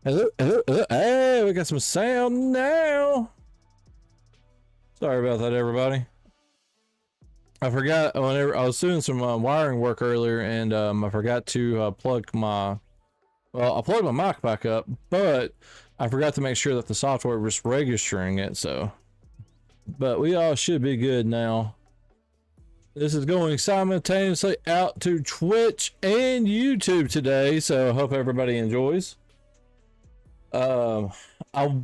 Hello, hello, hello. Hey, we got some sound now. Sorry about that, everybody. I forgot whenever I was doing some wiring work earlier, and I forgot to plug my. Well, I plugged my mic back up, but I forgot to make sure that the software was registering it. So, but we all should be good now. This is going simultaneously out to Twitch and YouTube today, so I hope everybody enjoys. I'll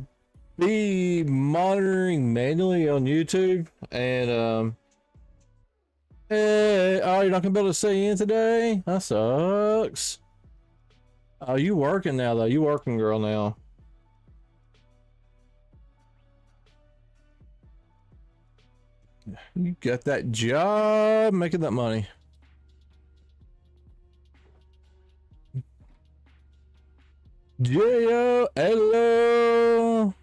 be monitoring manually on YouTube, and hey, oh, you're not gonna be able to stay in today? That sucks. Oh, you working now though? You working, girl, now? You got that job making that money. Gio, hello.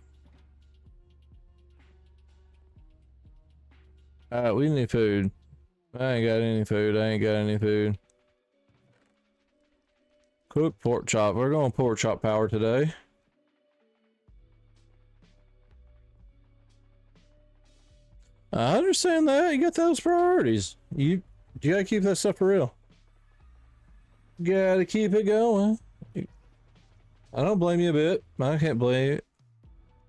Alright, we need food. I ain't got any food. I ain't got any food. Cook pork chop. We're going pork chop power today. I understand that. You got those priorities. You gotta keep that stuff for real. Gotta keep it going. I don't blame you a bit. I can't blame you.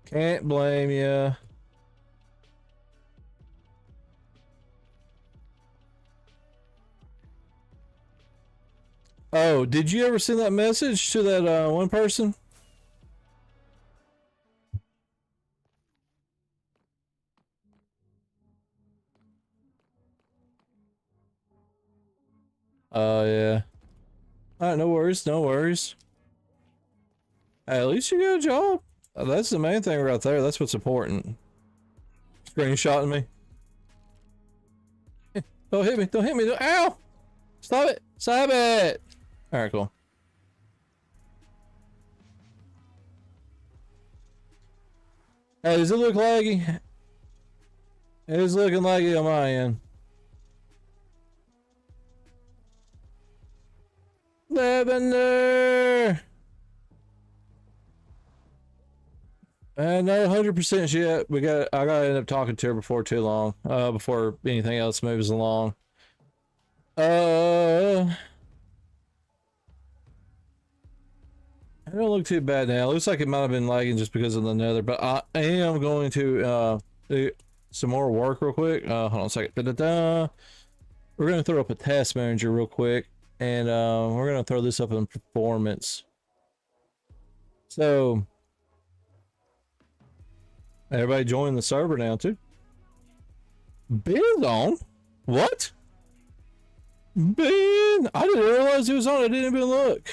Can't blame you. Oh, did you ever send that message to that one person? Oh, yeah. Alright, no worries, no worries. Hey, at least you got a job. That's the main thing right there. That's what's important. Screenshotting me. Don't hit me, don't hit me. Ow! Stop it! Stop it! Alright, cool. Hey, does it look laggy? It is looking laggy on my end. Lavender! Not 100% yet. I gotta end up talking to her before too long. Before anything else moves along. I don't look too bad now. It looks like it might have been lagging just because of the nether, but I am going to do some more work real quick. Hold on a second. We're going to throw up a task manager real quick, and we're going to throw this up in performance. So everybody join the server now too. Ben's on? What? Ben, I didn't realize he was on. I didn't even look.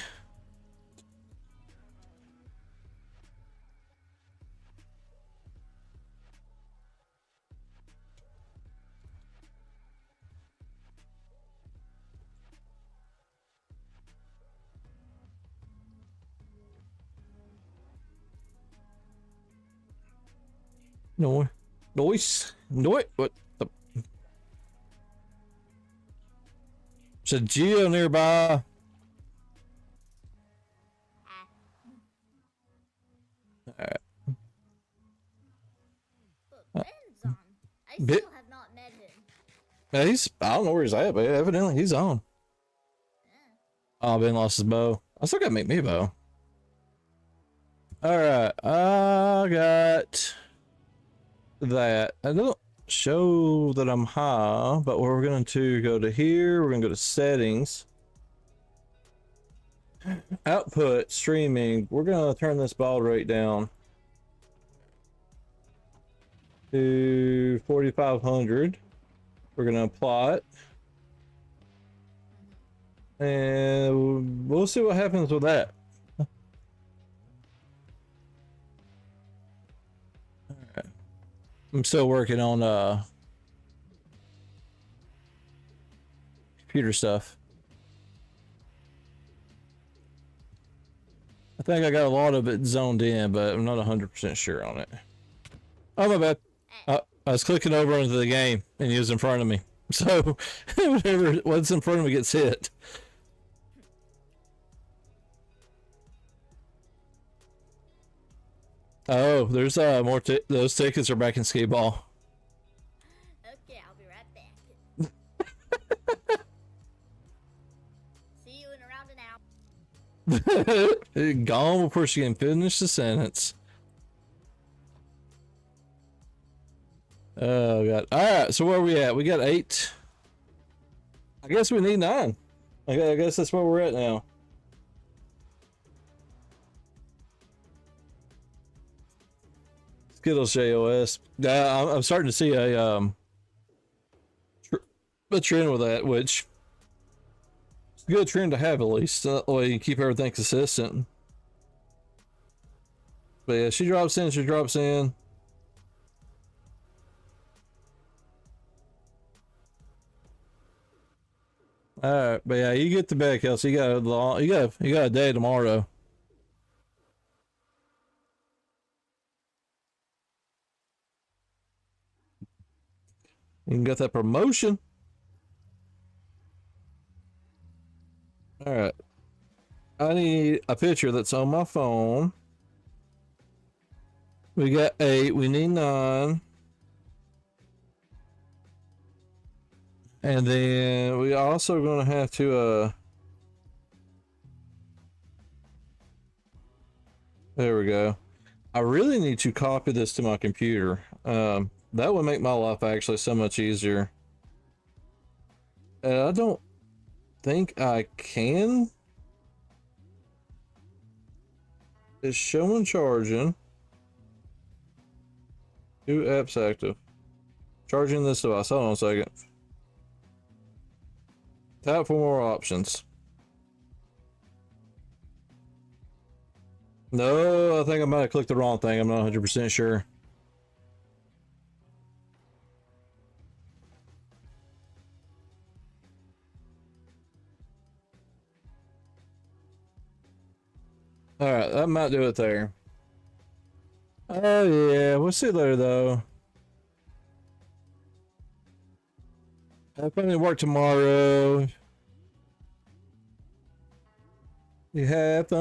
No, noise, what the? There's a Geo nearby. Alright. But Ben's on. I still have not met him. I don't know where he's at, but evidently he's on. Yeah. Oh, Ben lost his bow. I still gotta make me a bow. Alright, I got that. I don't show that I'm high, but we're going to go to here. We're going to go to settings. Output, streaming. We're going to turn this baud rate down to 4,500. We're going to apply it. And we'll see what happens with that. I'm still working on computer stuff. I think I got a lot of it zoned in, but I'm not 100% sure on it. Oh, my bad. I was clicking over into the game and he was in front of me. So whatever what's in front of me gets hit. Oh, there's more. Those tickets are back in skee ball. Okay, I'll be right back. See you in around an hour. Gone before she can finish the sentence. Oh god. Alright, so where are we at? We got 8. I guess we need 9. I guess that's where we're at now. Skittles JOS. I'm starting to see a trend with that, which is a good trend to have at least. That way you keep everything consistent. But yeah, she drops in, she drops in. Alright, but yeah, you get to bed, Kelsey. You got a day tomorrow. You can get that promotion. Alright. I need a picture that's on my phone. We got 8, we need 9. And then we also gonna have to there we go. I really need to copy this to my computer. That would make my life actually so much easier. And I don't think I can. It's showing charging. 2 apps active. Charging this device. Hold on a second. Tap for more options. No, I think I might have clicked the wrong thing. I'm not 100% sure. Alright, that might do it there. Oh yeah, we'll see later though. I'll probably work tomorrow. You have fun.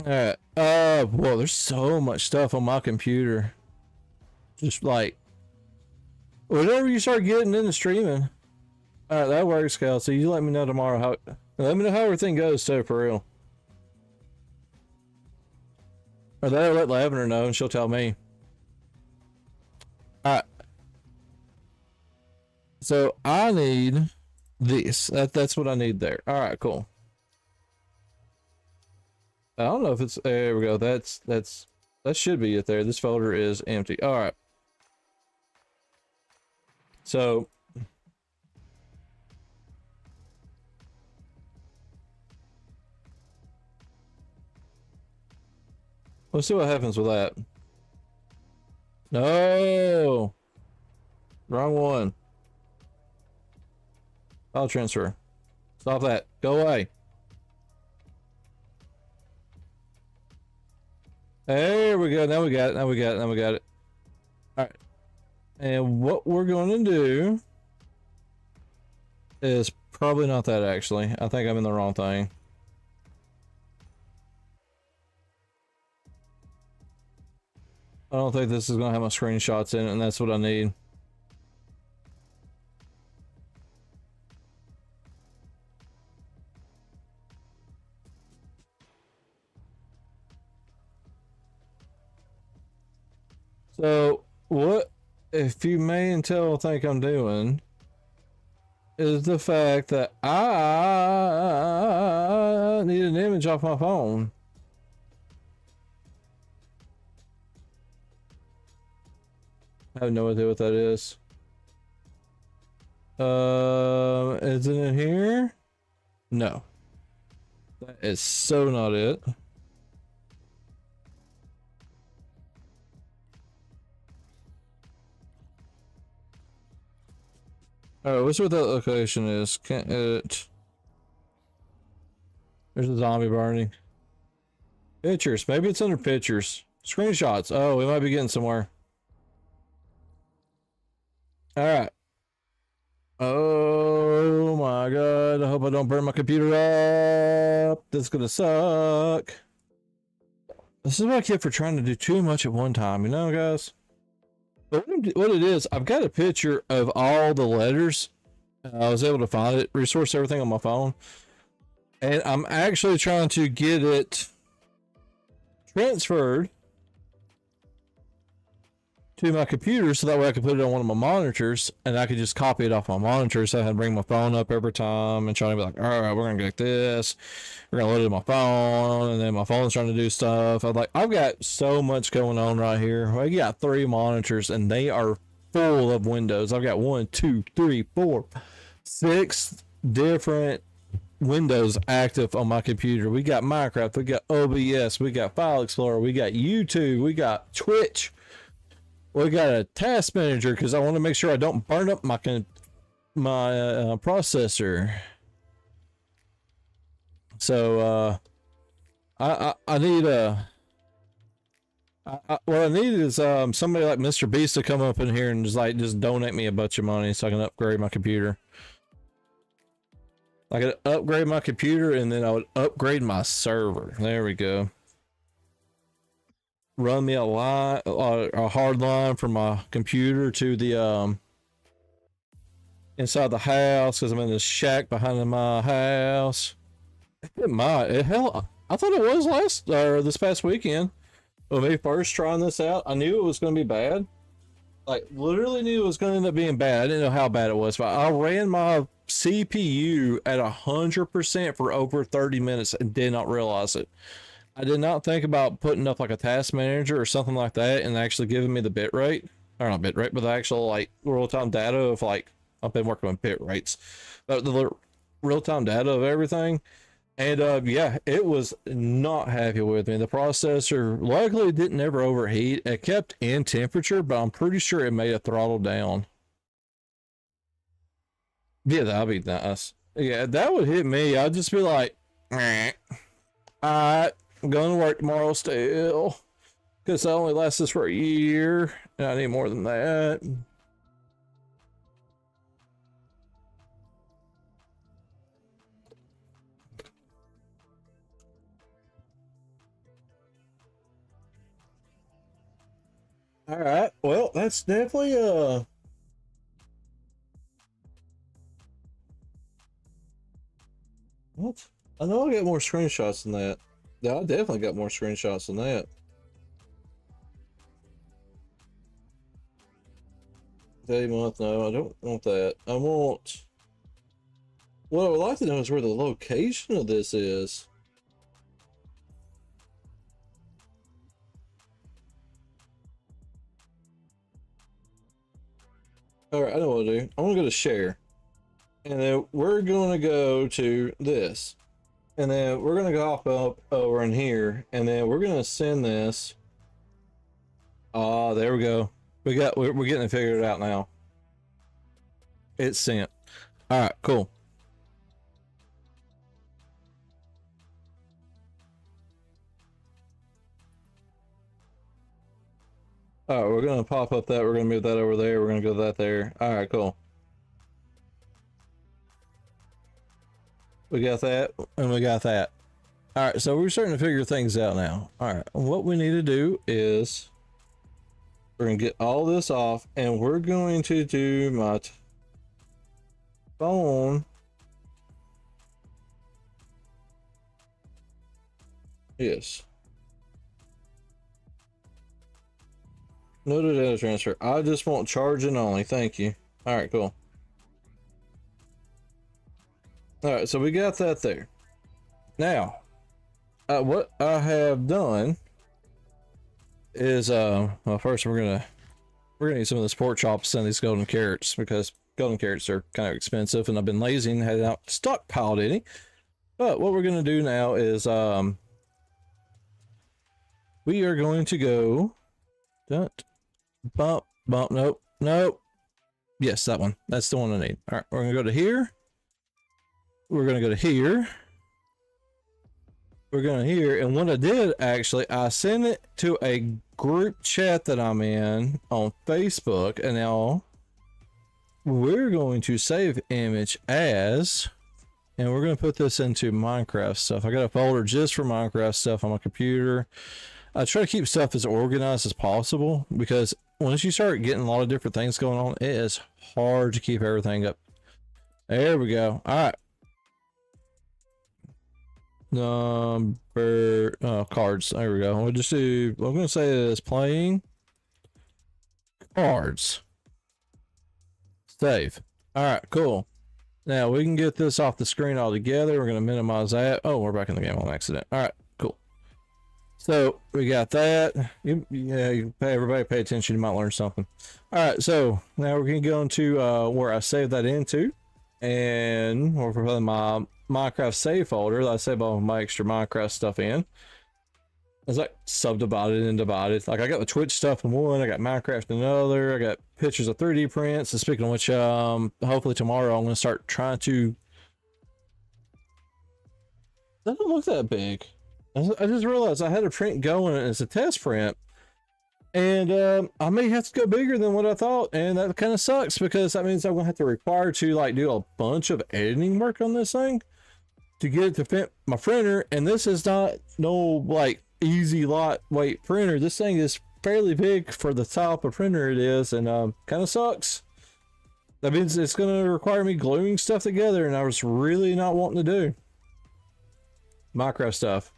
Alright. Whoa, there's so much stuff on my computer. Just like whenever you start getting into streaming. Alright, that works, Cal. So you let me know tomorrow how let me know how everything goes too, for real. Or that'll let Lavender know and she'll tell me. Alright. So I need this. That's what I need there. Alright, cool. I don't know if it's there we go. That should be it there. This folder is empty. Alright. So let's see what happens with that. No, wrong one. File transfer. Stop that. Go away. There we go. Now we got it. Now we got it. Now we got it. All right. And what we're going to do is probably not that actually. I think I'm in the wrong thing. I don't think this is going to have my screenshots in it, and that's what I need. So, what, if you may and tell think I'm doing, is the fact that I need an image off my phone. I have no idea what that is. Is it in here? No. That is so not it. Alright, what's what that location is? Can't it? There's a zombie burning. Pictures. Maybe it's under pictures. Screenshots. Oh, we might be getting somewhere. Alright. Oh my god. I hope I I don't burn my computer up. This is gonna suck. This is what I get for trying to do too much at one time, you know, guys? But what it is, I've got a picture of all the letters. I was able to find it, resource everything on my phone. And I'm actually trying to get it transferred to my computer so that way I can put it on one of my monitors and I could just copy it off my monitor, so I had to bring my phone up every time and trying to be like, all right, we're gonna get this, we're gonna load it on my phone, and then my phone's trying to do stuff. I'm like, I've got so much going on right here. I got 3 monitors and they are full of windows. I've got 1, 2, 3, 4, 6 different windows active on my computer. We got Minecraft, we got OBS, we got File Explorer, we got YouTube, we got Twitch. We got a task manager because I want to make sure I don't burn up my processor. So I need what I need is somebody like Mr. Beast to come up in here and just donate me a bunch of money so I can upgrade my computer. I could upgrade my computer and then I would upgrade my server. There we go. Run me a hard line from my computer to the inside the house because I'm in the shack behind my house. It might. Hell, I thought it was this past weekend when we first trying this out. I knew it was going to be bad. Like literally knew it was going to end up being bad. I didn't know how bad it was, but I ran my CPU at 100% for over 30 minutes and did not realize it. I did not think about putting up like a task manager or something like that and actually giving me the bit rate, or not bit rate, but the actual like real-time data of like, I've been working with bit rates, but the real-time data of everything. And yeah, it was not happy with me. The processor luckily didn't ever overheat. It kept in temperature, but I'm pretty sure it made a throttle down. Yeah, that'd be nice. Yeah, that would hit me. I'd just be like, alright, I'm going to work tomorrow still, because I only last this for a year, and I need more than that. All right, well, that's definitely what? I know I got more screenshots than that. Yeah, I definitely got more screenshots than that. Day month, no, I don't want that. I want, what I would like to know is where the location of this is. All right, I know what to do. I'm gonna go to share, and then we're gonna go to this, and then we're gonna go up over in here, and then we're gonna send this. Ah, there we go. We're getting it figured out now. It's sent. All right, cool. All right, we're gonna pop up that. We're gonna move that over there. We're gonna go that there. All right, cool. We got that, and we got that. All right, so we're starting to figure things out now. All right, what we need to do is we're gonna get all this off, and we're going to do my phone. Yes. No data transfer. I just want charging only. Thank you. All right, cool. All right, so we got that there. Now, what I have done is, well, first we're gonna need some of this pork chops and these golden carrots because golden carrots are kind of expensive, and I've been lazy and had not stockpiled any. But what we're gonna do now is, we are going to go. Bump, nope. Yes, that one. That's the one I need. All right, we're gonna go to here. We're gonna go to here. We're going here, and what I did actually, I sent it to a group chat that I'm in on Facebook, and now we're going to save image as and we're going to put this into Minecraft stuff. I got a folder just for Minecraft stuff on my computer. I try to keep stuff as organized as possible because once you start getting a lot of different things going on, it is hard to keep everything up. There we go. All right. Number cards. There we go. We'll just do. I'm going to say this: playing cards. Save. All right. Cool. Now we can get this off the screen altogether. We're going to minimize that. Oh, we're back in the game on accident. All right. Cool. So we got that. Everybody pay attention. You might learn something. All right. So now we're going to go into where I saved that into, and we're putting my Minecraft save folder that I save all my extra Minecraft stuff in. It's like subdivided and divided. Like I got the Twitch stuff in one, I got Minecraft in another, I got pictures of 3D prints. And speaking of which, hopefully tomorrow I'm gonna start trying to. That doesn't look that big. I just realized I had a print going as a test print, and I may have to go bigger than what I thought, and that kind of sucks because that means I'm gonna have to require to like do a bunch of editing work on this thing to get it to fit my printer. And this is not no like easy lightweight printer. This thing is fairly big for the type of printer it is, and kind of sucks. That means it's going to require me gluing stuff together, and I was really not wanting to do Minecraft stuff.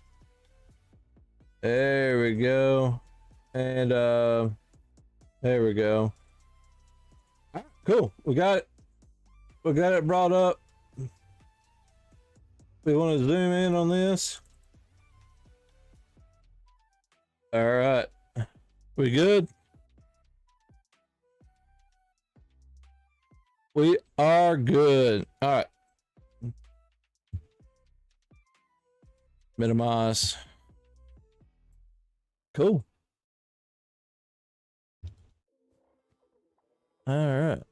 There we go, and there we go. Right, cool, we got it brought up. We want to zoom in on this. All right, we good? We are good. All right. Minimize. Cool. All right.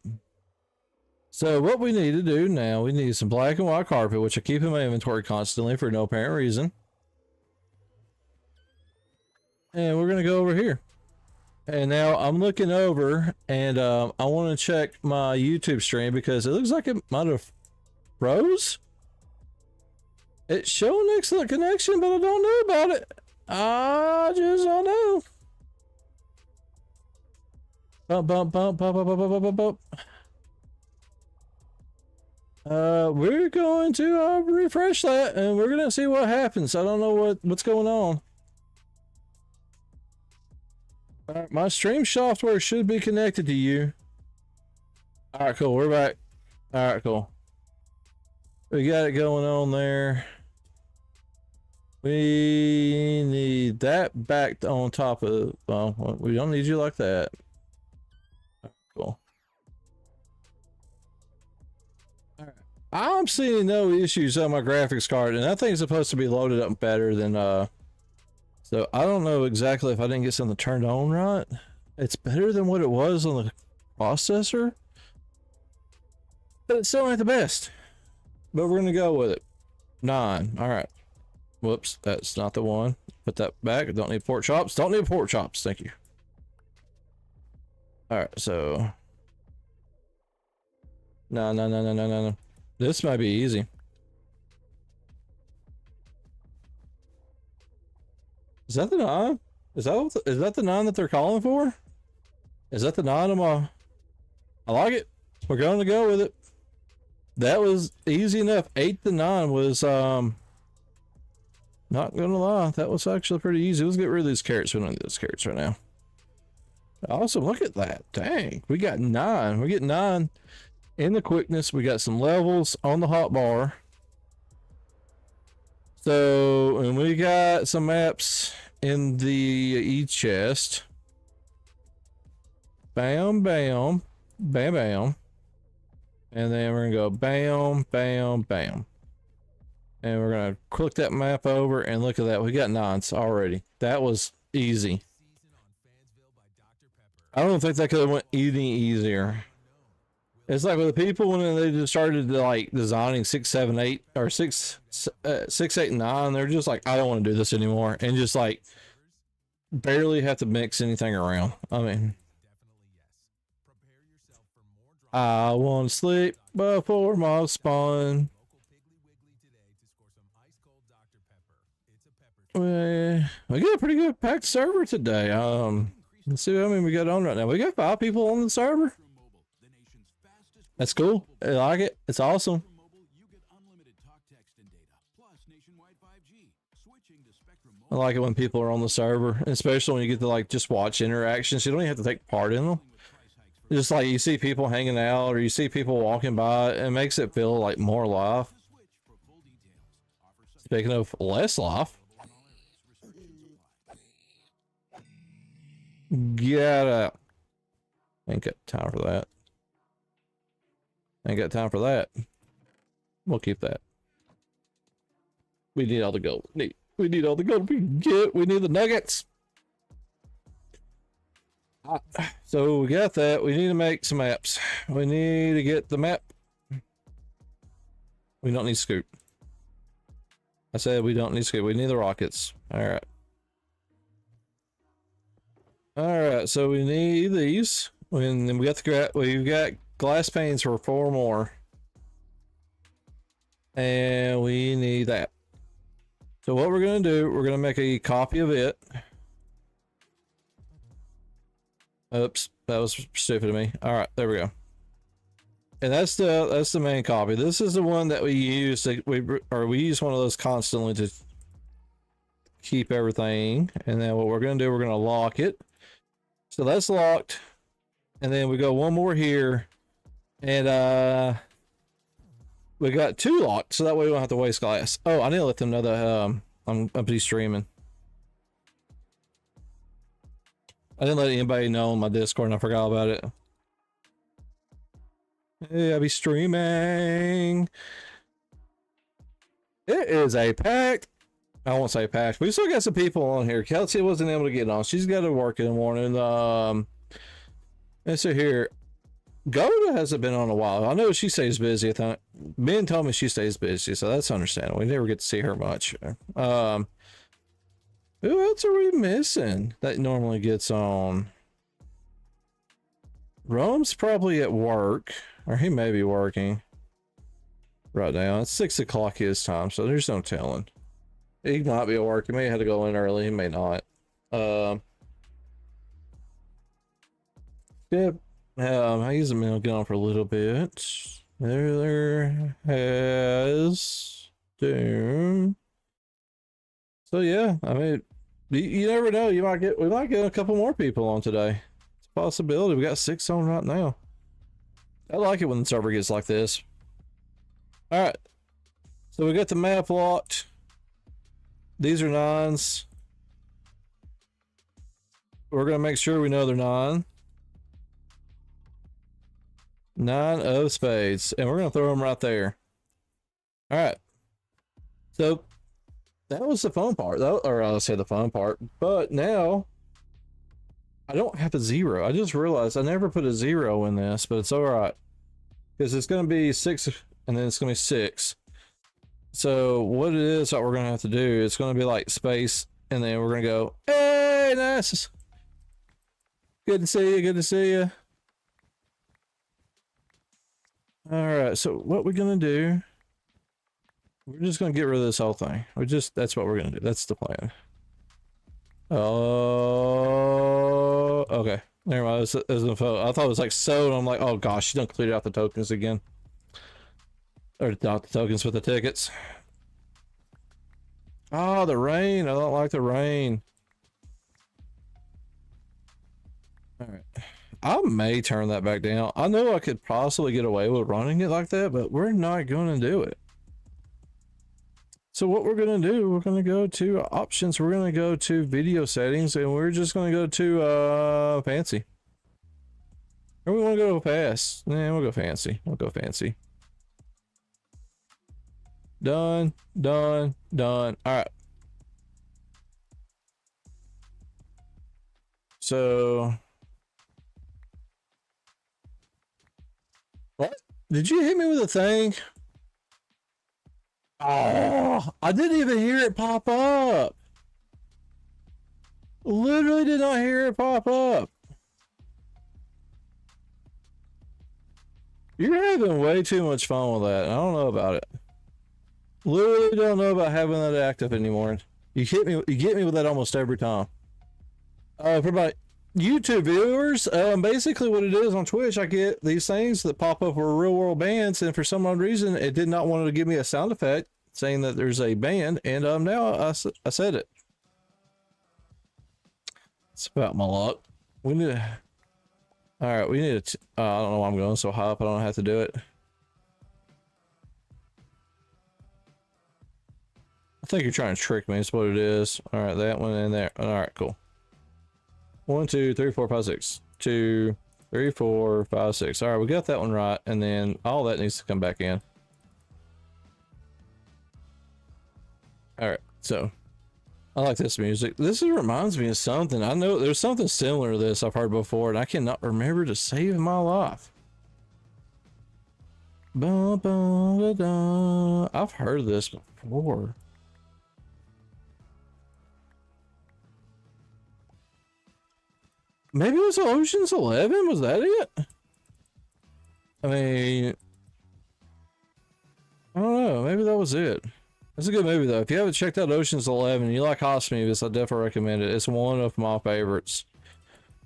So what we need to do now, we need some black and white carpet, which I keep in my inventory constantly for no apparent reason. And we're going to go over here. And now I'm looking over, and I want to check my YouTube stream because it looks like it might have froze. It's showing excellent connection, but I don't know about it. I just don't know. Bump. We're going to refresh that, and we're going to see what happens. I don't know what's going on. Alright, my stream software should be connected to you. Alright, cool. We're back. Alright, cool. We got it going on there. We need that back on top of... Well, we don't need you like that. Cool. Alright. I'm seeing no issues on my graphics card, and that thing's supposed to be loaded up better than... So I don't know exactly if I didn't get something turned on right. It's better than what it was on the processor, but it's still ain't the best. But we're gonna go with it. 9. All right. Whoops, that's not the one. Put that back. Don't need pork chops. Don't need pork chops. Thank you. All right. So no. This might be easy. Is that the 9? Is that the 9 that they're calling for? Is that the 9 of my... I like it. We're going to go with it. That was easy enough. 8 to 9 was, not gonna lie, that was actually pretty easy. Let's get rid of these carrots. We don't need those carrots right now. Awesome, look at that. Dang, we got 9. We get 9 in the quickness. We got some levels on the hot bar. So, and we got some maps in the e-chest. Bam. And then we're gonna go bam. And we're gonna click that map over, and look at that. We got 9s already. That was easy. I don't think that could have went any easier. It's like with the people when they just started to like designing 6, 7, 8 or 6, 8, and 9, they're just like, I don't want to do this anymore, and just like barely have to mix anything around. I mean, I want to sleep before my spawn. we got a pretty good packed server today. Let's see how many we got on right now. We got 5 people on the server. That's cool. I like it. It's awesome. I like it when people are on the server, especially when you get to like just watch interactions. You don't even have to take part in them. Just like you see people hanging out or you see people walking by, it makes it feel like more life. Speaking of less life, get out. Ain't got time for that. Ain't got time for that. We'll keep that. We need all the gold. We need all the gold we can get. We need the nuggets. So we got that. We need to make some maps. We need to get the map. We don't need scoop. I said we don't need scoop. We need the rockets. All right. All right. So we need these. When we got the we've got glass panes for 4 more, and we need that. So what we're gonna do, we're gonna make a copy of it. Oops, that was stupid of me. All right, there we go. And that's the main copy. This is the one that we use. We use one of those constantly to keep everything. And then what we're gonna do, we're gonna lock it. So that's locked. And then we go one more here, and we got 2 locked, so that way we don't have to waste glass. Oh, I need to let them know that I'm be streaming. I didn't let anybody know on my Discord, and I forgot about it. Hey, I'll be streaming. It is a packed. I won't say packed. We still got some people on here. Kelsey wasn't able to get on. She's got to work in the morning. Let's see here. Goda hasn't been on a while. I know she stays busy. I thought Ben told me she stays busy, so that's understandable. We never get to see her much. Who else are we missing that normally gets on? Rome's probably at work, or he may be working right now. It's 6 o'clock his time, so there's no telling. He might be at work. He may have to go in early. He may not. Yep. I use them to get on for a little bit. There has Doom. So yeah, I mean, you never know. We might get a couple more people on today. It's a possibility. We got 6 on right now. I like it when the server gets like this. All right. So we got the map locked. These are 9s. We're gonna make sure we know they're 9. 9 of spades, and we're gonna throw them right there. All right. So that was the fun part, though, or I'll say the fun part. But now I don't have a 0. I just realized I never put a 0 in this, but it's all right because it's gonna be 6, and then it's gonna be 6. So what it is that we're gonna have to do, it's gonna be like space, and then we're gonna go, hey, nice. Good to see you. Good to see you. All right, so what we're gonna do, we're just gonna get rid of this whole thing. That's what we're gonna do. That's the plan. Oh, okay. Never mind. I thought it was like so, and I'm like, oh gosh, you don't clear out the tokens again. Or not the tokens, with the tickets. Oh, the rain. I don't like the rain. All right. I may turn that back down. I know I could possibly get away with running it like that, but we're not going to do it. So what we're going to do, we're going to go to options. We're going to go to video settings, and we're just going to go to fancy. Or we want to go fast. Nah, we'll go fancy. We'll go fancy. Done, done, done. All right. So what? Did you hit me with a thing? Oh, I didn't even hear it pop up. Literally did not hear it pop up. You're having way too much fun with that. I don't know about it. Literally don't know about having that active anymore. You get me with that almost every time. For my YouTube viewers, basically what it is on Twitch, I get these things that pop up for real world bands, and for some odd reason, it did not want to give me a sound effect saying that there's a band, and now I said it. It's about my luck. We need to. All right, we need to. I don't know why I'm going so high up. I don't have to do it. I think you're trying to trick me. That's what it is. All right, that one in there. All right, cool. 1, 2, 3, 4, 5, 6. 2, 3, 4, 5, 6. All right, we got that one right, and then all that needs to come back in. All right, so I like this music. This reminds me of something. I know there's something similar to this I've heard before, and I cannot remember to save my life. I've heard this before. Maybe it was Ocean's 11. Was that it? I mean, I don't know. Maybe that was it. It's a good movie though. If you haven't checked out Ocean's 11 and you like house movies, I definitely recommend it. It's one of my favorites.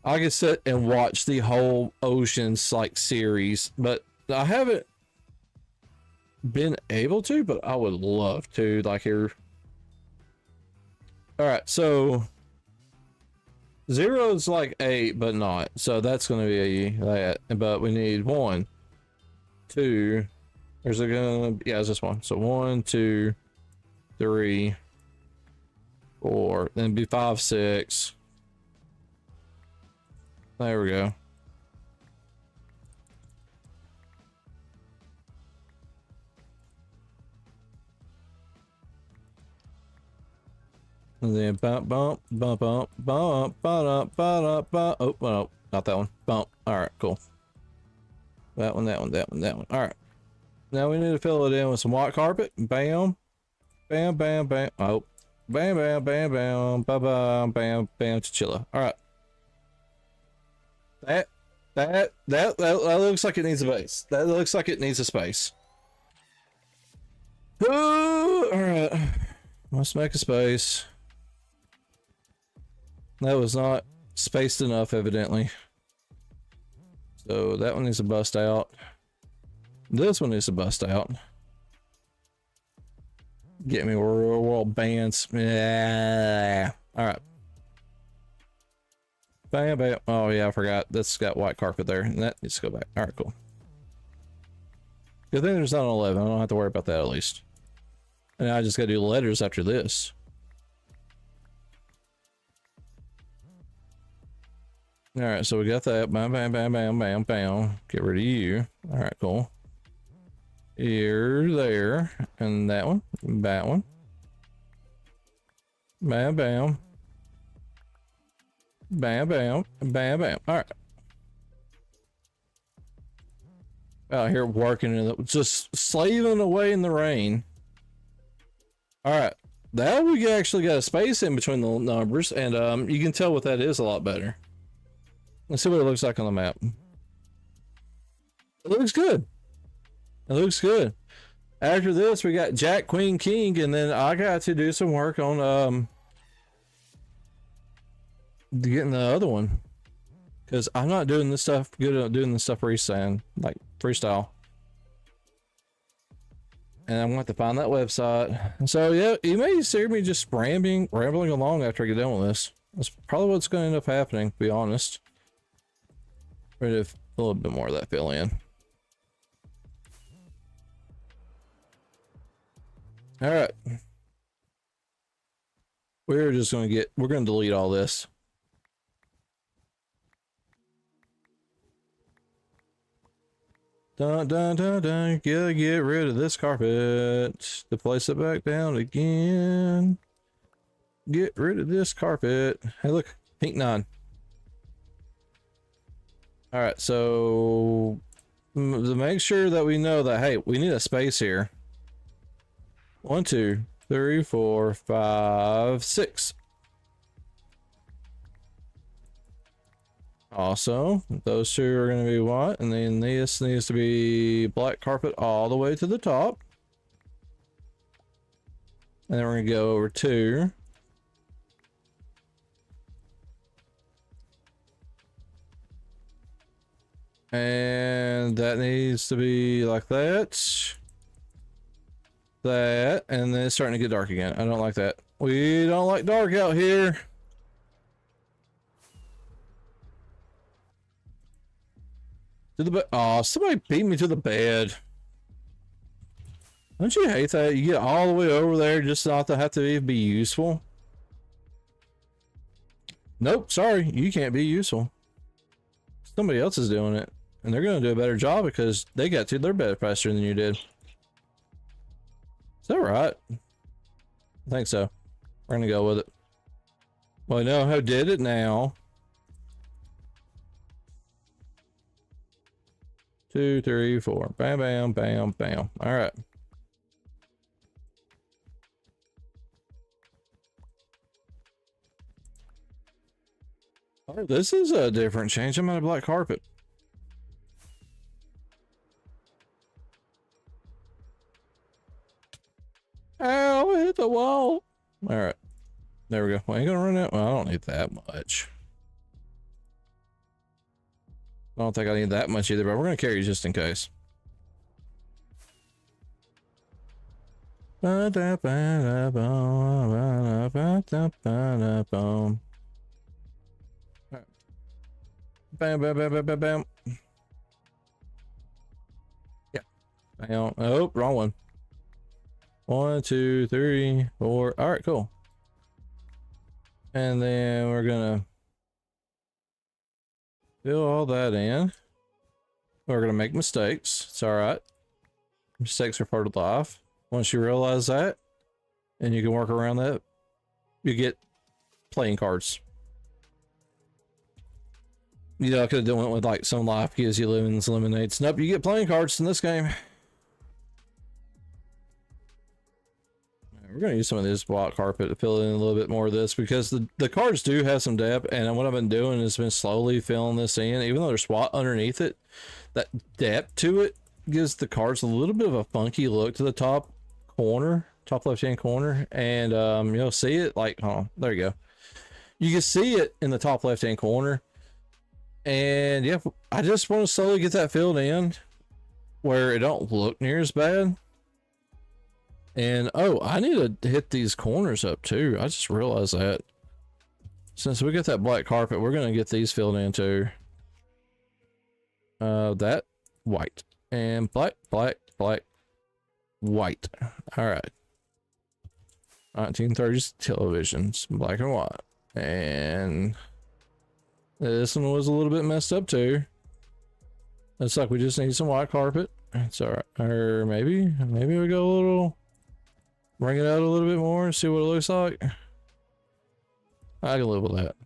I can sit and watch the whole Ocean's like series, but I haven't been able to, but I would love to. Like here. All right, so 0 is like 8, but not. So that's going to be that. But we need 1, 2. There's a gonna. Yeah, it's this one. So 1, 2, 3, 4. Then it'd be 5, 6. There we go. And then bump, bump, bump, bump, bump, bump, bump, bump. Oh, no, not that one. Bump. All right, cool. That one, that one, that one, that one. All right. Now we need to fill it in with some white carpet. Bam, bam, bam, bam. Oh, bam, bam, bam, bam, bam, bam, bam, bam, chichilla. All right. That looks like it needs a base. That looks like it needs a space. Ooh, all right. Let's make a space. That was not spaced enough, evidently. So that one needs to bust out. This one needs to bust out. Get me real world bands. Yeah. All right. Bam, bam. Oh yeah, I forgot. That's got white carpet there, and that needs to go back. All right, cool. Good thing there's not an 11. I don't have to worry about that at least. And I just got to do the letters after this. All right, so we got that. Bam, bam, bam, bam, bam, bam. Get rid of you. All right, cool. Here, there, and that one, that one. Bam, bam. Bam, bam, bam, bam. All right. Out here working in the, just slaving away in the rain. All right. That we actually got a space in between the numbers, and you can tell what that is a lot better. Let's see what it looks like on the map. It looks good. It looks good. After this, we got Jack, Queen, King, and then I got to do some work on getting the other one, because I'm not doing this stuff good at doing this stuff freestyle, like freestyle. And I'm going to have to find that website. So yeah, you may see me just rambling along after I get done with this. That's probably what's going to end up happening, to be honest. Ready to a little bit more of that fill in. All right. We're just going to we're going to delete all this. Dun, dun, dun, dun. Gotta get rid of this carpet to place it back down again. Get rid of this carpet. Hey, look, pink 9. All right, so to make sure that we know that, hey, we need a space here. 1, 2, 3, 4, 5, 6. Also, those two are going to be white, and then this needs to be black carpet all the way to the top. And then we're going to go over 2, And that needs to be like that. That, and then it's starting to get dark again. I don't like that. We don't like dark out here. To the bed. Oh, somebody beat me to the bed. Don't you hate that? You get all the way over there just not to have to even be useful. Nope, sorry, you can't be useful. Somebody else is doing it, and they're gonna do a better job because they got to their bed faster than you did. Is that right? I think so. We're gonna go with it. Well, I know who did it now. 2, 3, 4. Bam, bam, bam, bam. All right. Oh, this is a different change. I'm on a black carpet. Ow, I hit the wall. All right. There we go. Well, ain't gonna run out. Well, I don't need that much. I don't think I need that much either, but we're gonna carry it just in case. Alright. Bam, bam, bam, bam, bam, bam. Yeah. Bam. Oh, wrong one. 1, 2, 3, 4. All right, cool. And then we're gonna fill all that in. We're gonna make mistakes. It's all right. Mistakes are part of life. Once you realize that, and you can work around that, you get playing cards. You know, I could have done it with like some life gives you lemons, lemonades. Nope, you get playing cards in this game. We're going to use some of this black carpet to fill in a little bit more of this because the cards do have some depth, and what I've been doing is been slowly filling this in, even though there's SWAT underneath it. That depth to it gives the cards a little bit of a funky look to the top corner, top left-hand corner, and you'll see it like, oh, there you go. You can see it in the top left-hand corner, and yeah, I just want to slowly get that filled in where it don't look near as bad. And oh, I need to hit these corners up too. I just realized that. Since we got that black carpet, we're gonna get these filled in too. That white and black, black, black, white. All right. 1930s televisions, black and white. And this one was a little bit messed up too. Looks like we just need some white carpet. It's all right. Or maybe we go a little. Bring it out a little bit more, see what it looks like. I can live with that.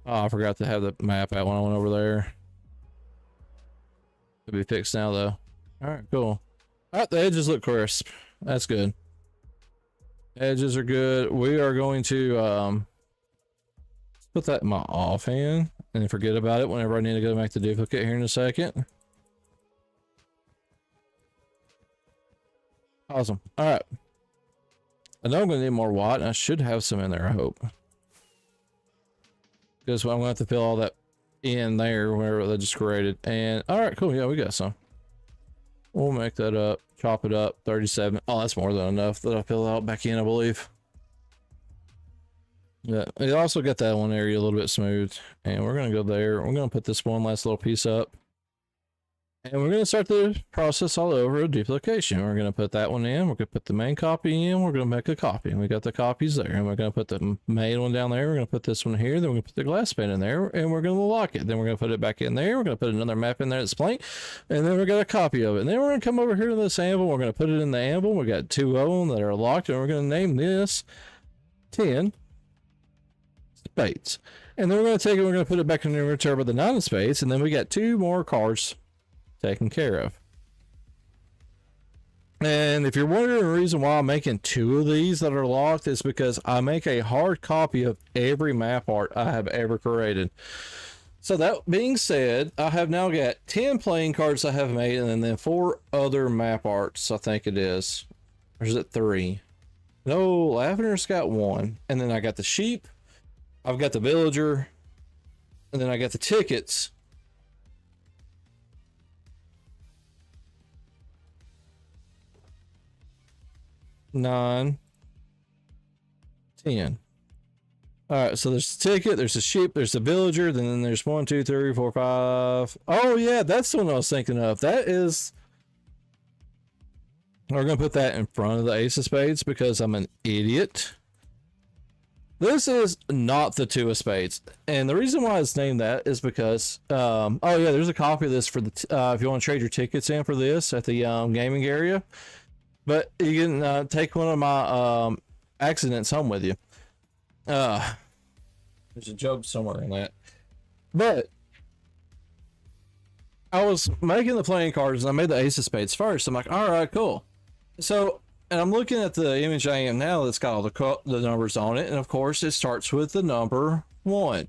Oh, I forgot to have the map out when I went over there. It'll be fixed now though. Alright, cool. Alright, the edges look crisp. That's good. Edges are good. We are going to put that in my offhand and forget about it whenever I need to go make the duplicate here in a second. Awesome. All right. I know I'm going to need more white, and I should have some in there, I hope. Because I'm going to have to fill all that in there whenever they just created. And, all right, cool. Yeah, we got some. We'll make that up. Chop it up. 37. Oh, that's more than enough that I fill out back in, I believe. Yeah, it also got that one area a little bit smooth. And we're going to go there. We're going to put this one last little piece up. And we're going to start the process all over of duplication. We're going to put that one in. We're going to put the main copy in. We're going to make a copy. And we got the copies there. And we're going to put the main one down there. We're going to put this one here. Then we're going to put the glass pane in there. And we're going to lock it. Then we're going to put it back in there. We're going to put another map in there that's blank. And then we're got a copy of it. And then we're going to come over here to this anvil. We're going to put it in the anvil. We got 2 of them that are locked. And we're going to name this 10 spades. And then we're going to take it. We're going to put it back in the return with the 9 of spades. And then we got 2 more cards taken care of. And if you're wondering the reason why I'm making 2 of these that are locked, is because I make a hard copy of every map art I have ever created. So that being said, I have now got 10 playing cards I have made, and then 4 other map arts, I think it is. Or is it 3? No, Lavender's got 1. And then I got the sheep. I've got the villager. And then I got the tickets. 9, 10. All right, so there's the ticket, there's the sheep, there's the villager, then there's 1, 2, 3, 4, 5. Oh yeah, that's the one I was thinking of. That is. We're gonna put that in front of the ace of spades because I'm an idiot. This is not the 2 of spades, and the reason why it's named that is because oh yeah, there's a copy of this for the if you want to trade your tickets in for this at the gaming area. But you can take one of my accidents home with you. There's a joke somewhere in that. But I was making the playing cards and I made the ace of spades first. I'm like, all right, cool. So, and I'm looking at the image I am now that's got all the numbers on it. And of course, it starts with the number 1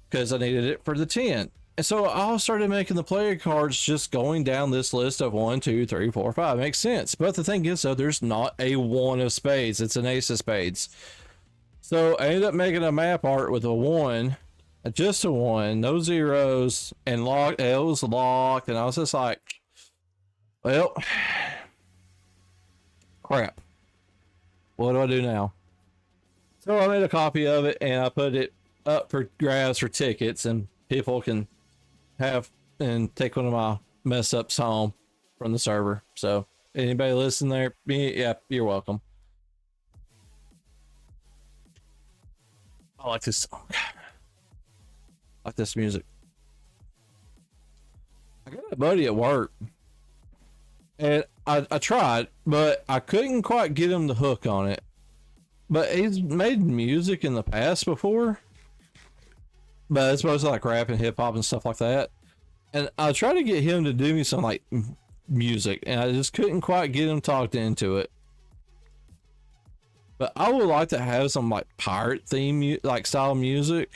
because I needed it for the 10. And so I started making the player cards just going down this list of 1, 2, 3, 4, 5. Makes sense. But the thing is, though, there's not a 1 of spades. It's an ace of spades. So I ended up making a map art with a 1, just a 1, no zeros, and locked. It was locked, and I was just like, well, crap. What do I do now? So I made a copy of it and I put it up for grabs for tickets, and people can have and take one of my mess ups home from the server. So anybody listen there, yeah, you're welcome. I like this song. I like this music. I got a buddy at work, and I tried, but I couldn't quite get him the hook on it. But he's made music in the past before, but it's mostly like rap and hip hop and stuff like that. And I tried to get him to do me some like music, and I just couldn't quite get him talked into it. But I would like to have some like pirate theme like style music,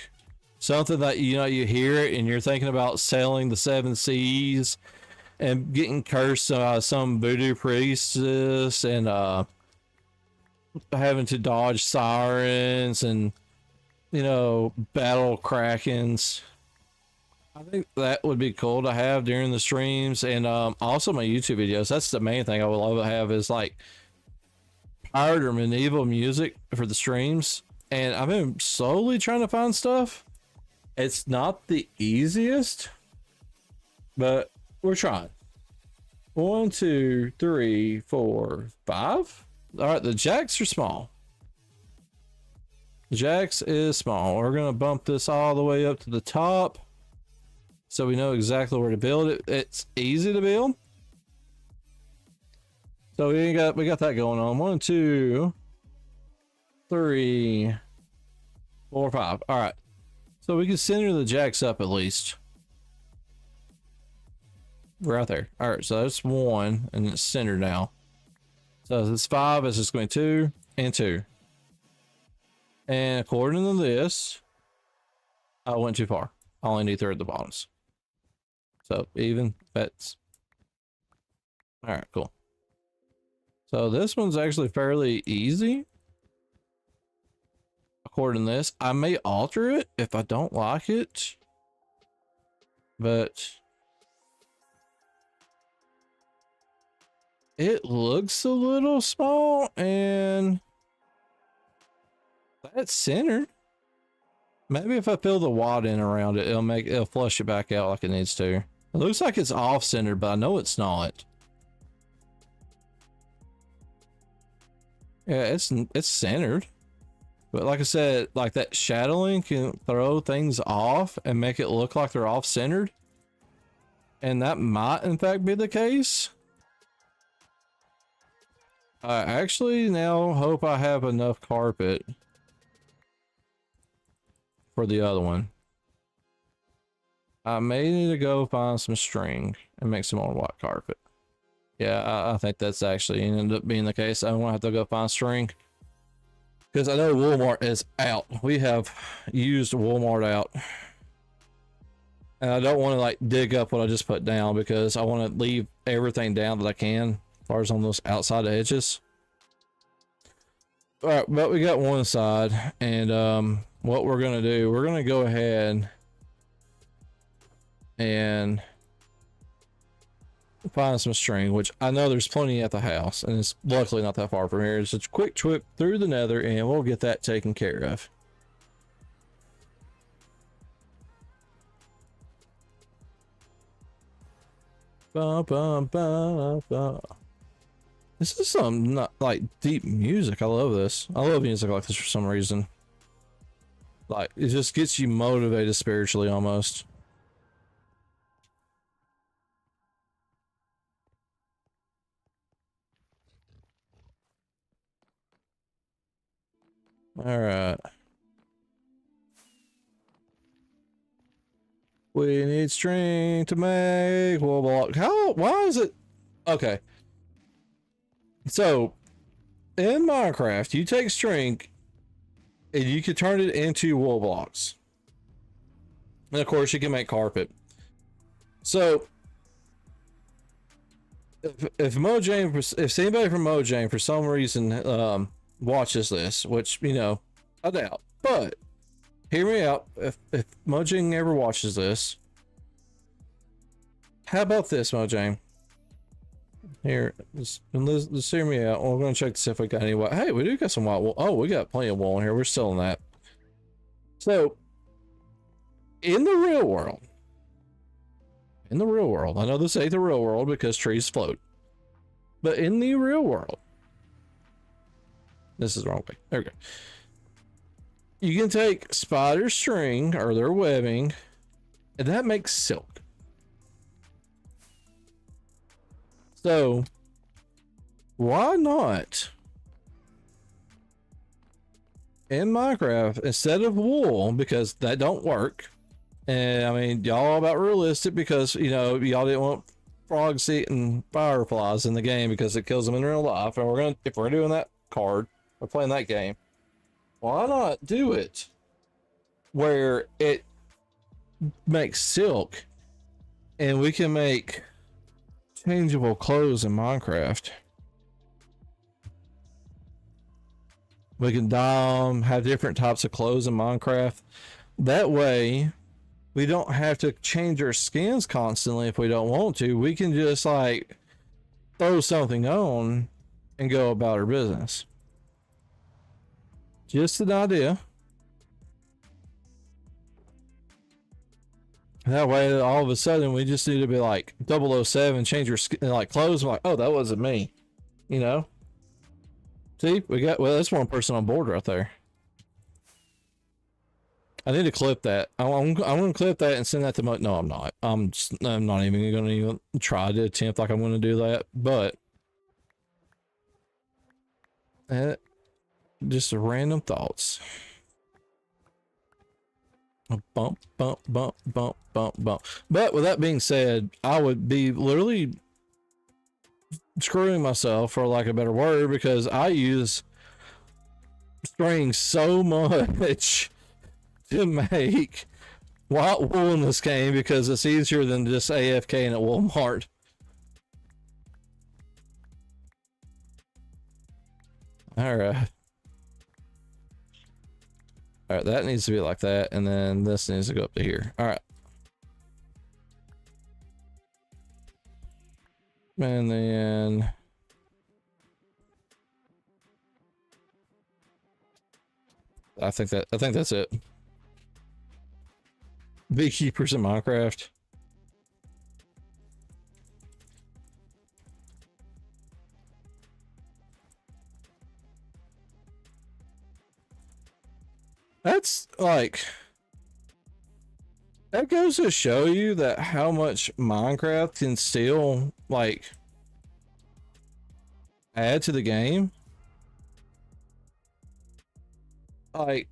something that you hear it and you're thinking about sailing the 7 seas and getting cursed some voodoo priestess and having to dodge sirens and battle krakens. I think that would be cool to have during the streams, and also my YouTube videos. That's the main thing I would love to have is like pirate or medieval music for the streams. And I've been slowly trying to find stuff. It's not the easiest, but we're trying. 1, 2, 3, 4, 5. All right, the jacks are small. Jacks is small. We're gonna bump this all the way up to the top so we know exactly where to build it. It's easy to build. So we got that going on. 1, 2, 3, 4, 5. All right. So we can center the jacks up at least. Right there. All right. So that's 1, and it's centered now. So it's 5. It's just going 2 and 2. And according to this, I went too far. I only need 3 at the bottoms. So even that's all right. Cool. So this one's actually fairly easy. According to this, I may alter it if I don't like it, but it looks a little small and that's centered. Maybe if I fill the wad in around it, it'll flush it back out like it needs to. It looks like it's off centered, but I know it's not. Yeah, it's centered. But like I said, like that shadowing can throw things off and make it look like they're off centered. And that might in fact be the case. I actually now hope I have enough carpet for the other one. I may need to go find some string and make some more white carpet. Yeah, I think that's actually ended up being the case. I'm gonna have to go find string because I know Walmart is out. We have used Walmart out, and I don't want to like dig up what I just put down because I want to leave everything down that I can as far as on those outside edges. All right, but we got one side, and what we're gonna do, we're gonna go ahead and find some string, which I know there's plenty at the house, and it's luckily not that far from here. It's just a quick trip through the nether, and we'll get that taken care of. Ba, ba, ba, ba. This is some not like deep music. I love this. I love music like this for some reason. Like it just gets you motivated spiritually almost. All right. We need string to make wool block. How? Why is it? Okay. So, in Minecraft, you take string and you can turn it into wool blocks. And of course, you can make carpet. So, if Mojang, if anybody from Mojang for some reason watches this, which you know, I doubt, but hear me out. If Mojang ever watches this, how about this, Mojang? Here, let's hear me out. We're gonna check to see if we got any white. Hey, we do got some white wool. Oh, we got plenty of wool in here. We're selling that. So, in the real world, I know this ain't the real world because trees float, but in the real world, this is the wrong way. There we go. You can take spider string or their webbing, and that makes silk. So, why not in Minecraft instead of wool, because that don't work, and I mean y'all all about realistic because you know y'all didn't want frogs eating fireflies in the game because it kills them in real life, and if we're doing that card, we're playing that game. Why not do it where it makes silk and we can make changeable clothes in Minecraft? We can dye them, have different types of clothes in Minecraft. That way, we don't have to change our skins constantly if we don't want to. We can just like throw something on and go about our business. Just an idea. That way, all of a sudden, we just need to be like 007, change your skin, like clothes. I'm like, oh, that wasn't me, you know. See, well, that's one person on board right there. I need to clip that. I'm going to clip that and send that to my. No, I'm not. I'm not even going to even try to attempt like I'm going to do that. But just random thoughts. Bump, bump, bump, bump, bump, bump. But with that being said, I would be literally screwing myself, for lack of a better word, because I use string so much to make white wool in this game because it's easier than just AFKing at Walmart. All right. All right, that needs to be like that, and then this needs to go up to here. All right. And then I think that's it. Beekeepers in Minecraft. That's like, that goes to show you that how much Minecraft can still like add to the game. Like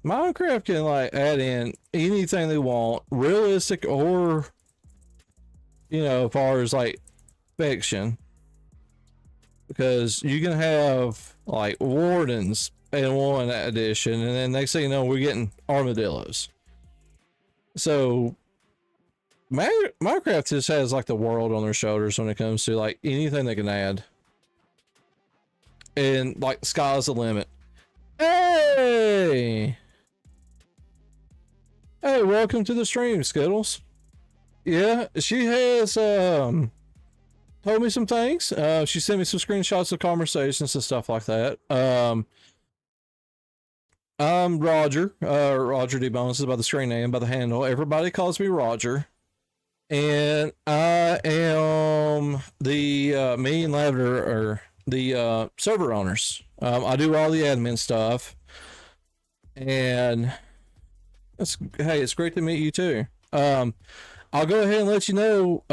Minecraft can like add in anything they want, realistic or, you know, as far as like fiction, because you can have like wardens in one edition, and then next thing you know, we're getting armadillos. So Minecraft just has like the world on their shoulders when it comes to like anything they can add, and like sky's the limit. Hey, Hey, welcome to the stream, Skittles. Yeah, she has told me some things. She sent me some screenshots of conversations and stuff like that. I'm Roger. Roger D Bones is by the screen name, by the handle. Everybody calls me Roger. And I am the me and Lavender are the server owners. I do all the admin stuff. And it's great to meet you too. I'll go ahead and let you know,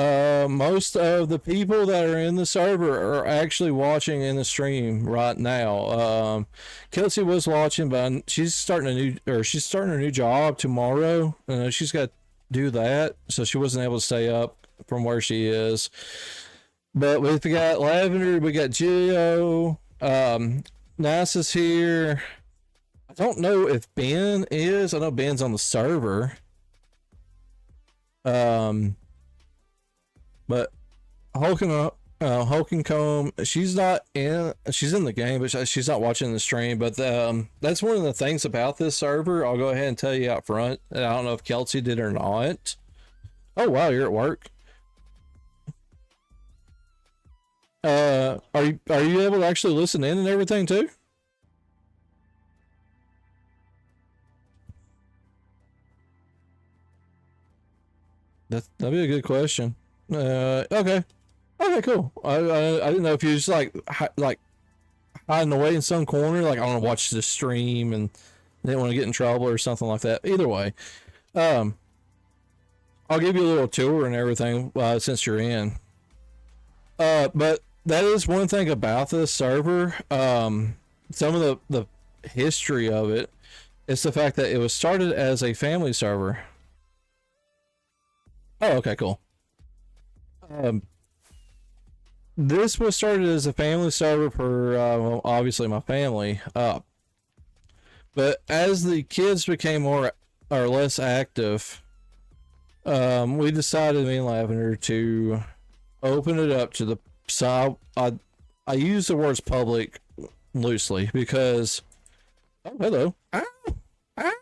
most of the people that are in the server are actually watching in the stream right now. Kelsey was watching, but she's starting a new job tomorrow. She's got to do that, so she wasn't able to stay up from where she is. But we've got Lavender, we got Gio, Nice is here. I don't know if Ben is. I know Ben's on the server. But Hulking she's in the game, but she's not watching the stream. But that's one of the things about this server. I'll go ahead and tell you out front. I don't know if Kelsey did or not. Oh wow, you're at work. Are you able to actually listen in and everything too? That'd be a good question. Okay, cool. I didn't know if you just like hiding away in some corner, like I want to watch this stream and didn't want to get in trouble or something like that. Either way, I'll give you a little tour and everything since you're in. But that is one thing about this server. Some of the history of it is the fact that it was started as a family server. Oh, okay, cool. This was started as a family server for well, obviously my family. But as the kids became more or less active, we decided, me and Lavender, to open it up to the side. I use the words public loosely because. Oh, hello. Ow! Ow!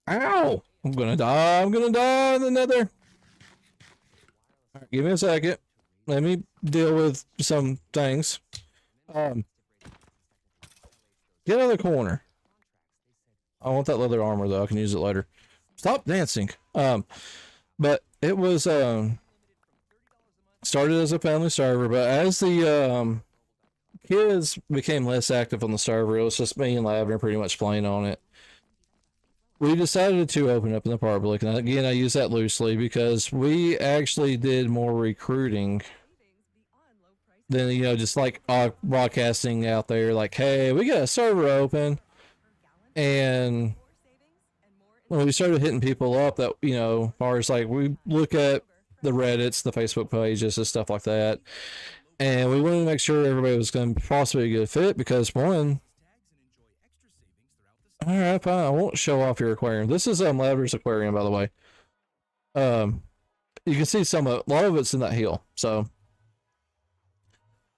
Ow! I'm gonna die. I'm gonna die in the nether. All right, give me a second. Let me deal with some things. Get out of the corner. I want that leather armor though. I can use it later. Stop dancing. But it was started as a family server, but as the kids became less active on the server, it was just me and Lavender pretty much playing on it. We decided to open up in the public, and again, I use that loosely because we actually did more recruiting than, you know, just like broadcasting out there, like, hey, we got a server open. And when we started hitting people up that, you know, as far as like we look at the Reddits, the Facebook pages, and stuff like that, and we wanted to make sure everybody was going to possibly be a good fit because one. All right, fine. I won't show off your aquarium. This is Lavender's aquarium, by the way. You can see a lot of it's in that hill. So,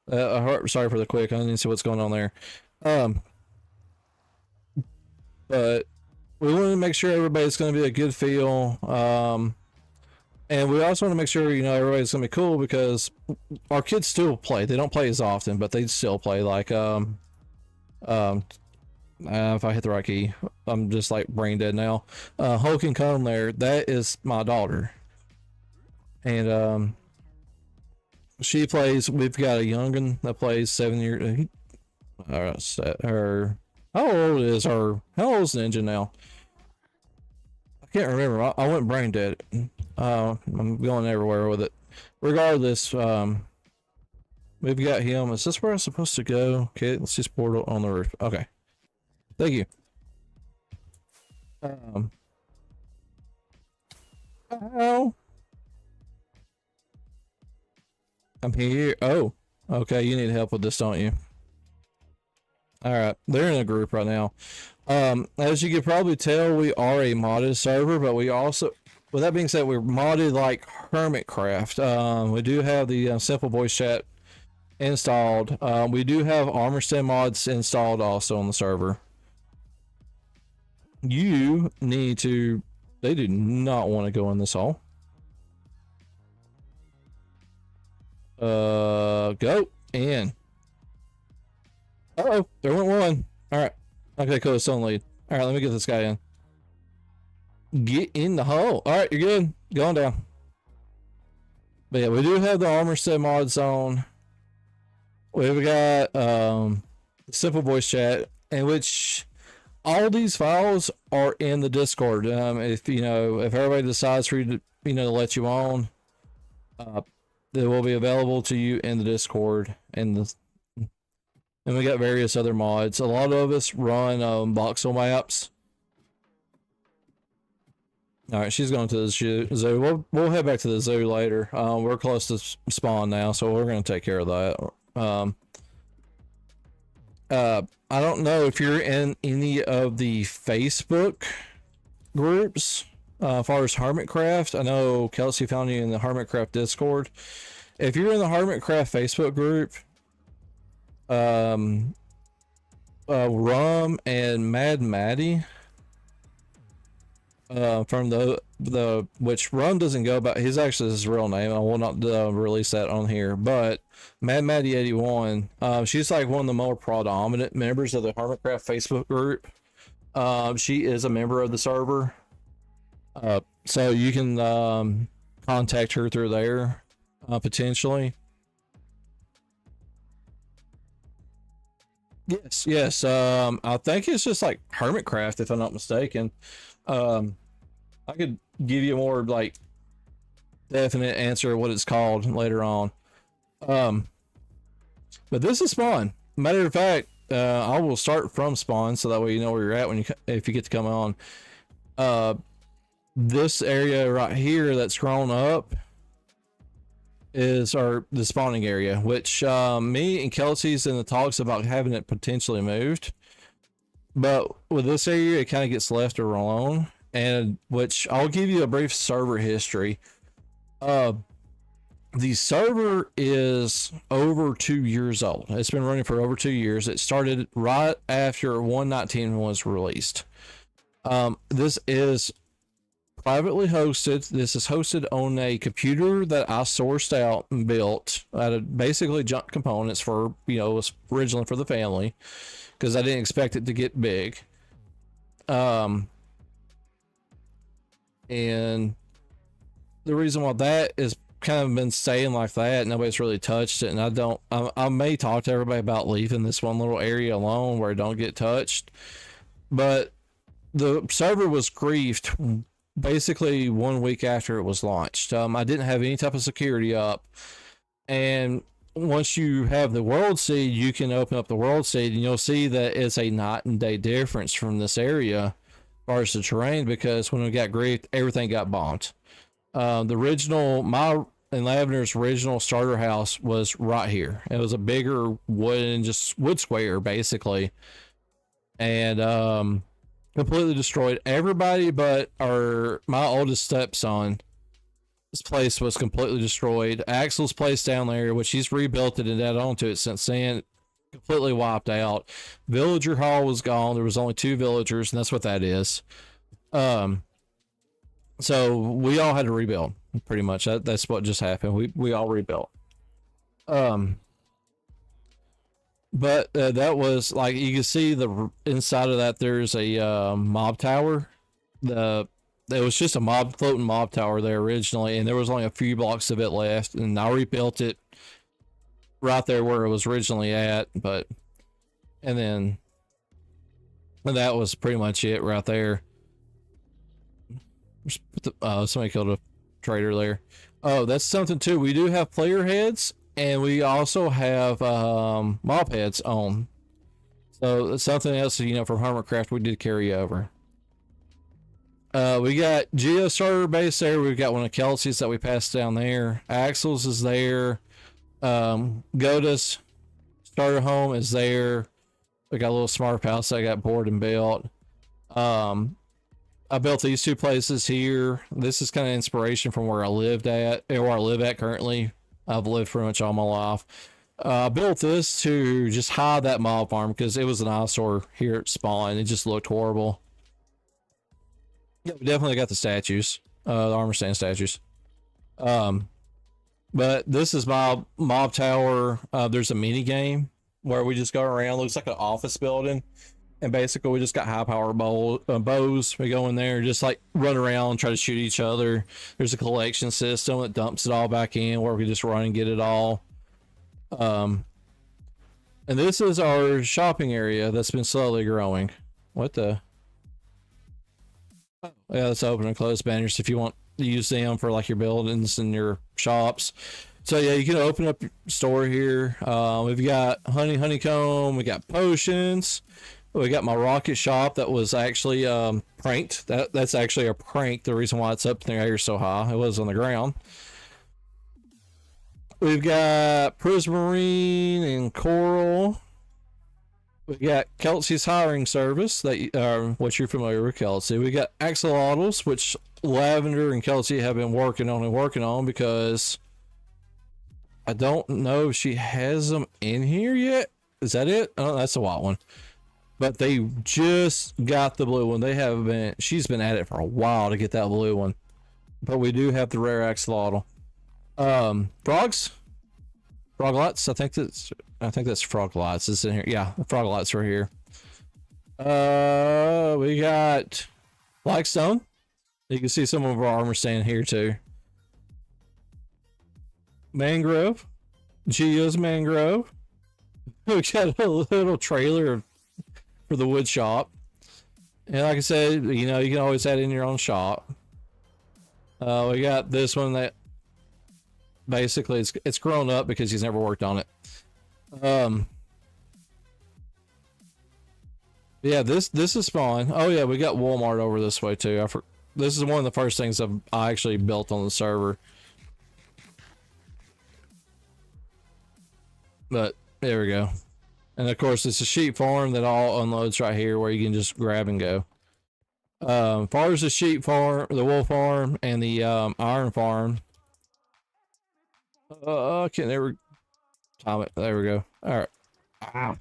sorry for the quick. I didn't see what's going on there. But we want to make sure everybody's going to be a good feel. And we also want to make sure, you know, everybody's going to be cool because our kids still play. They don't play as often, but they still play. Like, if I hit the right key, I'm just like brain dead now. Hulk and Come there, that is my daughter. And she plays, we've got a young'un that plays 7 years. Her, how old is her? How old is Ninja now? I can't remember. I went brain dead. I'm going everywhere with it. Regardless, we've got him. Is this where I'm supposed to go? Okay, let's just portal on the roof. Okay. Thank you. Oh. I'm here. Oh. Okay, you need help with this, don't you? Alright, they're in a group right now. As you can probably tell, we are a modded server, but we also, with that being said, we're modded like Hermitcraft. We do have the simple voice chat installed. We do have Armorstem mods installed also on the server. You need to. They do not want to go in this hall. Go in. Uh-oh, there went one. All right. Okay, cool. It's on lead. All right, let me get this guy in. Get in the hole. All right, you're good. Going down. But yeah, we do have the Armorstem mods on. We've got simple voice chat, in which all these files are in the Discord. If if everybody decides for you to to let you on, they will be available to you in the Discord. And we got various other mods. A lot of us run voxel maps. All right, she's going to the zoo. We'll head back to the zoo later. We're close to spawn now, so we're going to take care of that. I don't know if you're in any of the Facebook groups. As far as Hermitcraft, I know Kelsey found you in the Hermitcraft Discord. If you're in the Hermitcraft Facebook group, Rum and Mad Maddie, from the which Rum doesn't go by, he's actually his real name. I will not release that on here, but Mad Maddie 81, she's like one of the more predominant members of the Hermitcraft Facebook group. She is a member of the server, so you can contact her through there, potentially. Yes. I think it's just like Hermitcraft, if I'm not mistaken. I could give you a more like definite answer of what it's called later on. But this is spawn. Matter of fact, I will start from spawn so that way you know where you're at if you get to come on. This area right here that's grown up is the spawning area, which me and Kelsey's in the talks about having it potentially moved. But with this area, it kind of gets left alone, and which I'll give you a brief server history. The server is over 2 years old. It's been running for over 2 years. It started right after 1.19 was released. This is privately hosted. This is hosted on a computer that I sourced out and built out of basically junk components for, it was originally for the family, because I didn't expect it to get big. And the reason why that is kind of been staying like that, nobody's really touched it, and I may talk to everybody about leaving this one little area alone where it don't get touched, but the server was griefed basically 1 week after it was launched. I didn't have any type of security up, and once you have the world seed, you can open up the world seed and you'll see that it's a night and day difference from this area as far as the terrain, because when we got griefed, everything got bombed. The original, my and Lavender's original starter house was right here. It was a bigger wood square basically, and completely destroyed. Everybody but my oldest stepson, his place was completely destroyed. Axel's place down there, which he's rebuilt it and added onto it since then, completely wiped out. Villager Hall was gone. There was only 2 villagers, and that's what that is. So we all had to rebuild, pretty much. That's what just happened. We all rebuilt. But that was like, you can see the inside of that. There's a mob tower. There was just a floating mob tower there originally, and there was only a few blocks of it left, and I rebuilt it right there where it was originally at. And that was pretty much it right there. Somebody killed a trader there. Oh, that's something too. We do have player heads, and we also have mob heads on. So that's something else, from Hermitcraft we did carry over. We got Geo starter base there. We've got one of Kelsey's that we passed down there. Axel's is there. Goda's starter home is there. We got a little smart house that I got bored and built. I built these 2 places here. This is kind of inspiration from where I live at currently. I've lived pretty much all my life. I built this to just hide that mob farm because it was an eyesore here at spawn. It just looked horrible. Yeah, we definitely got the statues, the armor stand statues. But this is my mob tower. There's a mini game where we just go around. Looks like an office building, and basically we just got high power bows. We go in there, just like run around, try to shoot each other. There's a collection system that dumps it all back in, where we just run and get it all. And this is our shopping area that's been slowly growing. What the? Yeah, it's open and close banners if you want to use them for like your buildings and your shops. So yeah, you can open up your store here. We've got honeycomb, we got potions, we got my rocket shop that was actually pranked. That's actually a prank. The reason why it's up in the air so high, it was on the ground. We've got Prismarine and Coral. We got Kelsey's hiring service, that what you're familiar with, Kelsey. We got axolotls, which Lavender and Kelsey have been working on because I don't know if she has them in here yet. Is that it? Oh, that's the white one. But they just got the blue one. She's been at it for a while to get that blue one. But we do have the rare axolotl. Frogs? Froglights? I think that's Froglights. It's in here. Yeah, the Froglights are here. We got Blackstone. You can see some of our armor stand here too. Mangrove. Gio's Mangrove. We got a little trailer for the wood shop. And like I said, you know, you can always add in your own shop. We got this one that basically it's grown up because he's never worked on it. Yeah, this is fun. Oh yeah, we got Walmart over this way too. This is one of the first things I actually built on the server. But there we go. And of course, it's a sheep farm that all unloads right here, where you can just grab and go. Far as the sheep farm, the wool farm, and the iron farm. I can't ever time it. There we go. All right. Ow.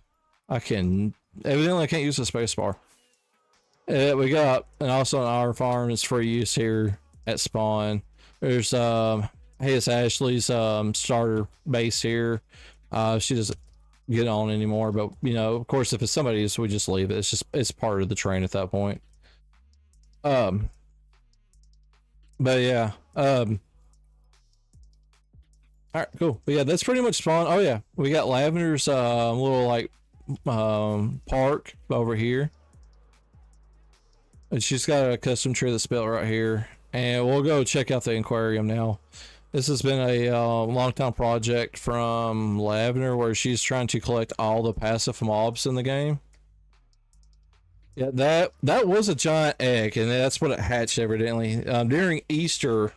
Evidently I can't use the space bar. We got, and also an iron farm is for use here at spawn. There's Hayes Ashley's starter base here. She doesn't get on anymore, but you know, of course, if it's somebody's, we just leave it. It's part of the train at that point. But yeah. All right, cool. But yeah, that's pretty much spawn. Oh yeah, we got Lavender's little like park over here, and she's got a custom tree that's built right here. And we'll go check out the aquarium now. This has been a long time project from Lavender, where she's trying to collect all the passive mobs in the game. Yeah, that was a giant egg, and that's what it hatched evidently. During Easter,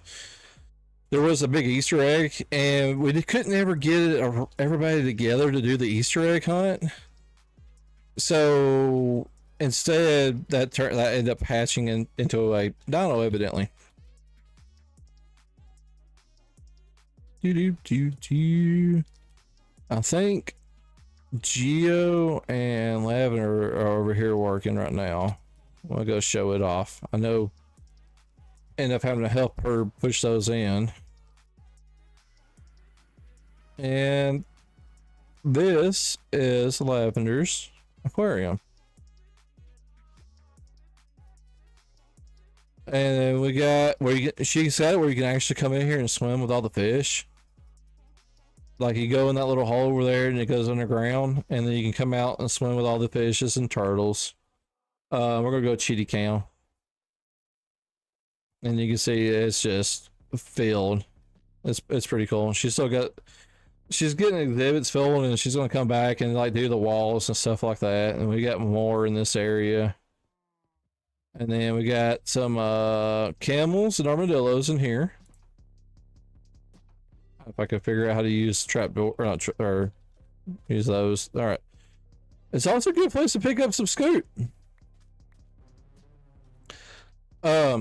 there was a big Easter egg, and we couldn't ever get everybody together to do the Easter egg hunt. So instead, that ended up hatching into a dino, evidently. I think Geo and Lavender are over here working right now. I'm gonna go show it off. I know. End up having to help her push those in. And this is Lavender's aquarium. And then we got she said where you can actually come in here and swim with all the fish. Like you go in that little hole over there and it goes underground, and then you can come out and swim with all the fishes and turtles. We're gonna go cheetah cam. And you can see it's just filled. It's pretty cool. She's getting exhibits filled, and she's gonna come back and like do the walls and stuff like that. And we got more in this area. And then we got some camels and armadillos in here. If I can figure out how to use trapdoor or use those. All right. It's also a good place to pick up some scoot. If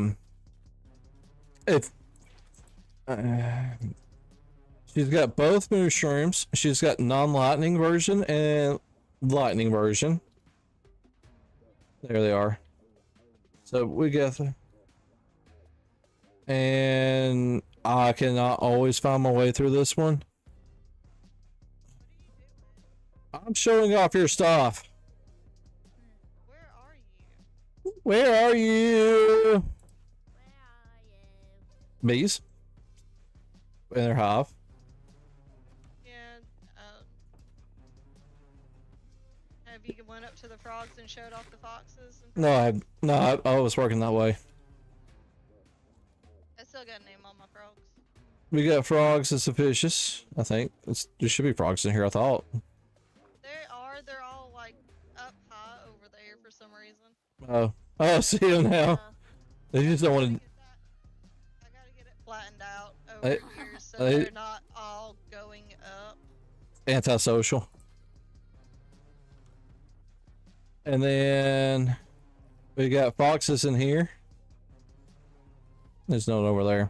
She's got both mushrooms. She's got non-lightning version and lightning version. There they are. So we got the, and I cannot always find my way through this one. I'm showing off your stuff. Where are you? Where are you? Where are you? Bees. In their hive. And have you went up to the frogs and showed off the foxes? And I was working that way. I still got a name on my frogs. We got frogs and suspicious. I think there should be frogs in here. I thought. They're all like up high over there for some reason. Oh, see them now. They just don't want to. I gotta get it flattened out over here so they're not all going up. Antisocial. And then we got foxes in here. There's no one over there.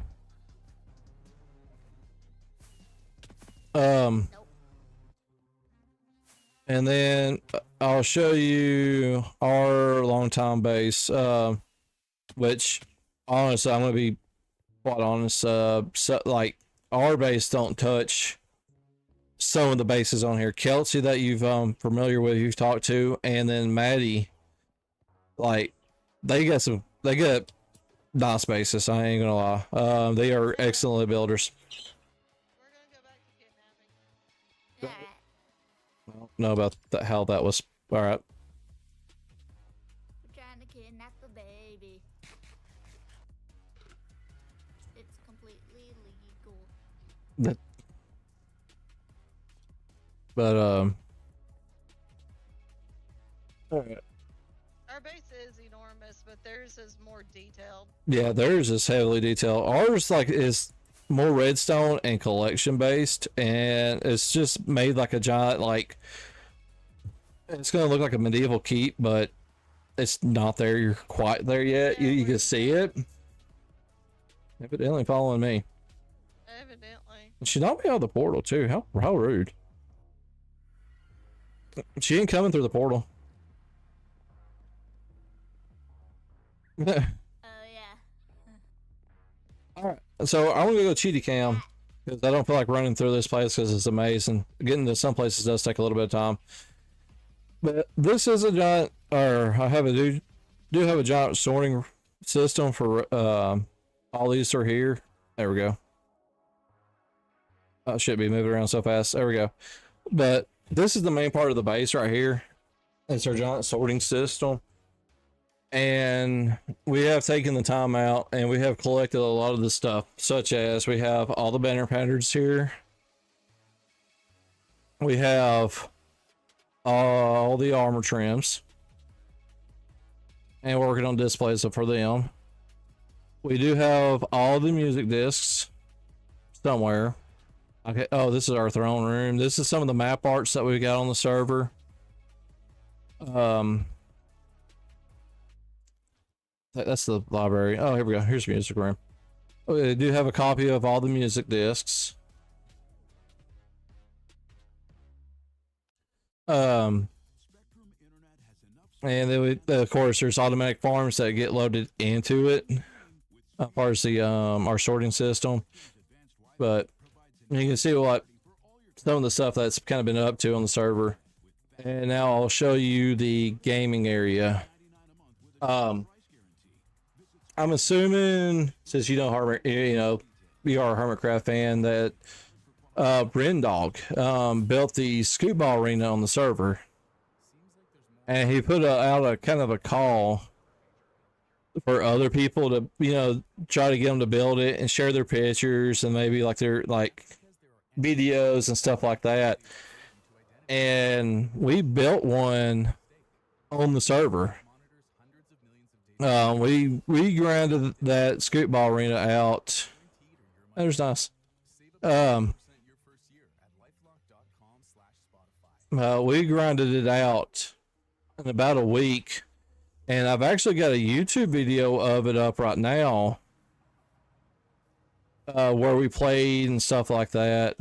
Nope. And then I'll show you our long-time base, which honestly, I'm gonna be quite honest. So, like our base don't touch some of the bases on here. Kelsey, that you've familiar with, you've talked to, and then Maddie, like they got nice bases. I ain't gonna lie. They are excellent builders. We're gonna go back to kidnapping. Alright. I don't know about that, how that was. All right. We're trying to kidnap the baby. It's completely legal. But all right. Our base is enormous, but theirs is more detailed. Yeah, theirs is heavily detailed. Ours is more redstone and collection based, and it's just made like a giant, like it's gonna look like a medieval keep, but it's not there. You're quite there yet. Yeah, You can see it. Evidently following me. Evidently. She knocked me out of the portal too. How rude. She ain't coming through the portal. Oh yeah. Alright, so I'm gonna go cheaty cam because I don't feel like running through this place because it's amazing. Getting to some places does take a little bit of time. But this is a giant, or I have do have a giant sorting system for all these are here. There we go. I should be moving around so fast. There we go. But this is the main part of the base right here. It's our giant sorting system. And we have taken the time out and we have collected a lot of the stuff, such as we have all the banner patterns here. We have all the armor trims. And we're working on displays for them. We do have all the music discs somewhere. Okay, oh, this is our throne room. This is some of the map arts that we got on the server. That's the library. Oh, here we go. Here's the music room. We do have a copy of all the music discs. And then of course there's automatic farms that get loaded into it as far as the our sorting system. But you can see what some of the stuff that's kind of been up to on the server. And now I'll show you the gaming area. I'm assuming, since you know you are a Hermitcraft fan, that Brendog built the scoop ball arena on the server, and he put out a kind of a call for other people to try to get them to build it and share their pictures and maybe like their videos and stuff like that. And we built one on the server. We grinded that scoop ball arena out. That was nice. We grinded it out in about a week, and I've actually got a YouTube video of it up right now. where we played and stuff like that.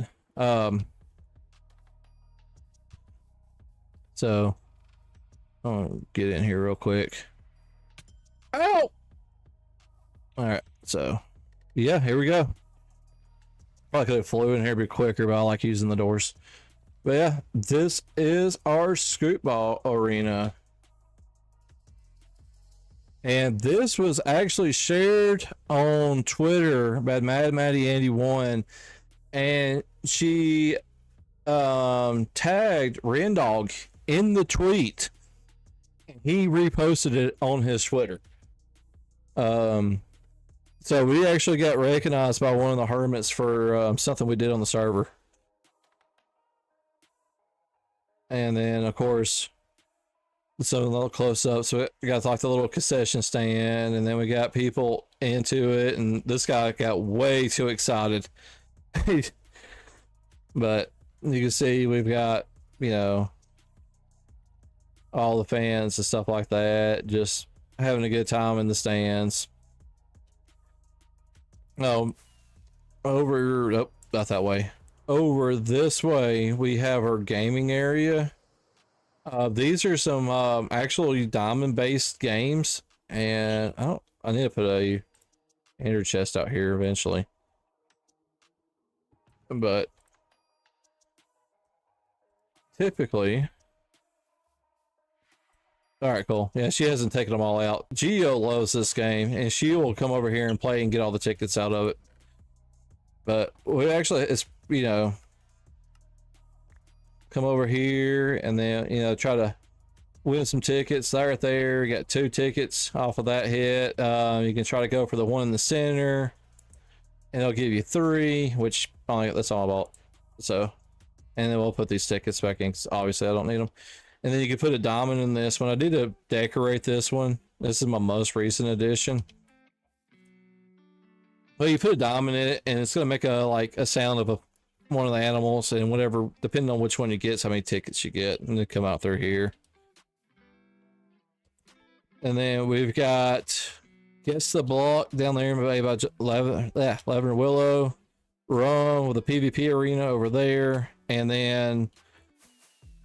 So I'll get in here real quick. Ow! All right, so yeah, here we go. Probably could have flew in here a bit quicker, but I like using the doors. But yeah, this is our scootball arena. And this was actually shared on Twitter by Mad Maddie Andy 1, and she tagged Rendog in the tweet. He reposted it on his Twitter. So we actually got recognized by one of the hermits for something we did on the server. And then, of course, some little close up. So we got like the little concession stand, and then we got people into it. And this guy got way too excited. But you can see we've got, you know, all the fans and stuff like that, just having a good time in the stands. No, not that way. Over this way, we have our gaming area. These are some actually diamond-based games, and I need to put a ender chest out here eventually. But typically, all right, cool. Yeah, she hasn't taken them all out. Geo loves this game, and she will come over here and play and get all the tickets out of it. But we actually, it's, you know, come over here and then, you know, try to win some tickets. Right there, you got 2 tickets off of that hit. You can try to go for the one in the center, and it'll give you 3, which that's all about. So, and then we'll put these tickets back in, 'cause obviously I don't need them. And then you can put a diamond in this one. I did to decorate this one. This is my most recent edition. Well, you put a diamond in it, and it's gonna make a sound of one of the animals, and whatever, depending on which one you get, how many tickets you get, and they come out through here. And then we've got, guess the block down there, maybe about 11 Willow, Rum with a PvP arena over there, and then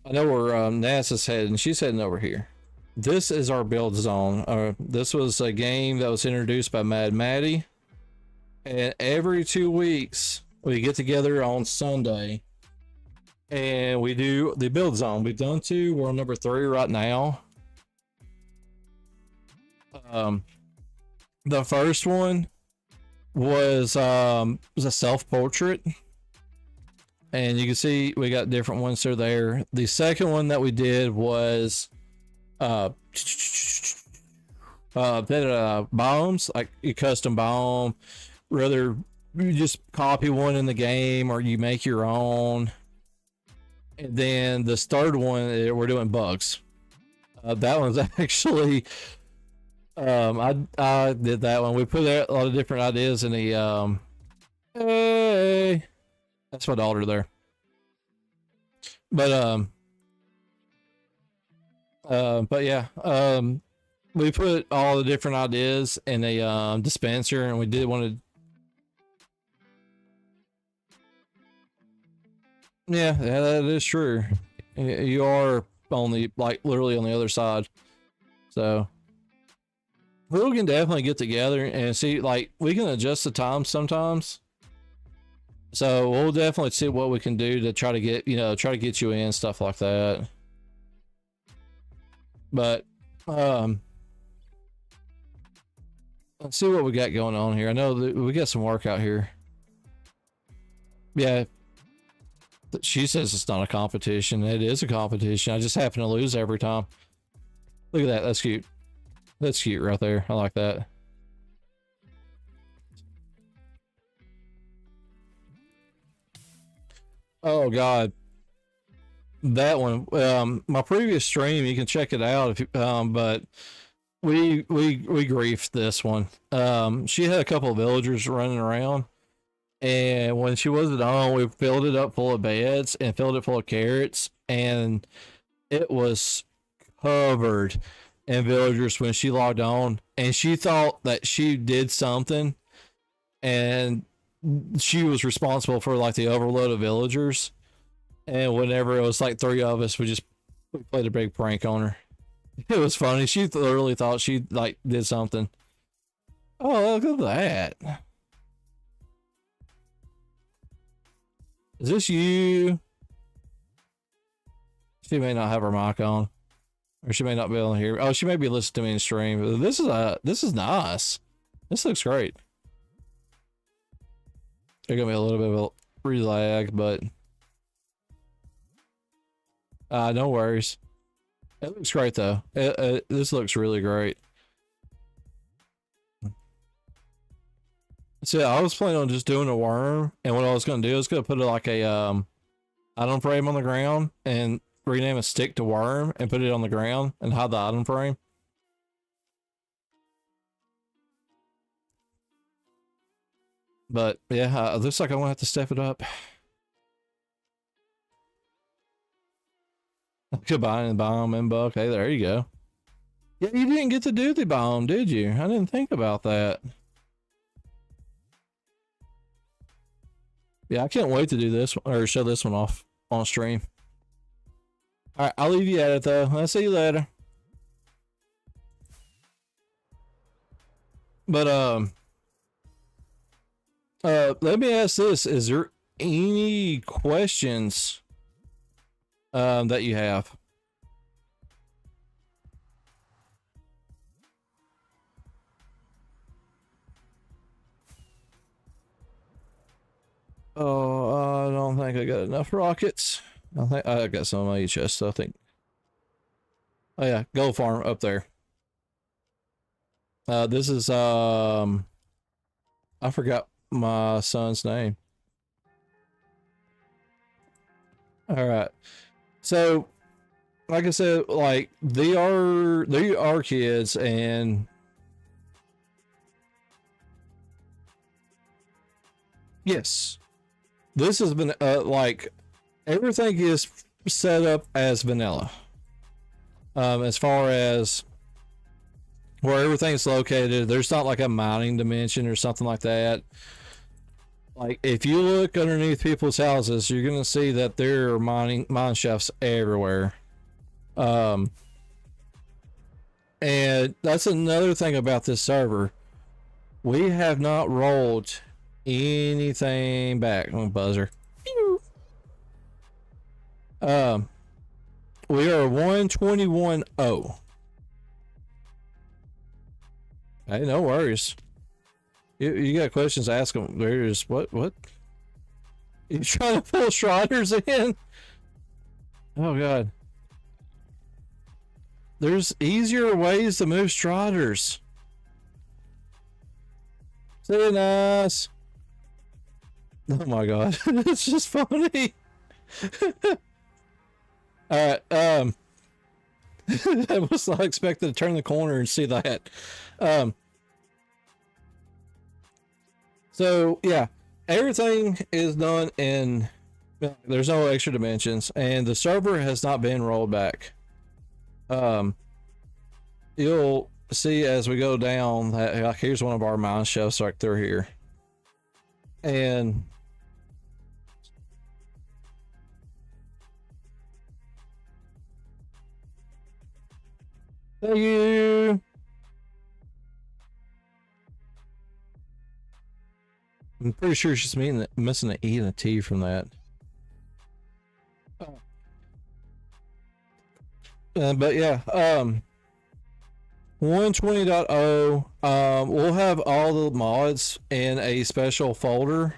I know where NASA's heading. She's heading over here. This is our build zone. This was a game that was introduced by Mad Maddie. And every 2 weeks, we get together on Sunday. And we do the build zone. We've done 2. We're on number 3 right now. The first one was a self-portrait. And you can see we got different ones that are there. The second one that we did was bombs, like you custom bomb, whether you just copy one in the game or you make your own. And then this third one, we're doing bugs. That one's actually I did that one. We put a lot of different ideas in the hey. That's my daughter there. But yeah, we put all the different ideas in a dispenser, and we did want to. Yeah, that is true. You are on the, like, literally on the other side. So we can definitely get together and see, like, we can adjust the time sometimes. So we'll definitely see what we can do to try to get, you in, stuff like that. But let's see what we got going on here. I know that we got some work out here. Yeah, she says it's not a competition. It is a competition. I just happen to lose every time. Look at that. That's cute. That's cute right there. I like that. Oh God, that one. My previous stream, you can check it out if you, but we griefed this one. She had a couple of villagers running around, and when she wasn't on, we filled it up full of beds and filled it full of carrots, and it was covered in villagers when she logged on, and she thought that she did something, and she was responsible for like the overload of villagers, and whenever it was like three of us, we played a big prank on her. It was funny. She literally thought she like did something. Oh, look at that. Is this you? She may not have her mic on, or she may not be able to hear. Oh, she may be listening to me in stream. This is nice. This looks great. There's gonna be a little bit of a relag, but no worries. It looks great though. This looks really great. So I was planning on just doing a worm, and what I was gonna do is gonna put like a item frame on the ground and rename a stick to worm and put it on the ground and hide the item frame. But yeah, it looks like I'm gonna have to step it up. Goodbye and bomb and buck. Hey, there you go. Yeah, you didn't get to do the bomb, did you? I didn't think about that. Yeah, I can't wait to do this or show this one off on stream. All right, I'll leave you at it though. I'll see you later. But let me ask this: is there any questions that you have? Oh, I don't think I got enough rockets. I think I got some on my chest, I think. Oh yeah, gold farm up there. This is I forgot my son's name. All right. So, like I said, like they are kids, and yes, this has been like everything is set up as vanilla. As far as where everything's located, there's not like a mining dimension or something like that. Like if you look underneath people's houses, you're gonna see that there are mine shafts everywhere. And that's another thing about this server. We have not rolled anything back. Oh, buzzer. We are 121-0. Hey, no worries. You got questions, ask them. There's what? You trying to pull Striders in? Oh god. There's easier ways to move Striders. Say nice. Oh my god. It's just funny. Alright, I was not expecting to turn the corner and see that. So yeah, everything is done in, there's no extra dimensions, and the server has not been rolled back. You'll see as we go down that like here's one of our mine shafts right through here, and thank you. I'm pretty sure she's missing an E and a T from that. But yeah, 120.0, we'll have all the mods in a special folder.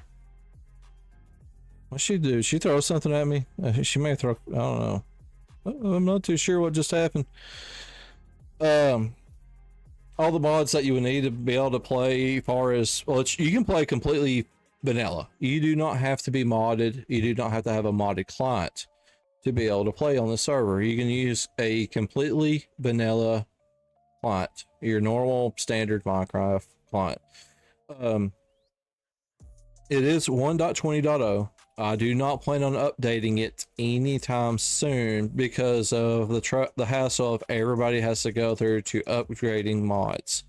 What'd she do? She throw something at me? She may throw, I don't know. I'm not too sure what just happened. All the mods that you would need to be able to play, as far as, well, you can play completely vanilla. You do not have to be modded. You do not have to have a modded client to be able to play on the server. You can use a completely vanilla client, your normal standard Minecraft client. It is 1.20.0. I do not plan on updating it anytime soon because of the hassle of everybody has to go through to upgrading mods.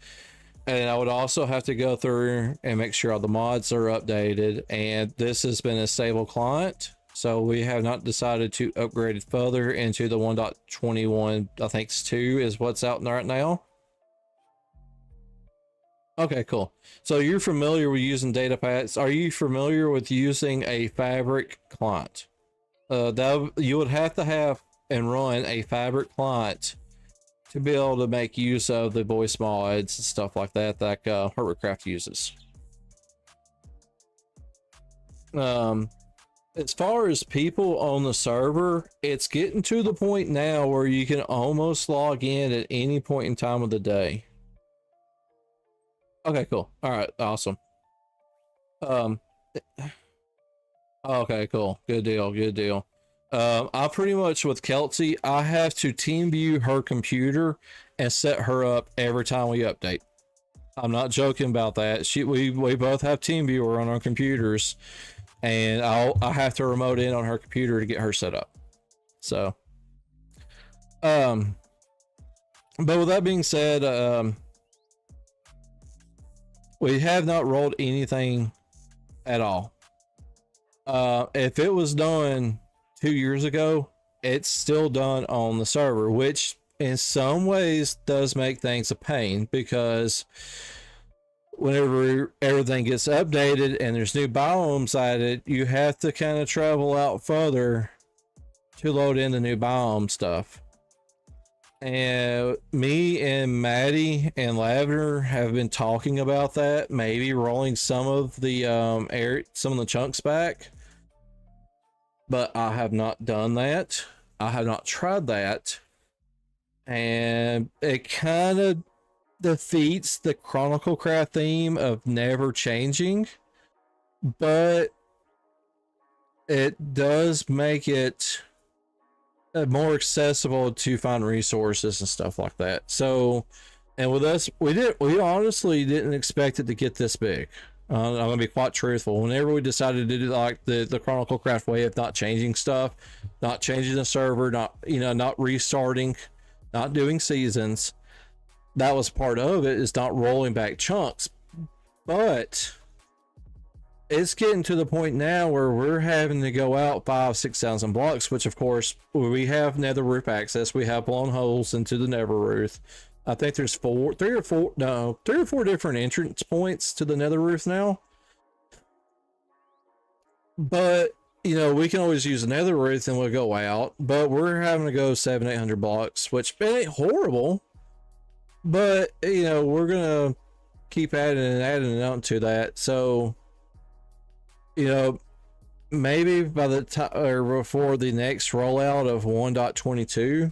And I would also have to go through and make sure all the mods are updated. And this has been a stable client, so we have not decided to upgrade it further into the 1.21. I think it's 2 is what's out right now. Okay, cool. So you're familiar with using data pads. Are you familiar with using a Fabric client? That you would have to have and run a Fabric client to be able to make use of the voice mods and stuff like that that Hermitcraft uses. As far as people on the server, it's getting to the point now where you can almost log in at any point in time of the day. Okay, cool. All right, awesome. Okay, cool. Good deal, good deal. I pretty much with Kelsey, I have to team view her computer and set her up every time we update. I'm not joking about that. We both have team viewer on our computers, and I have to remote in on her computer to get her set up. So, but with that being said, we have not rolled anything at all. If it was done 2 years ago, it's still done on the server, which in some ways does make things a pain, because whenever everything gets updated and there's new biomes added, you have to kind of travel out further to load in the new biome stuff. And me and Maddie and Lavender have been talking about that, maybe rolling some of the some of the chunks back, but I have not done that. I have not tried that, and it kind of defeats the Chronicle Craft theme of never changing, but it does make it more accessible to find resources and stuff like that. So, and with us, we honestly didn't expect it to get this big. I'm gonna be quite truthful. Whenever we decided to do like the Chronicle Craft way of not changing stuff, not changing the server, not restarting, not doing seasons, that was part of it, is not rolling back chunks. But it's getting to the point now where we're having to go out 5,000-6,000 blocks, which of course we have nether roof access. We have blown holes into the nether roof. I think there's three or four different entrance points to the nether roof now. But we can always use the nether roof and we'll go out, but we're having to go 700-800 blocks, which ain't horrible, but we're gonna keep adding and adding on to that. So maybe by the time or before the next rollout of 1.22,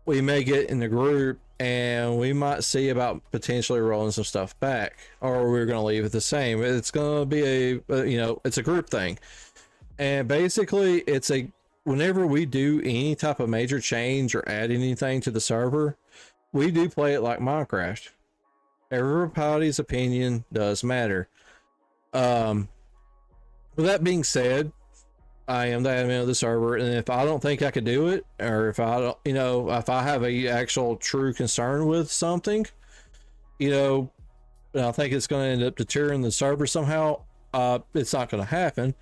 we may get in the group and we might see about potentially rolling some stuff back, or we're going to leave it the same. It's going to be it's a group thing. And basically whenever we do any type of major change or add anything to the server, we do play it like Minecraft. Everybody's opinion does matter. With that being said, I am the admin of the server, and if I don't think I could do it, or if I don't, if I have a actual true concern with something, and I think it's going to end up deterring the server somehow, it's not going to happen.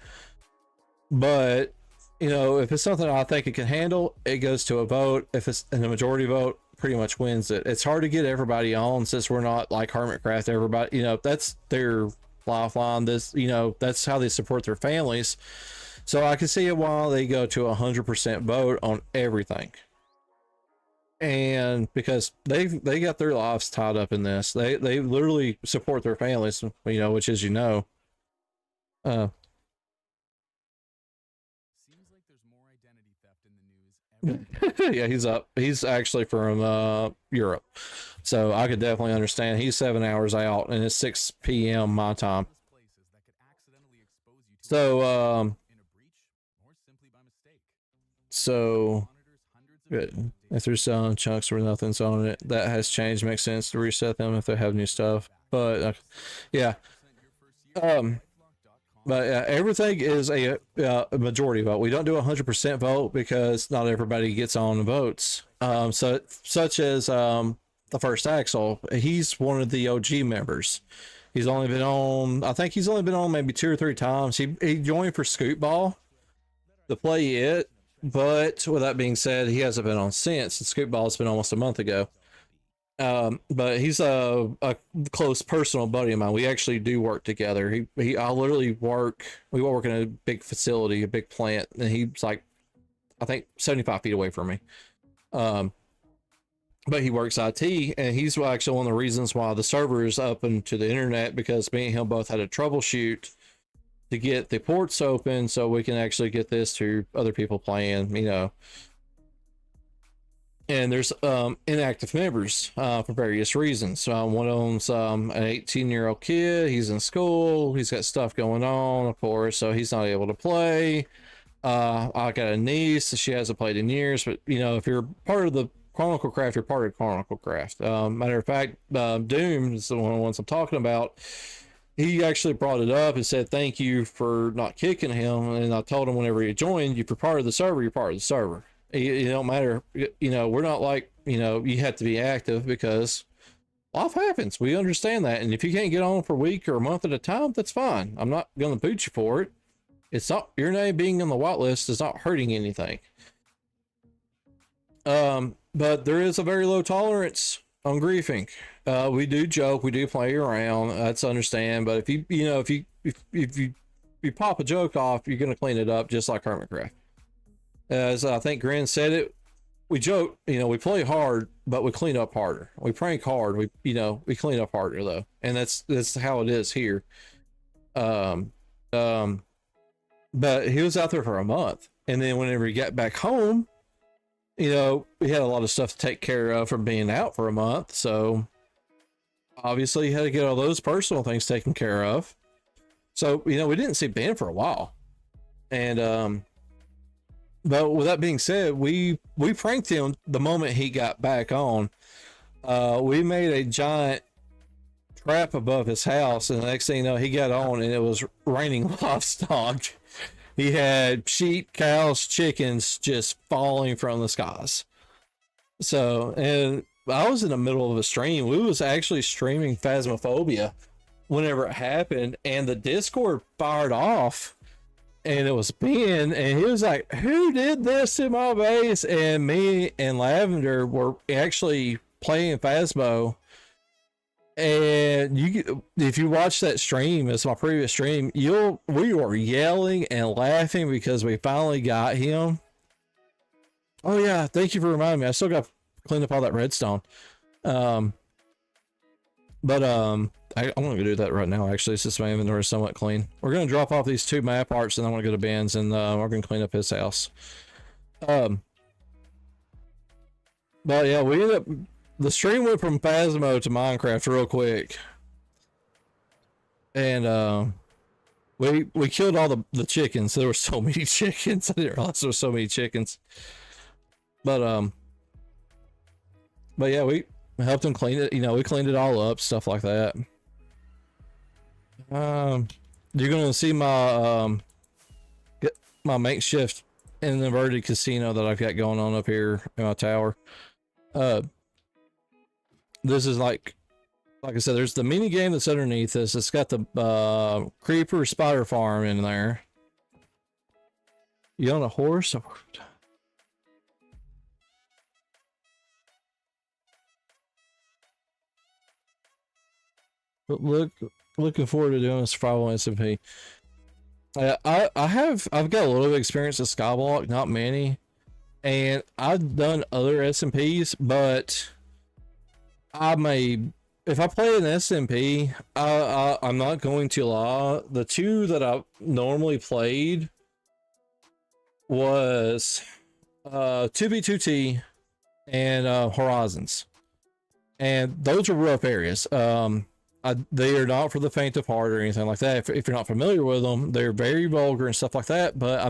But if it's something I think it can handle, it goes to a vote. If it's in a majority vote, pretty much wins it. It's hard to get everybody on, since we're not like Hermitcraft. Everybody, that's their lifeline. That's how they support their families. So I can see it why they go to 100% vote on everything, and because they got their lives tied up in this. They literally support their families, which is Seems like there's more identity theft in the news. yeah, he's actually from Europe, so I could definitely understand. He's 7 hours out and it's 6 p.m. my time. So good. If there's chunks where nothing's on it, that has changed. Makes sense to reset them if they have new stuff. But yeah, but yeah, everything is a majority vote. We don't do 100% vote because not everybody gets on the votes. So such as the first Axel, he's one of the OG members. He's only been on, I think he's only been on maybe 2 or 3 times. He joined for Scoot Ball to play it, but with that being said, he hasn't been on since. The Scoot Ball's been almost a month ago. But he's a close personal buddy of mine. We actually do work together. I literally work, we work in a big facility, a big plant, and he's like, I think 75 feet away from me. But he works IT, and he's actually one of the reasons why the server is open to the internet, because me and him both had to troubleshoot to get the ports open so we can actually get this to other people playing, you know. And there's inactive members for various reasons. One of them's an 18-year-old kid. He's in school. He's got stuff going on, of course, so he's not able to play. I got a niece. She hasn't played in years, but you know, if you're part of the Chronicle Craft, you're part of Chronicle Craft. Matter of fact, Doom is the one of the ones I'm talking about. He actually brought it up and said thank you for not kicking him, and I told him whenever he joined, if you're part of the server, you're part of the server. It don't matter, you know, we're not like, you know, you have to be active, because life happens. We understand that, and if you can't get on for a week or a month at a time, that's fine. I'm not going to boot you for it. It's not, your name being on the whitelist is not hurting anything. But there is a very low tolerance on griefing. We do joke, we do play around. That's understand. But if you pop a joke off, you're gonna clean it up just like Hermitcraft. As I think Grin said it, we joke, you know, we play hard, but we clean up harder. We prank hard, we clean up harder though, and that's how it is here. But he was out there for a month, and then whenever he got back home, you know, we had a lot of stuff to take care of from being out for a month. So obviously he had to get all those personal things taken care of. So, you know, we didn't see Ben for a while. And, but with that being said, we pranked him the moment he got back on. We made a giant trap above his house, and the next thing you know, he got on and it was raining livestock. He had sheep, cows, chickens just falling from the skies. So, and I was in the middle of a stream. We was actually streaming Phasmophobia whenever it happened, and the Discord fired off, and it was Ben, and he was like, who did this to my base? And me and Lavender were actually playing Phasmo. And if you watch that stream, it's my previous stream, we were yelling and laughing because we finally got him. Oh yeah, thank you for reminding me. I still got to clean up all that redstone. I'm gonna do that right now. Actually, since my inventory is somewhat clean, we're gonna drop off these 2 map arts, and I'm gonna go to Ben's, and we're gonna clean up his house. But yeah, we ended up. The stream went from Phasmo to Minecraft real quick, and we killed all the chickens. There were so many chickens. I didn't realize there were so many chickens. But yeah, we helped him clean it. You know, we cleaned it all up, stuff like that. You're gonna see my my makeshift inverted casino that I've got going on up here in my tower. This is like I said, there's the mini game that's underneath this. It's got the creeper spider farm in there. You on a horse? But looking forward to doing a survival SMP. I've got a little bit of experience with Skyblock, not many, and I've done other SMPs, but if I play an SMP, I'm not going to lie. The 2 that I normally played was 2B2T and Horizons, and those are rough areas. They are not for the faint of heart or anything like that. If you're not familiar with them, they're very vulgar and stuff like that. But I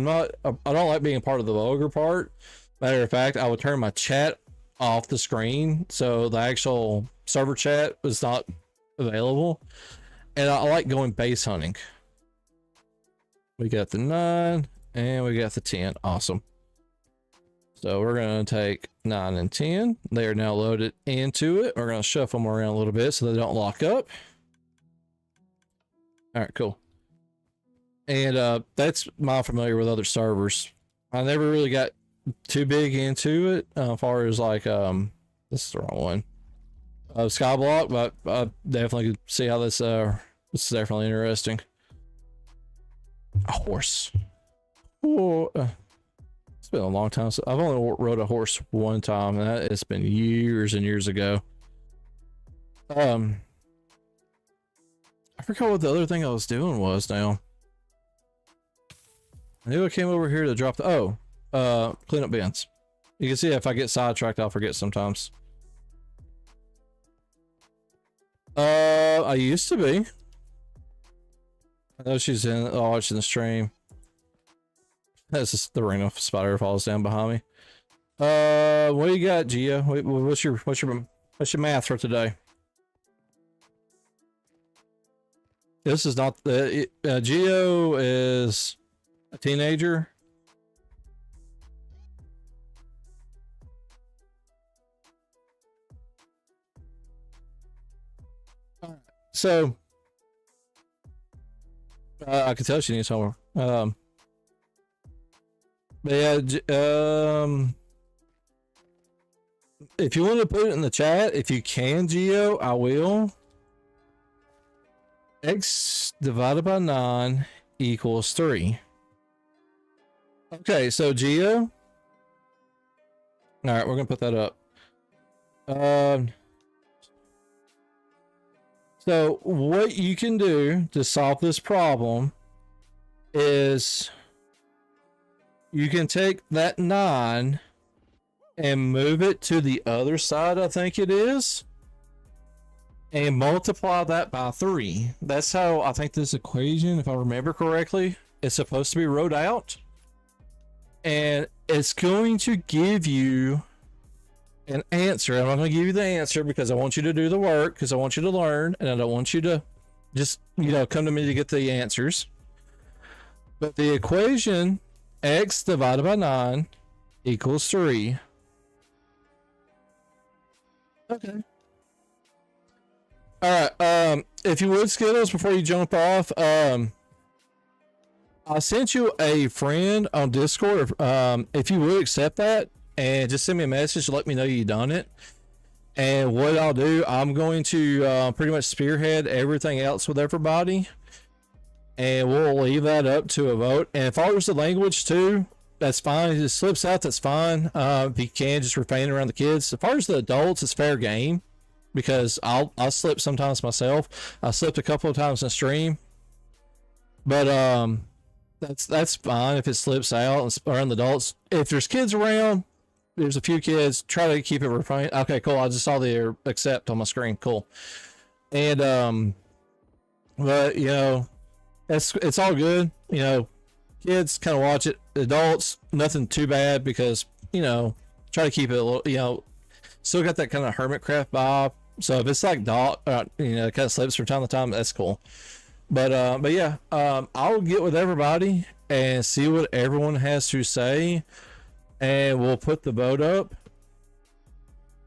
don't like being part of the vulgar part. Matter of fact, I would turn my chat off the screen, so the actual server chat was not available. And I like going base hunting. We got the 9 and we got the 10. Awesome. So we're going to take 9 and 10. They are now loaded into it. We're going to shuffle them around a little bit so they don't lock up. All right, cool. And that's my familiar with other servers. I never really got too big into it as far as like, this is the wrong one. Skyblock, but I definitely could see how this is definitely interesting. A horse. Oh, it's been a long time. I've only rode a horse one time, and it's been years and years ago. I forgot what the other thing I was doing was now. I knew I came over here to drop the clean up bins. You can see if I get sidetracked, I'll forget sometimes. I used to be. I know she's watching the stream. That's just the ring of spider falls down behind me. What do you got, Gia? What's your math for today? This is not the Geo is a teenager. So I can tell she needs homework. But yeah, if you want to put it in the chat, if you can, Geo, I will. X divided by 9 equals 3. Okay, so Geo. All right, we're gonna put that up. So what you can do to solve this problem is you can take that 9 and move it to the other side, I think it is, and multiply that by 3. That's how I think this equation, if I remember correctly, is supposed to be wrote out. And it's going to give you an answer. I'm not going to give you the answer because I want you to do the work, because I want you to learn, and I don't want you to just, come to me to get the answers. But the equation x divided by 9 equals 3. Okay. All right. If you would, Skittles, before you jump off, I sent you a friend on Discord. If you would accept that and just send me a message to let me know you done it. And what I'll do, I'm going to pretty much spearhead everything else with everybody. And we'll leave that up to a vote. And if far as the language too, that's fine. If it slips out, that's fine. If you can, just refrain around the kids. As far as the adults, it's fair game. Because I'll slip sometimes myself. I slipped a couple of times in stream. But that's fine if it slips out around the adults. If there's kids around, there's a few kids, try to keep it refrain. Okay, cool. I just saw the accept on my screen. Cool. And but it's all good. Kids kind of watch it. Adults, nothing too bad because try to keep it a little. Still got that kind of hermitcraft vibe. So if it's like dog, it kind of slips from time to time, that's cool. But yeah, I'll get with everybody and see what everyone has to say, and we'll put the vote up,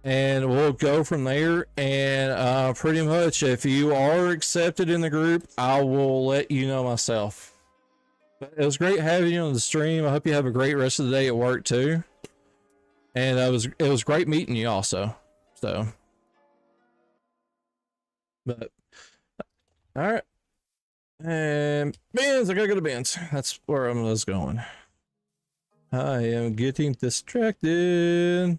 and we'll go from there. And pretty much, if you are accepted in the group, I will let you know myself. But it was great having you on the stream. I hope you have a great rest of the day at work too. And it was great meeting you also. So, but all right. And Ben's, I gotta go to Ben's. That's where I was going. I am getting distracted.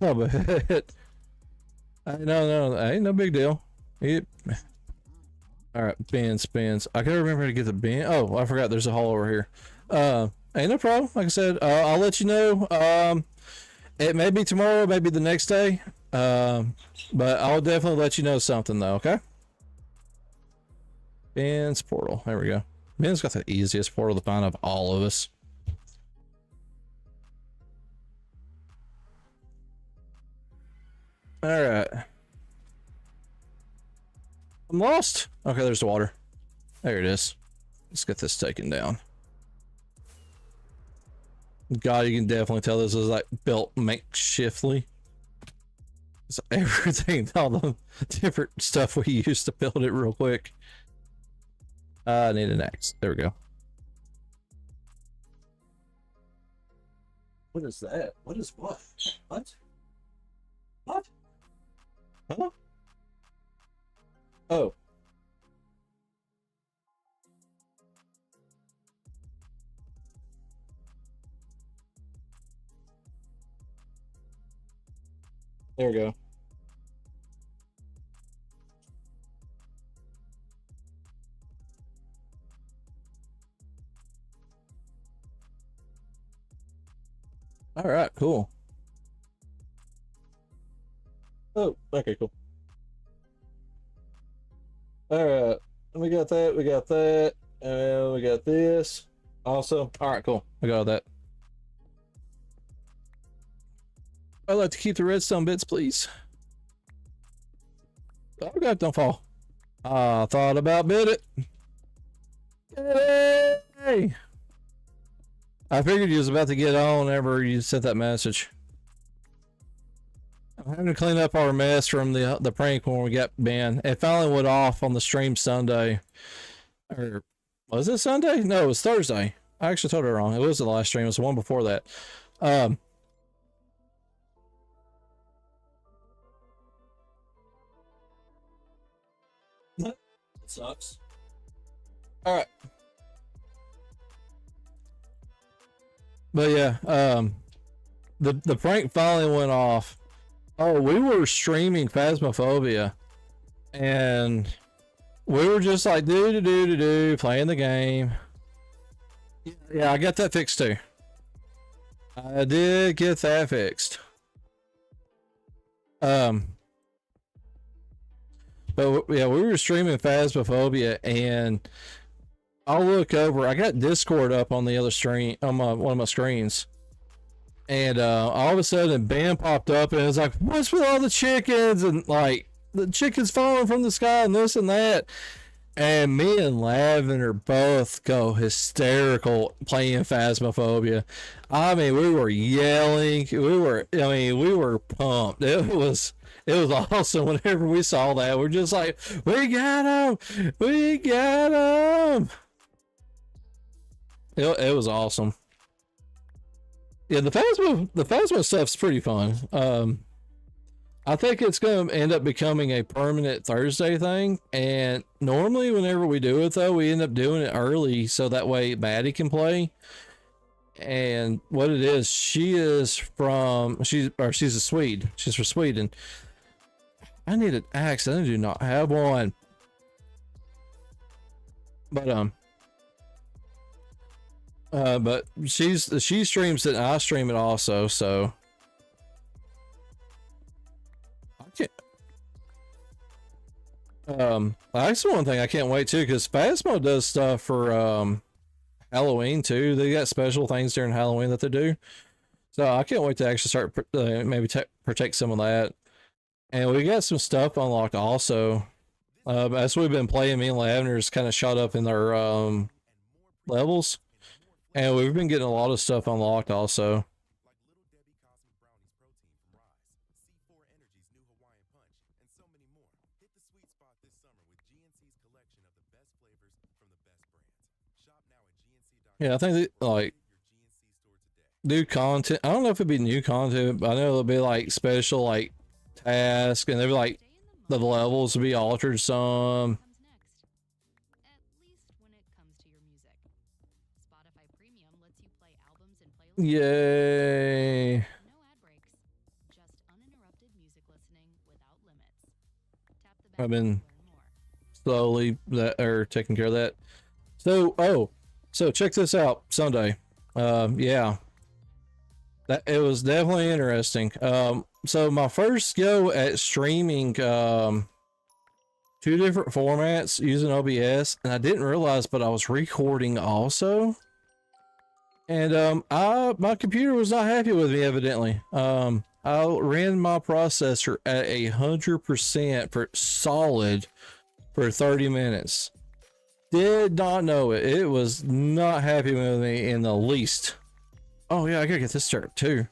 Oh, but no, ain't no big deal. All right, Ben's. I gotta remember to get the bin. Oh, I forgot. There's a hole over here. Ain't no problem. Like I said, I'll let you know. It may be tomorrow, maybe the next day. But I'll definitely let you know something though. Okay. Ben's portal. There we go. Ben's got the easiest portal to find of all of us. All right. I'm lost. Okay, there's the water. There it is. Let's get this taken down. God, you can definitely tell this is like built makeshiftly. It's everything, all the different stuff we used to build it real quick. I need an axe. There we go. What is that? What is what? What? What? Huh? Oh. There we go. All right, cool. Oh, okay, cool. All right, we got that, we got that, and we got this. Also, all right, cool. We got all that. I'd like to keep the redstone bits, please. Oh God, don't fall. I thought about bit it. Hey! I figured you was about to get on whenever you sent that message. I'm having to clean up our mess from the prank when we got banned. It finally went off on the stream Sunday. Or was it Sunday? No, it was Thursday. I actually told her wrong. It was the last stream. It was the one before that. It sucks. All right. But yeah, the prank finally went off. Oh, we were streaming Phasmophobia, and we were just like do playing the game. Yeah, I got that fixed too. I did get that fixed. But yeah, we were streaming Phasmophobia, and I'll look over. I got Discord up on the other screen, on one of my screens, and all of a sudden, Bam popped up, and it's like, "What's with all the chickens?" And like the chickens falling from the sky, and this and that. And me and Lavender both go hysterical playing Phasmophobia. I mean, we were yelling. We were pumped. It was awesome whenever we saw that. We're just like, we got him! We got him! It was awesome. Yeah, the Phasmo stuff's pretty fun. I think it's going to end up becoming a permanent Thursday thing. And normally whenever we do it, though, we end up doing it early so that way Maddie can play. And what it is, she's a Swede. She's from Sweden. I need an axe. I do not have one. But she streams it and I stream it also, so I can't. That's one thing I can't wait too, because Phasmo does stuff for Halloween too. They got special things during Halloween that they do, so I can't wait to actually start maybe protect some of that. And we got some stuff unlocked also. As we've been playing, me and Lavender's kind of shot up in their levels. And we've been getting a lot of stuff unlocked also. Yeah, I think that, like, new content. I don't know if it'd be new content, but I know it'll be like special like tasks, and they'll be like the levels will be altered some. Yay. I've been slowly taking care of that. So check this out Sunday. Yeah. It was definitely interesting. So my first go at streaming 2 different formats using OBS, and I didn't realize, but I was recording also. And my computer was not happy with me, evidently. I ran my processor at 100% for solid for 30 minutes. Did not know it. It was not happy with me in the least. Oh yeah, I gotta get this dirt too.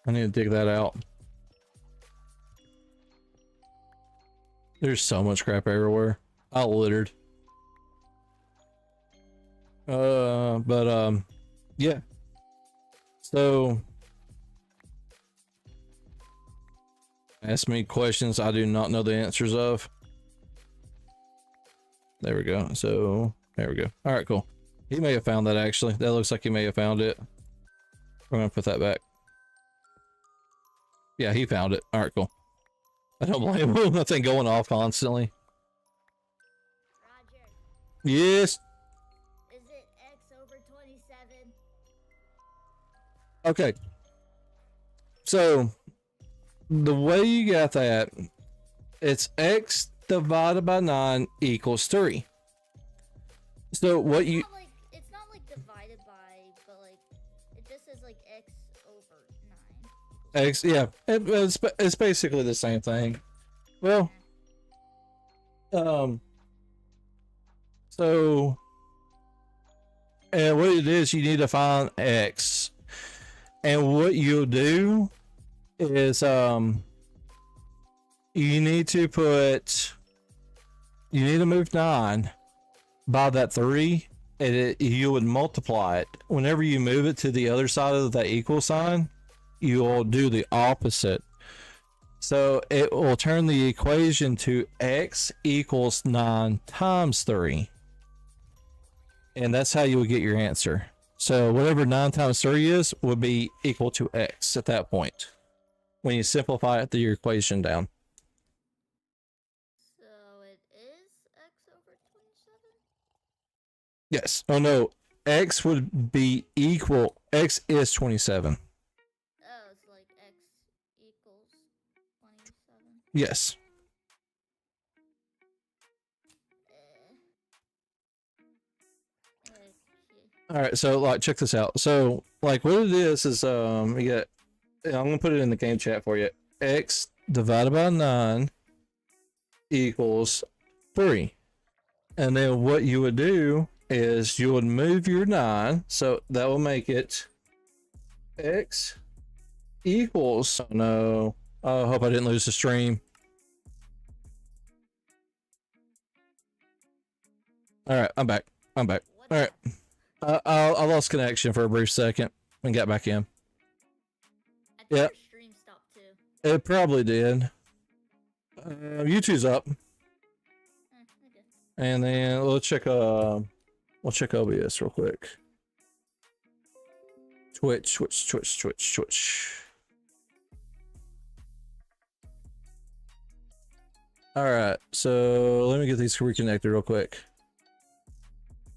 I need to dig that out. There's so much crap everywhere. I littered. Yeah. So ask me questions I do not know the answers of. There we go. So there we go. All right, cool. He may have found that actually. That looks like he may have found it. We're gonna put that back. Yeah, he found it. All right, cool. I don't blame him. That thing going off constantly. Roger. Yes. Is it X over 27? Okay. So the way you got that, it's X divided by 9 equals 3. So what you... It's not like divided by, but like, it just says like X over 9. X, yeah. It's basically the same thing. Well, so... And what it is, you need to find X. And what you'll do is, you need to move 9 by that 3, and you would multiply it. Whenever you move it to the other side of that equal sign, you'll do the opposite. So it will turn the equation to X equals 9 times 3. And that's how you would get your answer. So whatever 9 times 3 is would be equal to X at that point, when you simplify it to your equation down. So it is X over 27? Yes. Oh no, X would be equal, X is 27. Oh, it's like X equals 27? Yes. Okay. All right, so like check this out. So like what it is you get, I'm gonna put it in the game chat for you. X divided by 9 equals 3. And then what you would do is you would move your 9, so that will make it X equals, oh no, I hope I didn't lose the stream. All right, I'm back. All right. I lost connection for a brief second and got back in. I think your stream stopped too. It probably did. YouTube's up. Okay. And then we'll check OBS real quick. Twitch. All right, so let me get these reconnected real quick.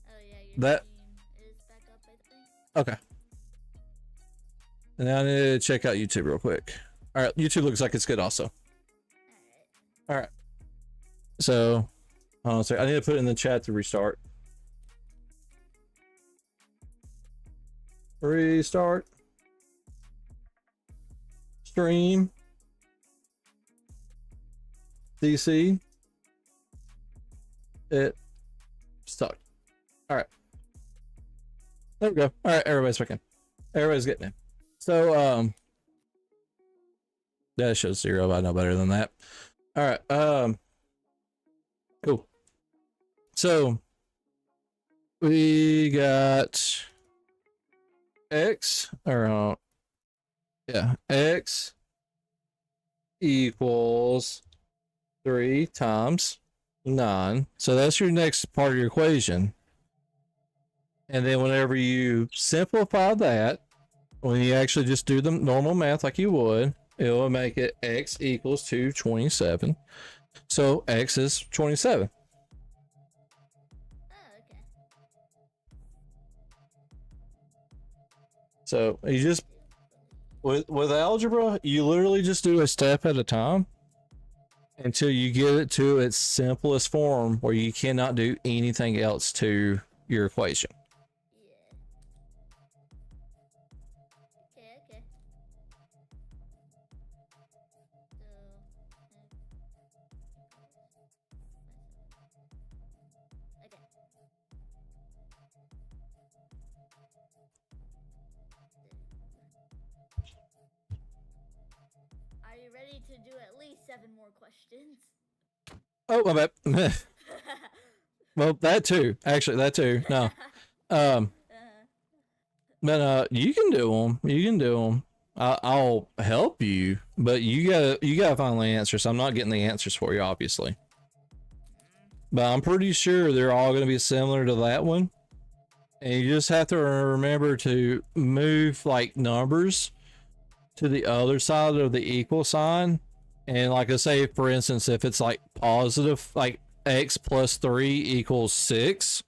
Oh yeah, your That- stream is back up, I think. Okay. And now I need to check out YouTube real quick. All right, YouTube looks like it's good also. All right. So, hold on a second. I need to put it in the chat to restart. Restart. Stream. DC. It stuck. All right. There we go. All right, everybody's back in. Everybody's getting in. So, that shows 0. I know better than that. All right. Cool. So we got X, or yeah, X equals 3 times 9. So that's your next part of your equation. And then whenever you simplify that, when you actually just do the normal math like you would, it will make it X equals 227. So X is 27. Oh, okay. So you just, with algebra, you literally just do a step at a time until you get it to its simplest form where you cannot do anything else to your equation. Yeah. Okay. So Are you ready to do at least 7 more questions? Oh, my bad. Well, that too. Actually, that too. No. But you can do them. You can do them. I'll help you, but you gotta find the answers. I'm not getting the answers for you, obviously. But I'm pretty sure they're all gonna be similar to that one. And you just have to remember to move like numbers to the other side of the equal sign. And like I say, for instance, if it's like positive, like x plus 3 equals 6,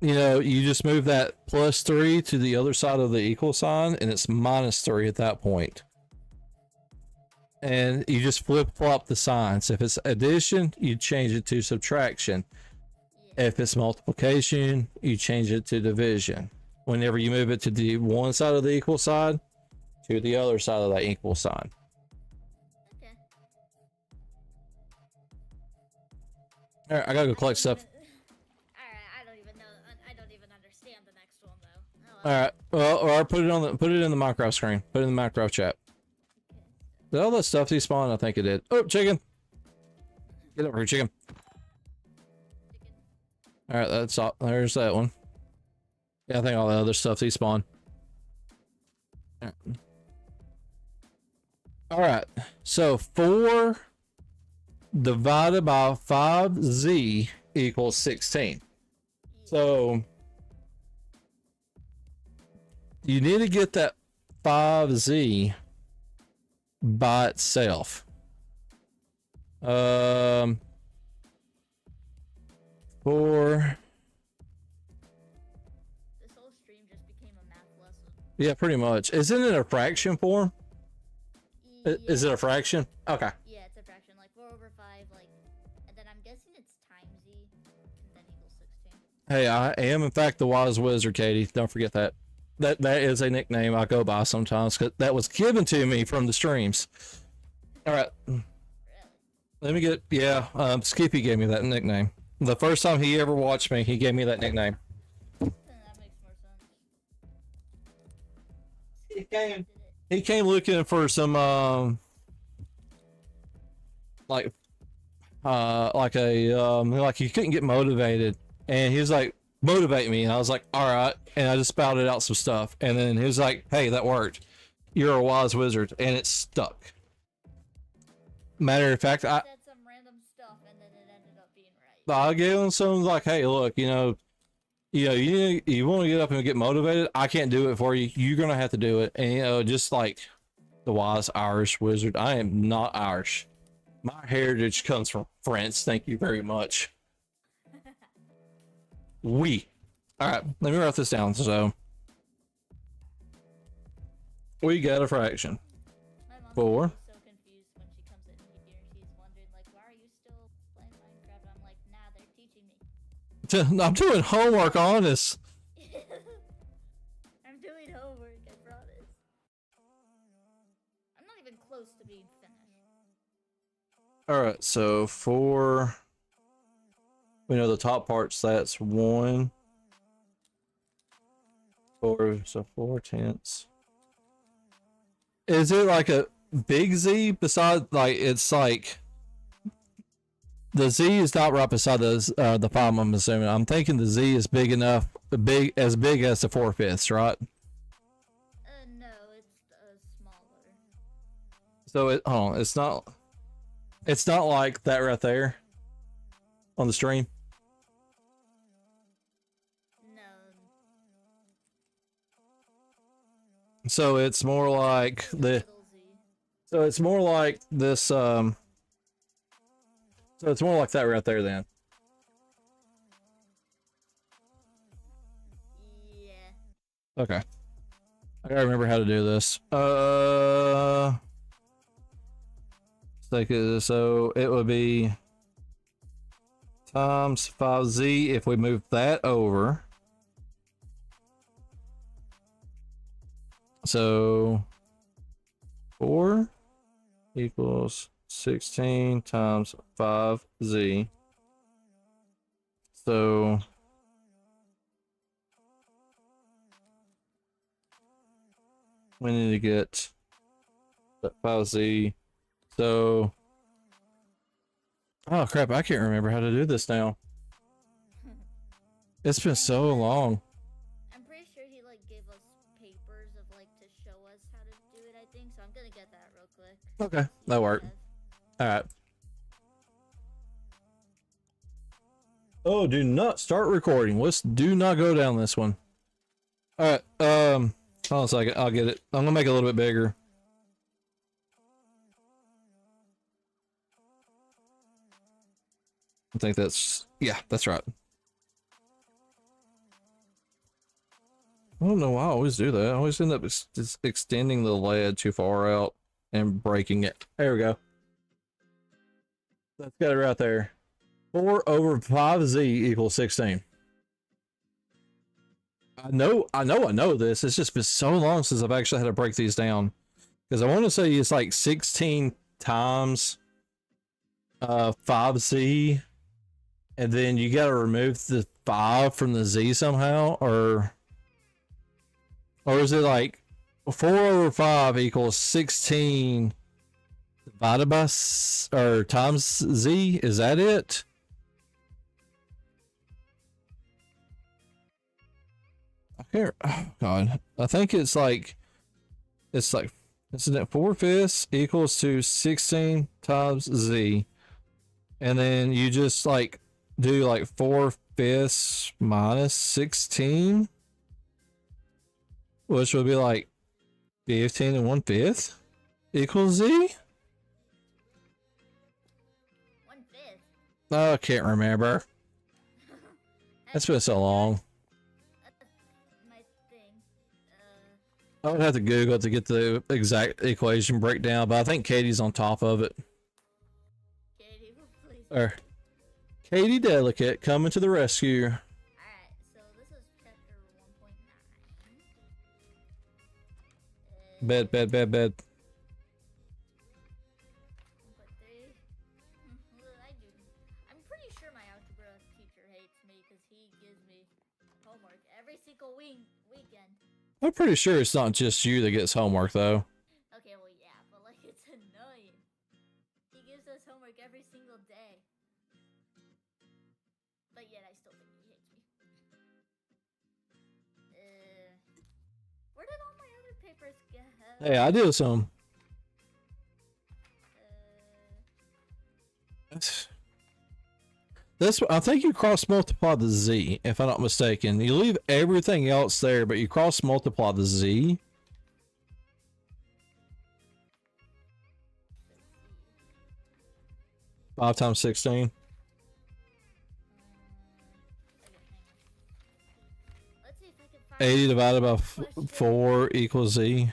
you know, you just move that plus 3 to the other side of the equal sign, and it's minus 3 at that point. And you just flip-flop the signs. If it's addition, you change it to subtraction. If it's multiplication, you change it to division. Whenever you move it to the one side of the equal sign, to the other side of that equal sign. Okay. All right, I gotta go collect stuff. I don't even know. I don't even understand the next one though. All right. Well, or put it in the Minecraft screen. Put it in the Minecraft chat. Did all that stuff despawn? I think it did. Oh, chicken! Get over here, chicken. All right, that's all. There's that one. Yeah, I think all the other stuff despawn. All right. So 4 divided by 5z equals 16. So you need to get that 5z by itself. 4. This whole stream just became a math lesson. Yeah, pretty much. Isn't it a fraction form? Is it a fraction? Okay. Yeah, it's a fraction. Like 4 over 5, like, and then I'm guessing it's times z, and then equals 16. Hey, I am in fact the wise wizard, Katie. Don't forget that. That is a nickname I go by sometimes, because that was given to me from the streams. All right. Really? Let me get, yeah, Skippy gave me that nickname. The first time he ever watched me, he gave me that nickname. That makes more sense. He came looking for some, like he couldn't get motivated, and he was like, motivate me, and I was like, all right, and I just spouted out some stuff, and then he was like, hey, that worked. You're a wise wizard, and it stuck. Matter of fact, I said some random stuff, and then it ended up being right. I gave him some like, hey, look, you want to get up and get motivated. I can't do it for you. You're gonna have to do it, and just like the wise Irish wizard, I am not Irish. My heritage comes from France. Thank you very much. We. All right, let me write this down. So we got a fraction. My mom 4. is so confused when she comes in here. She's wondering, like, why are you still playing Minecraft? I'm like, nah, they're teaching me. I'm doing homework on this. I'm doing homework, I promise. I'm not even close to being finished. All right, so 4. We know the top parts. That's 1. 4. So 4/10. Is it like a big Z beside, like, it's like the Z is not right beside the 5, I'm assuming. I'm thinking the Z is big enough, as big as the 4/5, right? No, it's smaller. So hold on, it's not like that right there on the stream. No. So it's more like the, so it's more like this, so it's more like that right there then. Yeah. Okay. I gotta remember how to do this. So it would be times 5z if we move that over. So 4 equals 16 times 5z. So we need to get 5z. So, oh crap, I can't remember how to do this now. It's been so long. I'm pretty sure he like gave us papers of like to show us how to do it, I think. So I'm gonna get that real quick. Okay, that worked. All right. Oh, do not start recording. Let's do not go down this one. All right. Hold on a second. I'll get it. I'm gonna make it a little bit bigger. I think that's, yeah, that's right. I don't know why I always do that. I always end up just extending the lead too far out and breaking it. There we go. That's got it right there. 4 over 5z equals 16. I know this. It's just been so long since I've actually had to break these down. Because I want to say it's like 16 times 5z. And then you got to remove the 5 from the z somehow. Or is it like 4 over 5 equals 16 divided by or times z? Is that it? I can't. Oh God, I think it's like isn't it 4/5 equals to 16 times z, and then you just like do like 4/5 minus 16. Which would be like 15 and 1/5 equals z? 1/5. Oh, I can't remember. It's been so long. That's my thing. I would have to Google it to get the exact equation breakdown, but I think Katie's on top of it. Katie, please. Or Katie Delicate coming to the rescue. Alright, so this is chapter 1.9. Bed. 1.3. I'm pretty sure my algebra teacher hates me because he gives me homework every single weekend. I'm pretty sure it's not just you that gets homework though. Okay, well yeah, but like it's annoying. He gives us homework every single day. But yet I still think he hates me. Where did all my other papers go? Hey, I do some. This, I think you cross multiply the z, if I'm not mistaken. You leave everything else there, but you cross multiply the z. Five times 16. Let's see if I can find 80 divided by question. 4 equals z.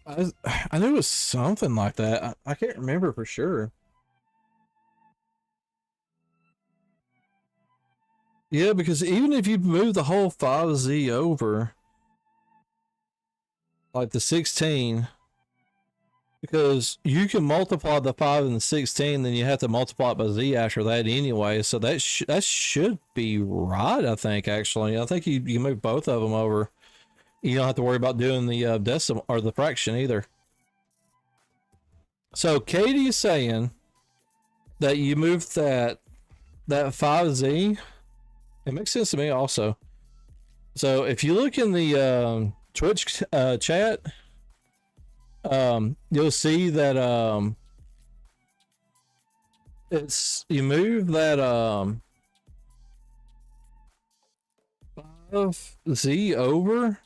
I knew it was something like that. I can't remember for sure. Yeah, because even if you move the whole 5z over, like the 16, because you can multiply the 5 and the 16, then you have to multiply it by z after that anyway. So that should be right, I think, actually. I think you move both of them over. You don't have to worry about doing the decimal or the fraction either. So Katie is saying that you move that 5z. It makes sense to me also. So if you look in the Twitch chat, you'll see that it's you move that 5z over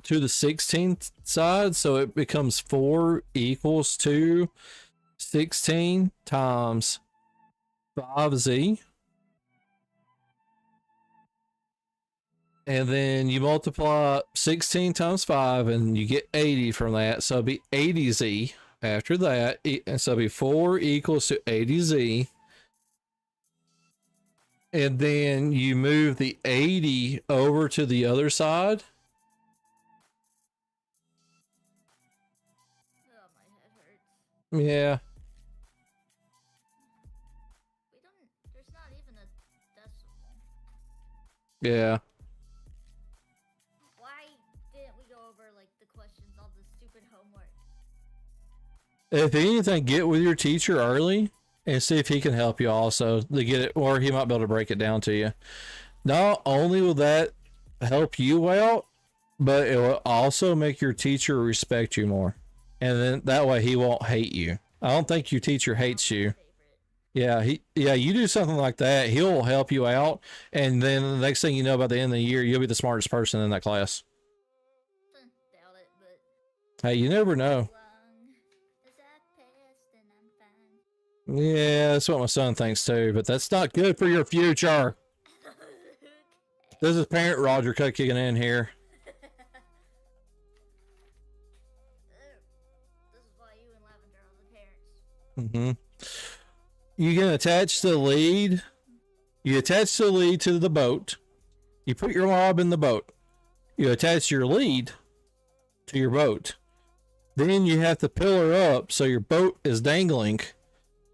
to the 16th side, so it becomes 4 equals to 16 times 5z, and then you multiply 16 times 5 and you get 80 from that, so it'll be 80z after that, and so it'll be 4 equals to 80z, and then you move the 80 over to the other side. Oh, my head hurts. Yeah. There's not even a decimal. Yeah. Why If anything, get with your teacher early and see if he can help you also to get it, or he might be able to break it down to you. Not only will that help you out, but it will also make your teacher respect you more. And then that way he won't hate you. I don't think your teacher hates you. Yeah, you do something like that, he'll help you out, and then the next thing you know, by the end of the year, you'll be the smartest person in that class. Doubt it, but Hey, you never know. Yeah, that's what my son thinks too, but that's not good for your future. This is parent Roger kicking in here. This is why you and Lavender are the parents. You can attach the lead. You attach the lead to the boat. You put your mob in the boat. You attach your lead to your boat. Then you have to pillar up so your boat is dangling.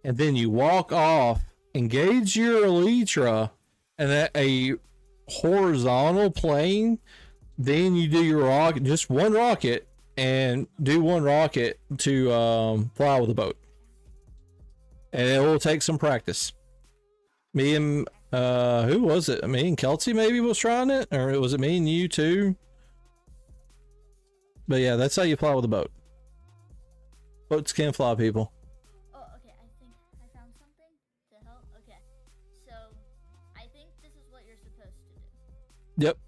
And then you walk off, engage your elytra, and at a horizontal plane, then you do your rocket, just one rocket, and do one rocket to fly with the boat. And it will take some practice. Me and who was it? Me and Kelsey maybe was trying it, or was it me and you too? But yeah, that's how you fly with a boat. Boats can fly, people. Oh, okay. I think I found something to help. Okay, so I think this is what you're supposed to do. Yep.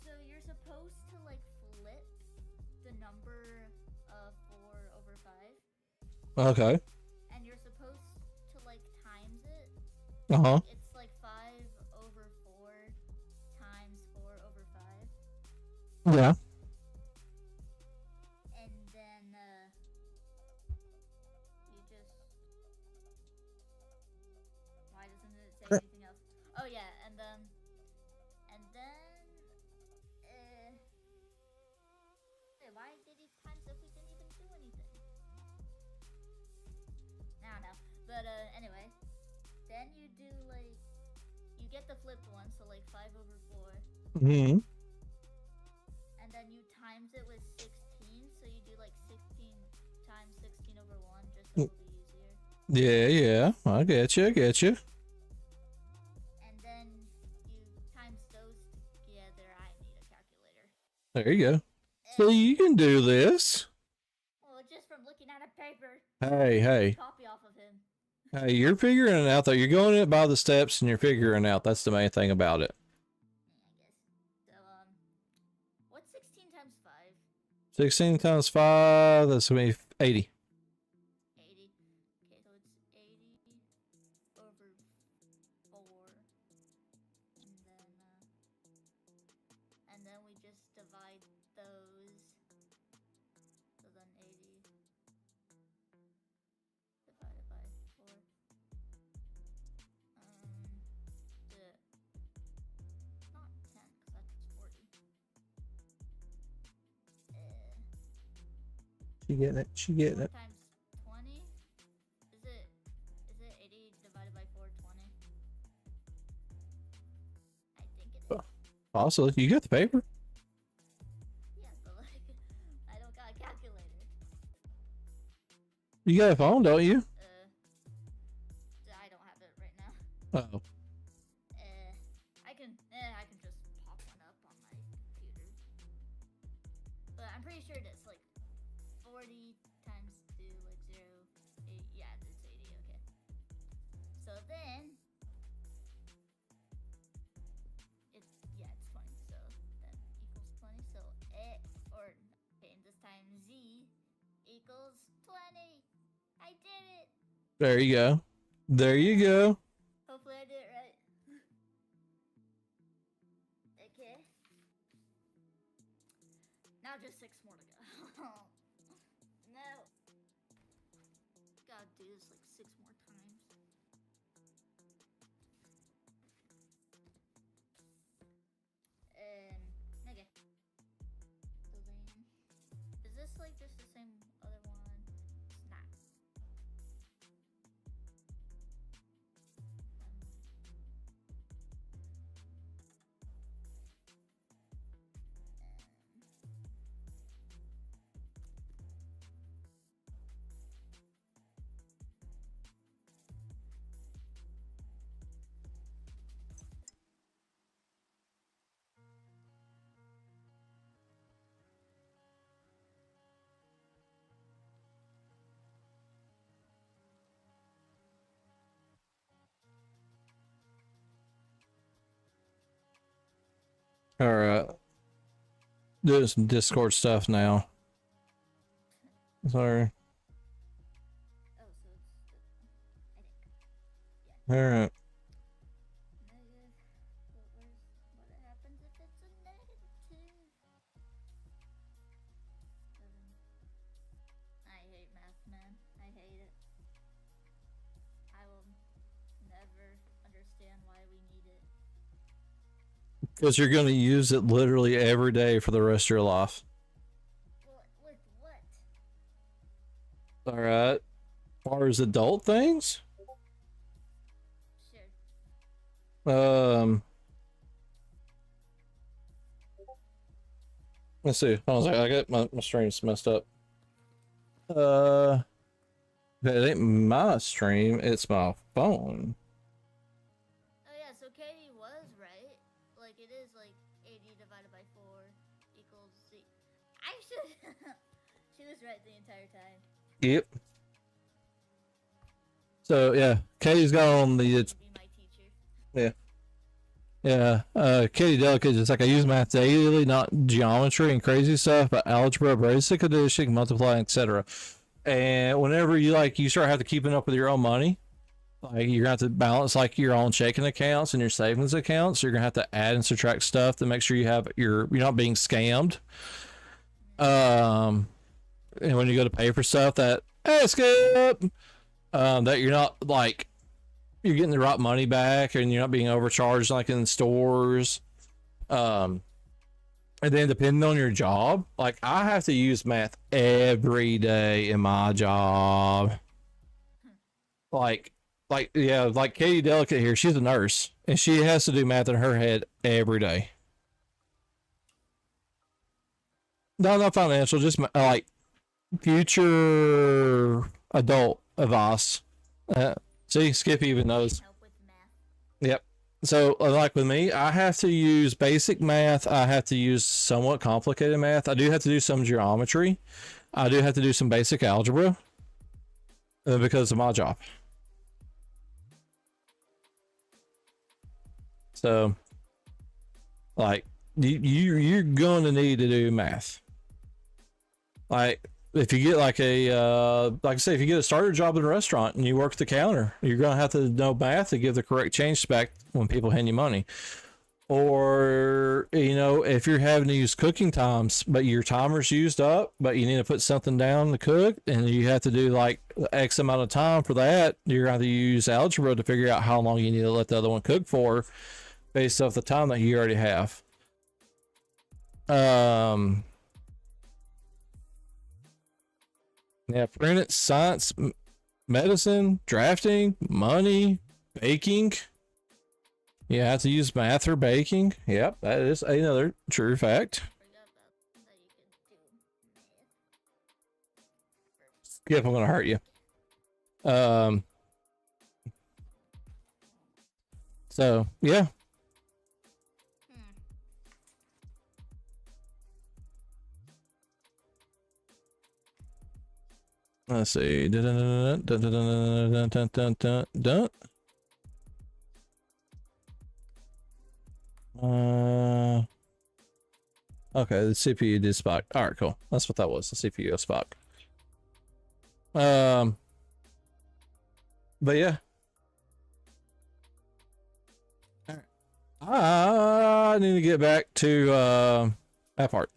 So you're supposed to like flip the number 4/5. Okay. And you're supposed to like times it. Uh-huh. It's like 5/4 times 4/5. Yeah. And then you just. Why doesn't it say anything else? Oh yeah, and then. Hey, why did he times if we didn't even do anything? I don't know. But anyway, then you do like you get the flipped one, so like 5/4. Mm-hmm. And then you times it with 16, so you do like 16 times 16/1, just so it'll be easier. Yeah, I get you. And then you times those together. I need a calculator. There you go. So you can do this. Well, just from looking at a paper. Hey. Copy off of him. Hey, you're figuring it out though. You're going it by the steps and you're figuring out. That's the main thing about it. Yeah, I guess. So what's 16 times 5? 16 times 5, that's gonna be 80. 80. Okay, so it's 80/4. And then we just divide those. So then 80 divided by 4. Not 10, because that's 40. She getting 4 it. times 20? Is it 80 divided by 4, 20? I think it is. Also, you got the paper? Yeah, but like, I don't got a calculator. You got a phone, don't you? I don't have it right now. Oh. I can just pop one up on my computer. But I'm pretty sure it's like 40 times 2, like 0, 8. Yeah, it's 80. Okay. So then it's 20. So that equals 20. So and this time Z equals 20. I did it. There you go. Hopefully I did it right. Okay. Now just 6 more to go. No. Gotta do this like 6 more times. Okay. So then, is this like just the same other one? It's not. Or doing some Discord stuff now. Sorry. Oh, so it's I think. All right. Negative. What happens if it's a negative 2? 7. I hate math, man. I hate it. I will never understand why we need it. Because you're going to use it literally every day for the rest of your life. Well, with what? All right. As far as adult things, Sure. let's see. I was like, I got my streams messed up. It ain't my stream, it's my phone. Oh yeah, so Katie was right. Like it is like 80 divided by 4 equals C. I should. She was right the entire time. Yep. So yeah, Katie's got on the Be my teacher. Katie Delicate is like, I use math daily, not geometry and crazy stuff, but algebra, basic addition, multiplying, etc. And whenever you start having to keeping up with your own money, like you're gonna have to balance like your own checking accounts and your savings accounts. You're gonna have to add and subtract stuff to make sure you're not being scammed. And when you go to pay for stuff that skip, that you're not like you're getting the right money back and you're not being overcharged like in stores. And then depending on your job, like I have to use math every day in my job. Like Katie Delicate here, she's a nurse and she has to do math in her head every day. No, not financial, just like future adult advice. See, Skip even knows. Help with math. Yep. So, like with me, I have to use basic math. I have to use somewhat complicated math. I do have to do some geometry. I do have to do some basic algebra because of my job. So, like, you're going to need to do math. Like, if you get like like I say, if you get a starter job in a restaurant and you work the counter, you're going to have to know math to give the correct change back when people hand you money. Or, if you're having to use cooking times, but your timer's used up, but you need to put something down to cook and you have to do like X amount of time for that, you're going to use algebra to figure out how long you need to let the other one cook for based off the time that you already have. Yeah, printed science, medicine, drafting, money, baking. You have to use math or baking. Yep, that is another true fact. Forgot about that you can do math. Yep, I'm gonna hurt you. So yeah. Let's see. Okay, the CPU did spark. All right, cool. That's what that was. The CPU spark. But yeah. All right. I need to get back to that part.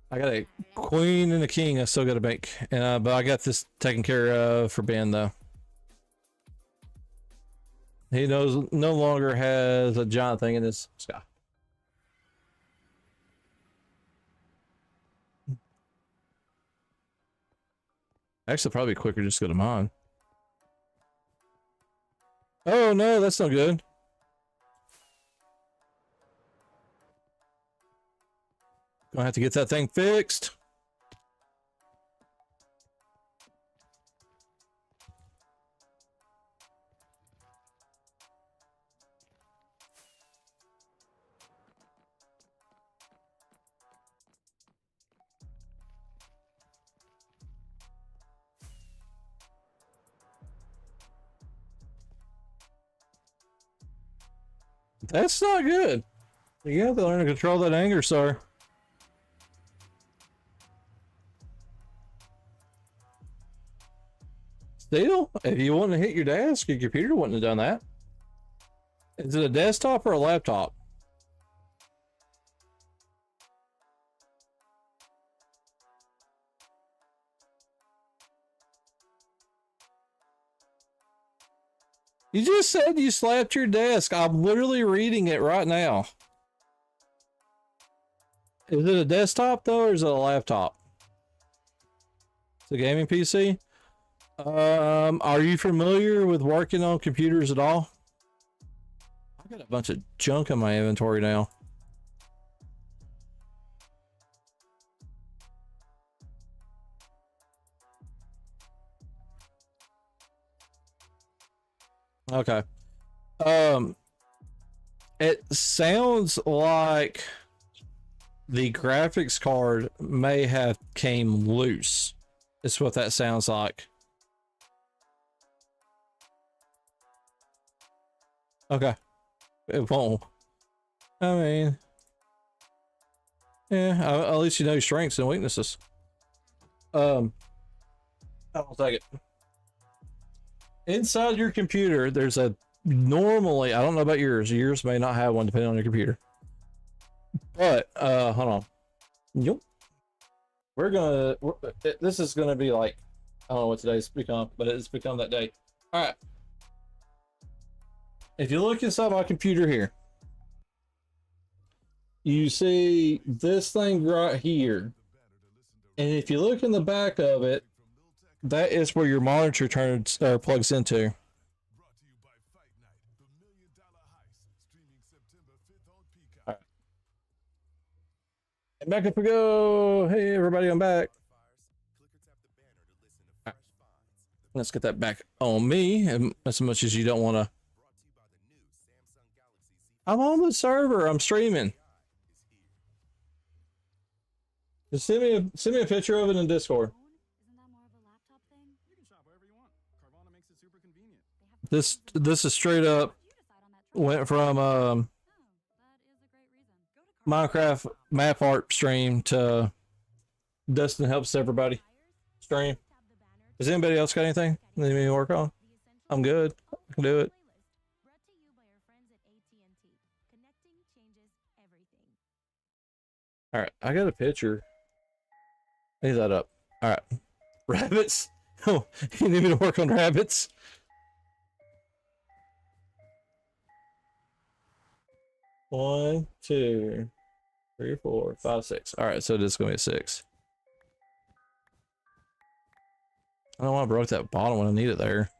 I got a queen and a king I still got to make, and but I got this taken care of for Ben though. He no longer has a giant thing in his sky. Actually, probably quicker just go to mine. Oh no, that's not good. Gonna have to get that thing fixed. That's not good. You have to learn to control that anger, sir. Still, if you want to hit your desk, your computer wouldn't have done that. Is it a desktop or a laptop? You just said you slapped your desk. I'm literally reading it right now. Is it a desktop though, or is it a laptop? It's a gaming PC. Are you familiar with working on computers at all? I got a bunch of junk in my inventory now. Okay. It sounds like the graphics card may have came loose. That's what that sounds like. Okay. It won't. I mean, yeah, at least you know your strengths and weaknesses. I'll take it. Inside your computer, there's a normally, I don't know about yours. Yours may not have one depending on your computer. But hold on. Yep. This is gonna be like, I don't know what today's become, but it's become that day. All right. If you look inside my computer here, you see this thing right here. And if you look in the back of it, that is where your monitor turns or plugs into. All right. And back up we go. Hey everybody, I'm back. Right. Let's get that back on me, and as much as you don't want to. I'm on the server. I'm streaming. Just send me a picture of it in Discord. Isn't that more of a laptop thing? You can shop wherever you want. Carvana makes it super convenient. This is straight up went from Oh, that is a great reason. Go to Minecraft map art stream to Dustin helps everybody stream. Does anybody else got anything they need me to work on? I'm good. I can do it. Brought to you by our friends at AT&T. Connecting changes everything. All right, I got a picture. Leave that up. All right, rabbits. Oh, you need me to work on rabbits? One, two, three, four, five, six. All right, so this is gonna be a 6. I don't want to broke that bottom when I need it there.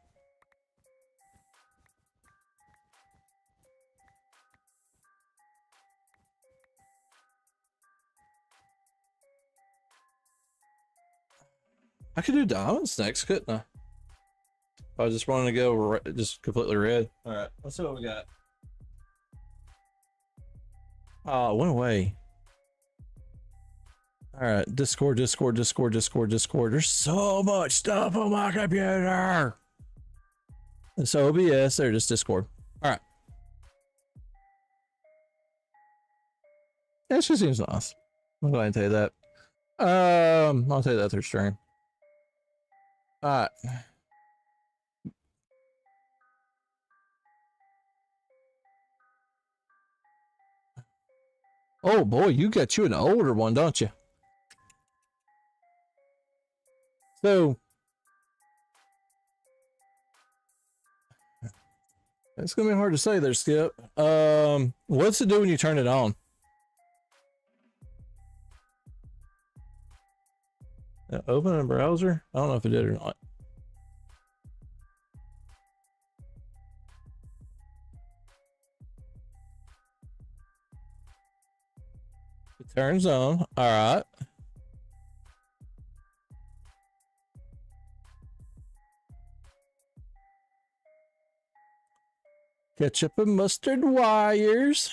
I could do diamonds next, couldn't I? I was just wanting to go just completely red. All right, let's see what we got. Oh, it went away. All right, Discord. There's so much stuff on my computer. It's OBS, they're just Discord. All right. That just seems nice. I'm going to tell you that. I'll tell you that through stream. All right. Oh boy, you got you an older one, don't you? So it's gonna be hard to say there, Skip. What's it do when you turn it on? Open a browser? I don't know if it did or not. It turns on. All right. Ketchup and mustard wires.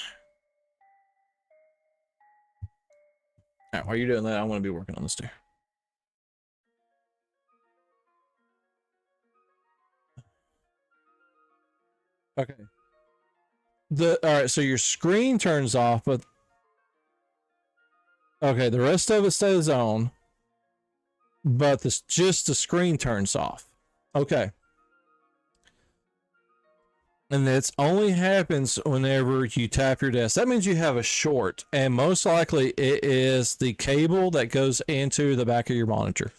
All right, while you're doing that, I'm going to be working on this too. Okay. All right, so your screen turns off, but okay, the rest of it stays on, but just the screen turns off. Okay. And it only happens whenever you tap your desk. That means you have a short, and most likely it is the cable that goes into the back of your monitor.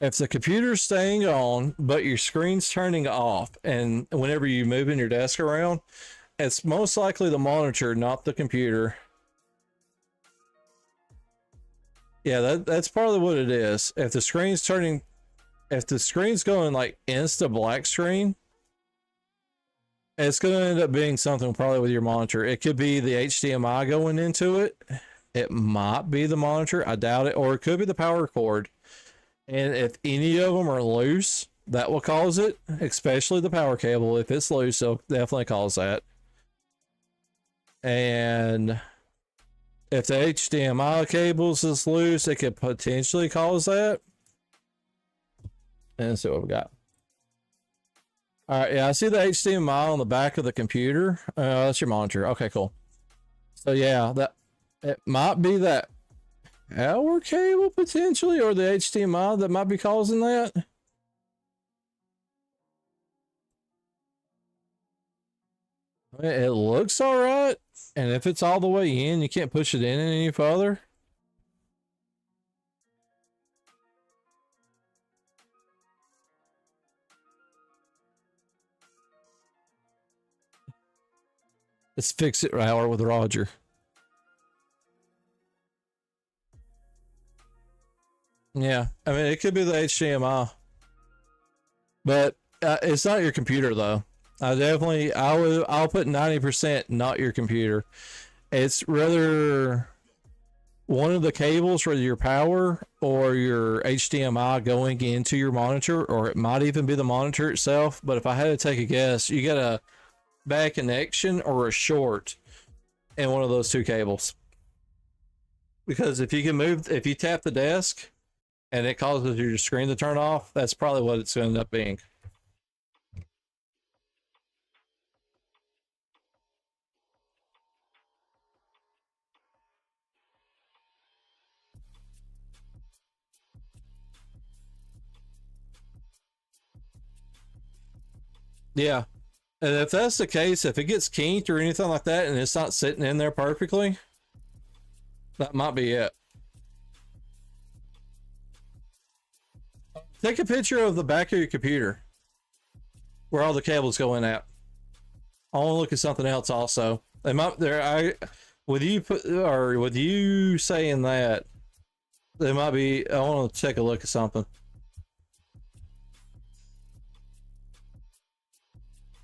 If the computer's staying on, but your screen's turning off, and whenever you're moving your desk around, it's most likely the monitor, not the computer. Yeah, that's probably what it is. If the screen's going like insta black screen, it's going to end up being something probably with your monitor. It could be the HDMI going into it. It might be the monitor. I doubt it. Or it could be the power cord. And if any of them are loose, that will cause it, especially the power cable. If it's loose, it'll definitely cause that. And if the HDMI cables is loose, it could potentially cause that. And let's see what we got. All right, yeah, I see the HDMI on the back of the computer. That's your monitor. Okay, cool. So yeah, it might be that power cable potentially, or the HDMI that might be causing that. It looks all right, and if it's all the way in, you can't push it in any further. Let's fix it right with Roger. Yeah, I mean, it could be the HDMI, but it's not your computer though. I'll put 90% not your computer. It's rather one of the cables for your power or your HDMI going into your monitor, or it might even be the monitor itself. But if I had to take a guess, you got a bad connection or a short in one of those two cables. Because if you tap the desk and it causes your screen to turn off, that's probably what it's going to end up being. Yeah. And if that's the case, if it gets kinked or anything like that and it's not sitting in there perfectly, that might be it. Take a picture of the back of your computer where all the cables go in at. I want to look at something else also. They might with you saying that, they might be. I want to take a look at something.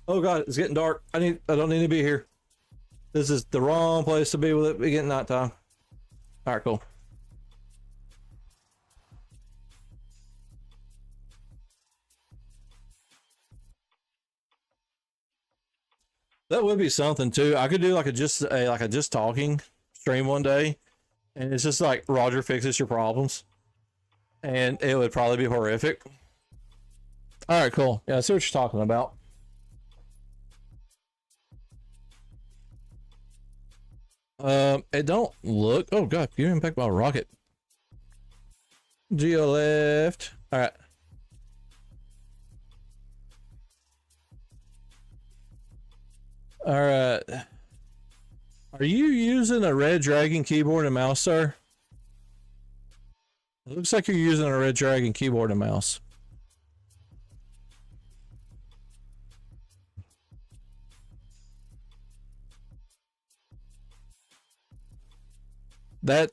Oh god, it's getting dark. I don't need to be here. This is the wrong place to be with it getting nighttime. All right, cool. That would be something too. I could do like a just talking stream one day, and it's just like Roger fixes your problems, and it would probably be horrific. All right, cool. Yeah, I see what you're talking about. It don't look. Oh god, you impact by a rocket. Geo left. All right. All right. Are you using a Red Dragon keyboard and mouse, sir? It looks like you're using a Red Dragon keyboard and mouse. That.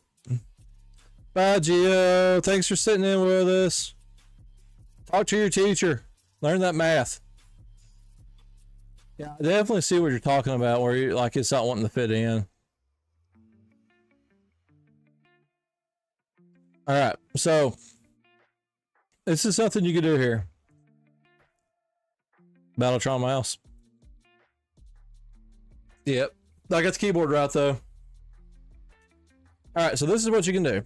Bye, Geo. Thanks for sitting in with us. Talk to your teacher. Learn that math. Yeah, I definitely see what you're talking about, where you like it's not wanting to fit in. All right, so this is something you can do here. Battletron mouse. Yep, I got the keyboard right though. All right, so this is what you can do.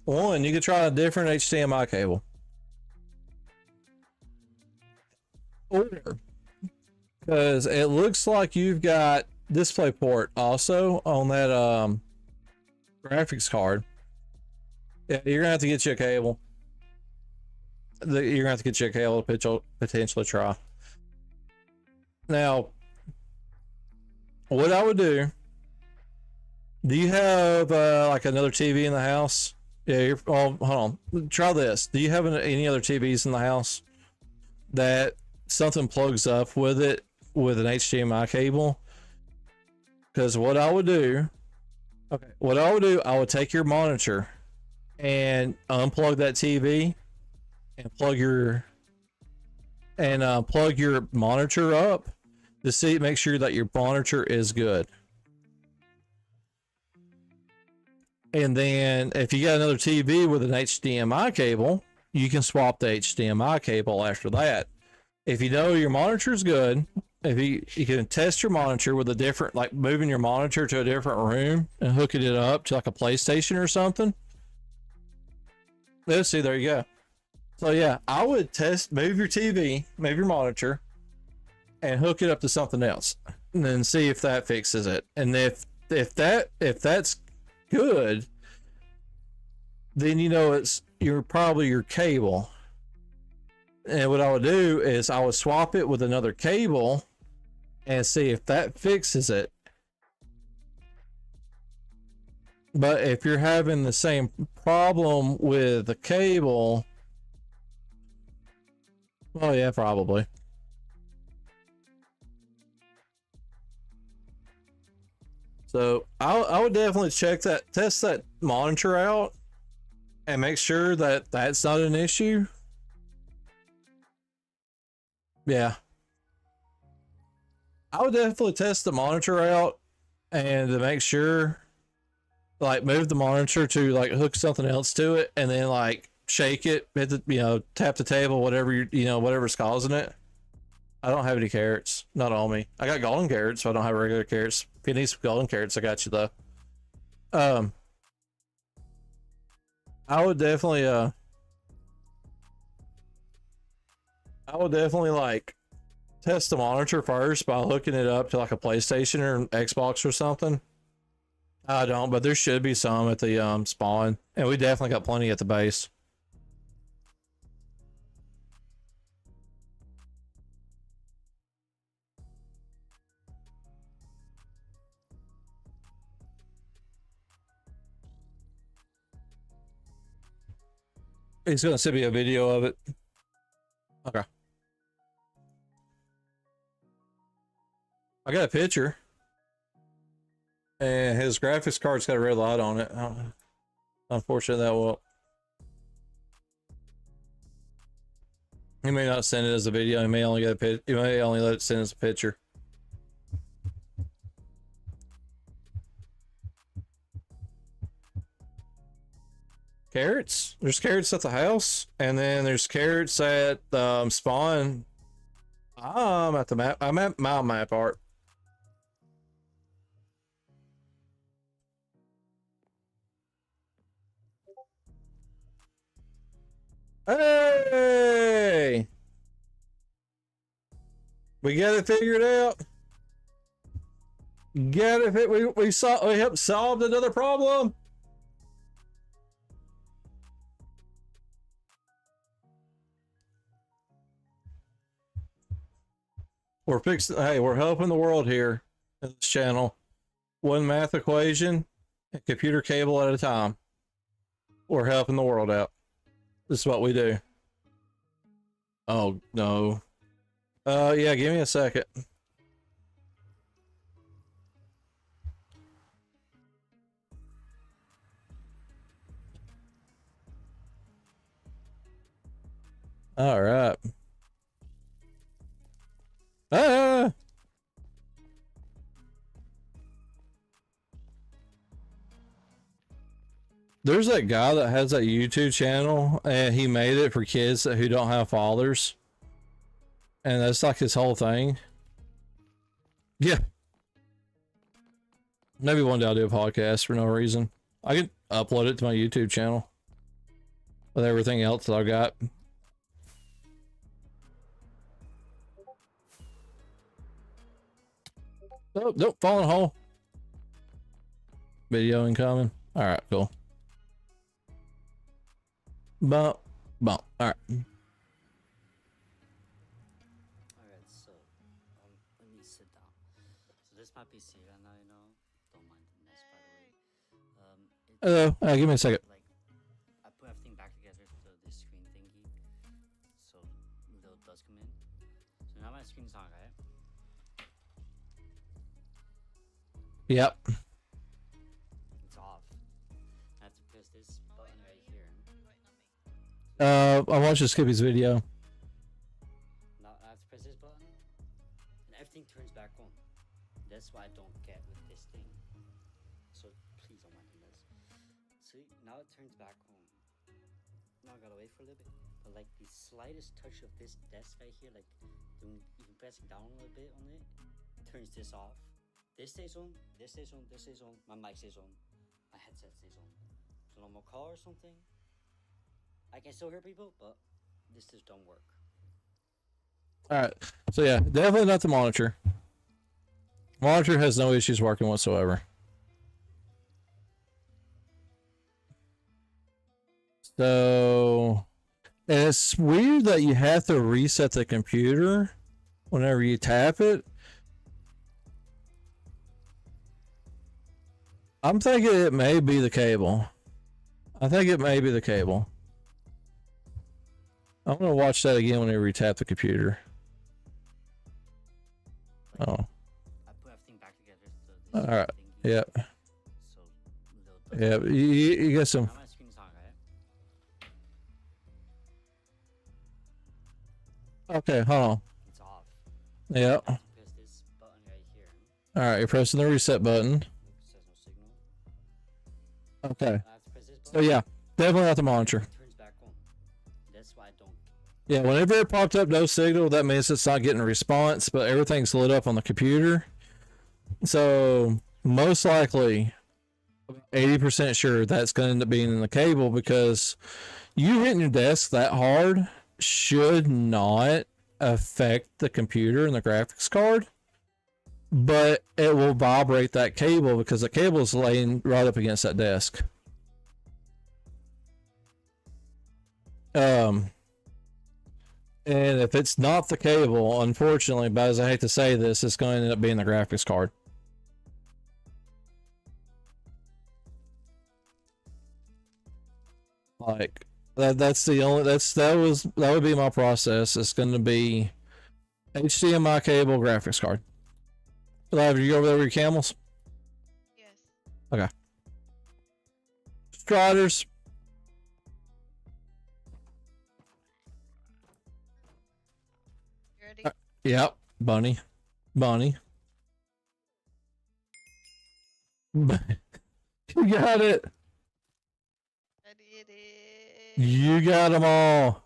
One, you can try a different HDMI cable. Or because it looks like you've got DisplayPort also on that graphics card. Yeah, you're gonna have to get you a cable. You're gonna have to get you a cable to potentially try. Now, what I would do. Do you have like another TV in the house? Yeah, hold on. Try this. Do you have any other TVs in the house that something plugs up with it with an HDMI cable? Because what I would do, I would take your monitor and unplug that TV and plug your monitor up to make sure that your monitor is good. And then if you got another TV with an HDMI cable, you can swap the HDMI cable after that. If you know your monitor's good, if you can test your monitor with a different, like moving your monitor to a different room and hooking it up to like a PlayStation or something. Let's see, there you go. So yeah, I would move your TV, move your monitor, and hook it up to something else, and then see if that fixes it. And if that's good, then you know it's probably your cable. And what I would do is I would swap it with another cable and see if that fixes it. But if you're having the same problem with the cable, well, yeah, probably. So I would definitely test that monitor out and make sure that that's not an issue. Yeah. I would definitely test the monitor out and to make sure, like move the monitor to like hook something else to it and then like shake it, hit the, tap the table, whatever whatever's causing it. I don't have any carrots, not on me. I got golden carrots, so I don't have regular carrots. If you need some golden carrots, I got you though. I would definitely like test the monitor first by hooking it up to like a PlayStation or an Xbox or something. I don't, but there should be some at the spawn, and we definitely got plenty at the base. He's gonna send me a video of it. Okay. I got a picture. And his graphics card's got a red light on it. Unfortunately, that will. He may not send it as a video. He may only get a pic. He may only let it send as a picture. Carrots. There's carrots at the house, and then there's carrots at spawn. I'm at the map. I'm at my map art. Hey! We got it figured out. Got it. We helped solve another problem. We're fixing. Hey, we're helping the world here in this channel. One math equation, a computer cable at a time. We're helping the world out. This is what we do. Oh no. Yeah, give me a second. All right. Ah! There's that guy that has that YouTube channel, and he made it for kids who don't have fathers. And that's like his whole thing. Yeah. Maybe one day I'll do a podcast for no reason. I can upload it to my YouTube channel with everything else that I've got. Oh, don't fall in a hole. Video incoming. All right, cool. Bump, bump. All right. Alright, so let me sit down. So this might be PC right now, you know. Don't mind the mess, by the way. Hello. Give me a second. Like, I put everything back together to this screen thingy, so little does come in. So now my screen's on, right? Yep. It's off. I have to press this button right here. I watched Skippy's video. Now I have to press this button, and everything turns back on. That's what I don't get with this thing. So please don't mind the mess. See, now it turns back on. Now I gotta wait for a little bit. But like the slightest touch of this desk right here, like doing even pressing down a little bit on it, turns this off. This stays on, this stays on, this stays on, my mic stays on, my headset stays on. So no more call or something. I can still hear people, but this just don't work. Alright. So yeah, definitely not the monitor. Monitor has no issues working whatsoever. So it's weird that you have to reset the computer whenever you tap it. I'm thinking it may be the cable. I think it may be the cable. I'm gonna watch that again whenever you tap the computer. Like, Oh. I put everything back together. So this Alright. thingy, Yep. So little does Yeah. You got some. now my screen's on, right? Okay. Hold on. It's off. Yeah. I have to press this button right here. All right. You're pressing the reset button. Nope, it says no signal. Okay. I have to press this So button. yeah, definitely not the monitor. It turns back on. That's why I don't. Yeah. Whenever it popped up no signal, that means it's not getting a response, but everything's lit up on the computer. So most likely, 80% sure that's going to end up being in the cable, because you hitting your desk that hard should not affect the computer and the graphics card, but it will vibrate that cable because the cable is laying right up against that desk. And if it's not the cable, unfortunately, but as I hate to say this, it's going to end up being the graphics card. Like that's the only that would be my process. It's going to be HDMI cable, graphics card. Live, you go over there with your camels? Yes. Okay. Striders. You ready? Yep. Bunny. Bunny. You got it. I did it. You got them all.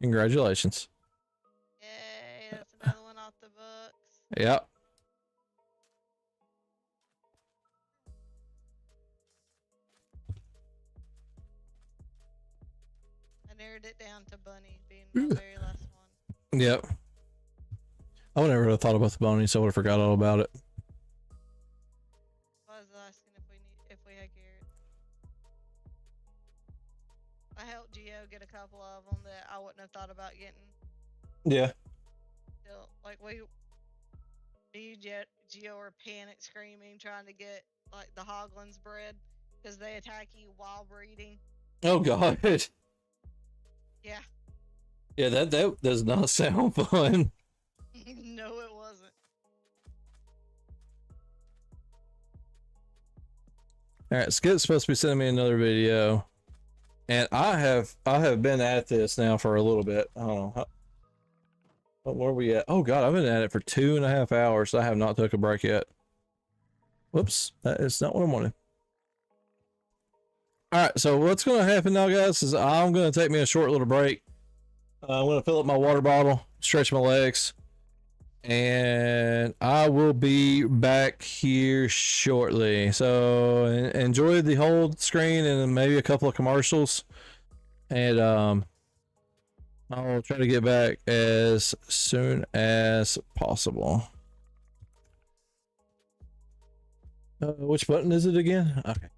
Congratulations. Yay, that's another one off the books. Yep. I narrowed it down to Bunny being my very last one. Yep. I would never have thought about the bunny, so I would have forgot all about it. I was asking if we had Garrett. I helped Geo get a couple of them that I wouldn't have thought about getting. Yeah. Still, like me, Geo were panic screaming trying to get like the hoglins bred because they attack you while breeding. Oh god. Yeah. Yeah, that does not sound fun. No, it wasn't. All right, Skip's supposed to be sending me another video, and I have been at this now for a little bit. I don't know. Where are we at? Oh god, I've been at it for 2.5 hours. I have not took a break yet. Whoops, that is not what I wanted. All right, so what's going to happen now, guys, is I'm going to take me a short little break. I'm going to fill up my water bottle, stretch my legs, and I will be back here shortly. So enjoy the whole screen and maybe a couple of commercials, and I'll try to get back as soon as possible. Which button is it again? Okay.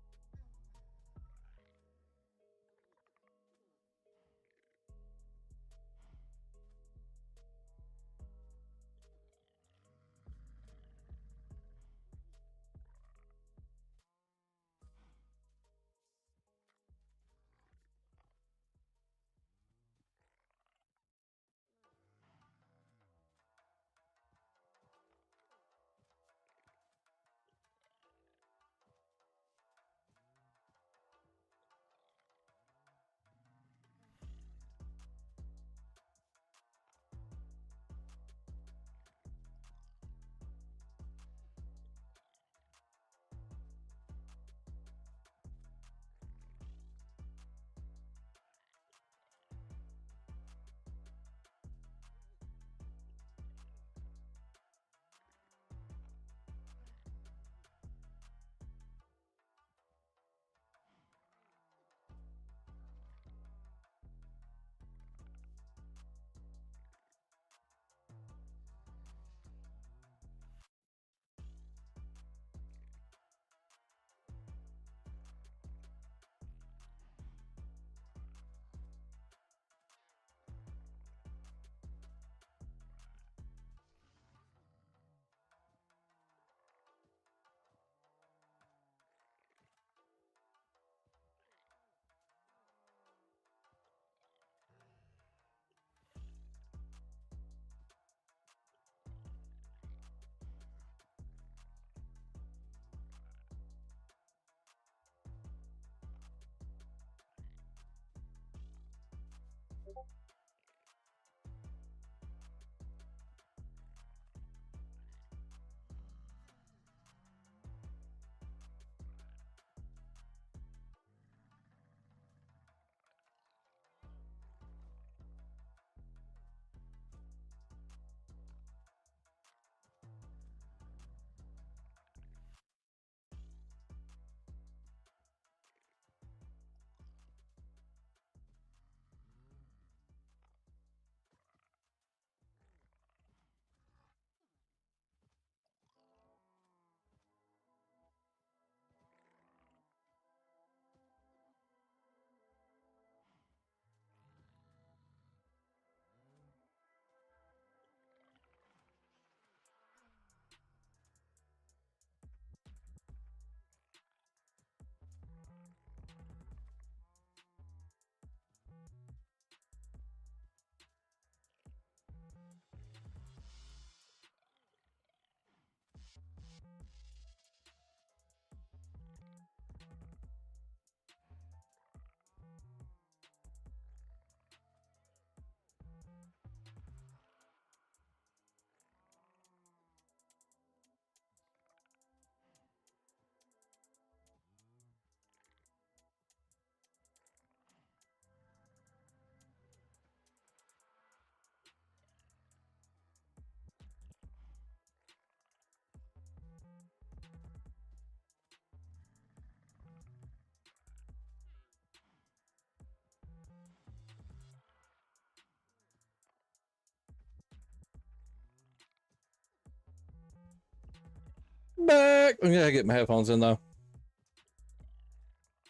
Back. I'm gonna get my headphones in though.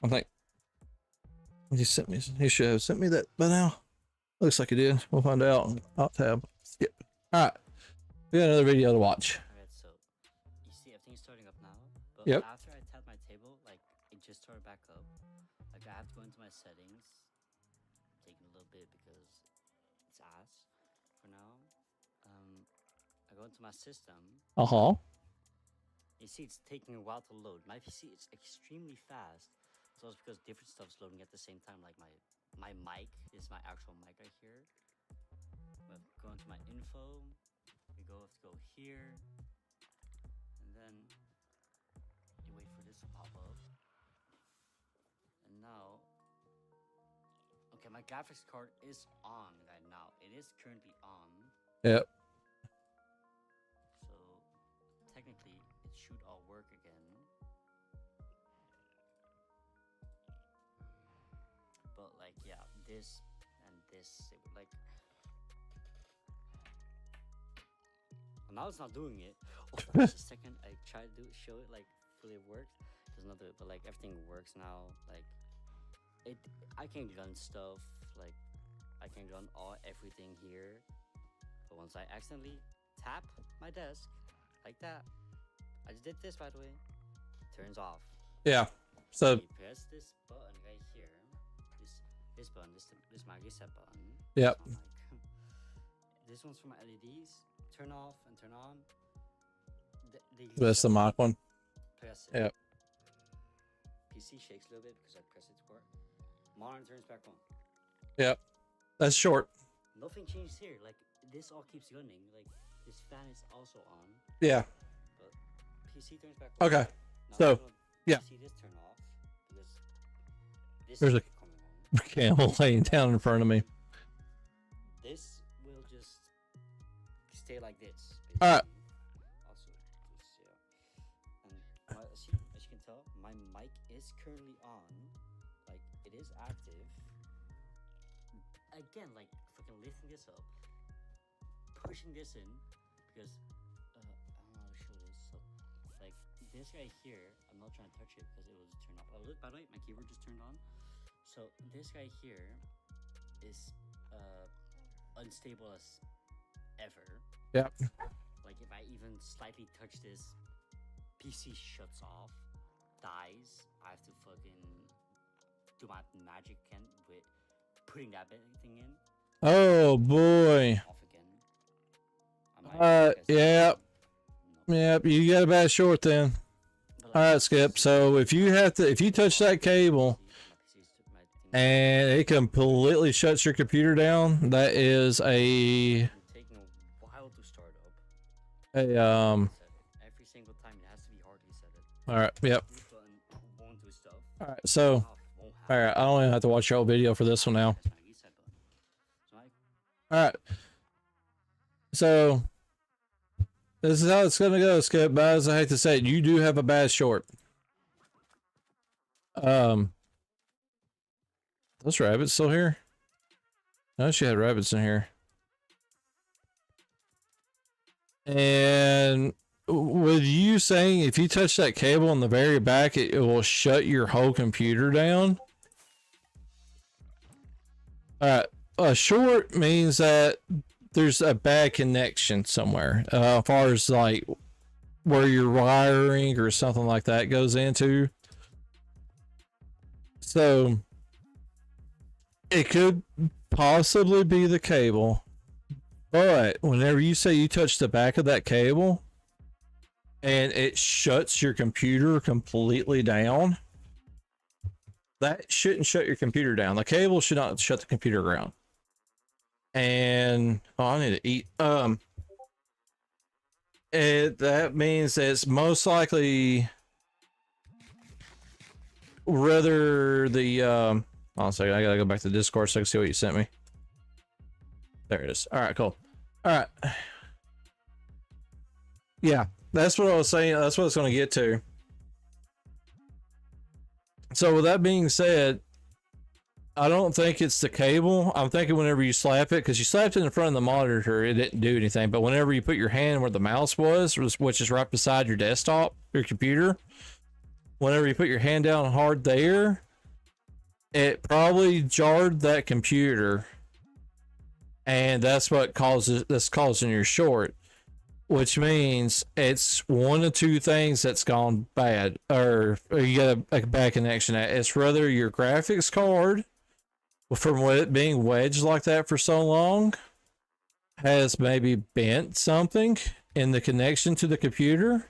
I think he sent me. He should have sent me that by now. Looks like he did. We'll find out. Alt tab. Skip. All right. We got another video to watch. Alright, so you see everything's starting up now, but Yep. after I tap my table, like it just started back up. Like I have to go into my settings, taking a little bit because it's ass for now. I go into my system. Uh-huh. You see, it's taking a while to load. My PC is extremely fast. So it's because different stuff's loading at the same time. Like my mic is my actual mic right here. We'll go into my info. We have to go here, and then you wait for this to pop up. And now, okay, my graphics card is on right now. It is currently on. Yep. So technically, it should all work again. But like, yeah, this and this, it would like. Well, now it's not doing it. Oh, just a second. I tried to show it like fully worked. Does not do it, but like everything works now. Like it, I can run stuff. Like I can run everything here. But once I accidentally tap my desk like that, I just did this by the way. Turns off. Yeah. So You press this button right here. This button. This my reset button. Yep. So I'm like, this one's for my LEDs. Turn off and turn on. that's the mock one. Press it. Yep. PC shakes a little bit because I pressed it square. Monitor turns back on. Yep. That's short. Nothing changed here. Like this all keeps running. Like this fan is also on. Yeah. But PC turns back on. Okay. Now So, I'm gonna yeah. See this turn off because this There's is a- coming on. Camel laying down in front of me. This will just stay like this. All right. Basically. Also, just, yeah. And as you can tell, my mic is currently on. Like it is active. Again, like fucking lifting this up, pushing this in because I don't know how to show this. So, like this right here, I'm not trying to touch it because it will just turn off. Oh, look, by the way, my keyboard just turned on. So this guy here is unstable as ever. Yep. Like if I even slightly touch this, PC shuts off, dies. I have to fucking do my magic can with putting that thing in. Oh boy. Off again. Yep. Yep. You got a bad short then. All right, Skip. So if you touch that cable and it completely shuts your computer down, that is taking a while to start up. a Every single time it has to be hard to set it. all right. Yep. This button won't do stuff. All right. So Off won't all right. I don't even have to watch your whole video for this one now. That's my reset button. So I All right. So this is how it's gonna go, Skip. But as I hate to say it, you do have a bad short. Those rabbits still here? No, she had rabbits in here. And with you saying if you touch that cable in the very back, it will shut your whole computer down. Alright, a short means that there's a bad connection somewhere. As far as like where your wiring or something like that goes into. So it could possibly be the cable, but whenever you say you touch the back of that cable and it shuts your computer completely down, that shouldn't shut your computer down. The cable should not shut the computer down. And I need to eat. That means that it's most likely rather the hold on a second, I gotta go back to Discord so I can see what you sent me. There it is. All right, cool. All right. Yeah, that's what I was saying. That's what it's going to get to. So with that being said, I don't think it's the cable. I'm thinking whenever you slap it, because you slapped it in front of the monitor, it didn't do anything. But whenever you put your hand where the mouse was, which is right beside your desktop, your computer, whenever you put your hand down hard there, it probably jarred that computer, and that's causing your short, which means it's one of two things that's gone bad, or you got a bad connection. It's rather your graphics card, from it being wedged like that for so long, has maybe bent something in the connection to the computer.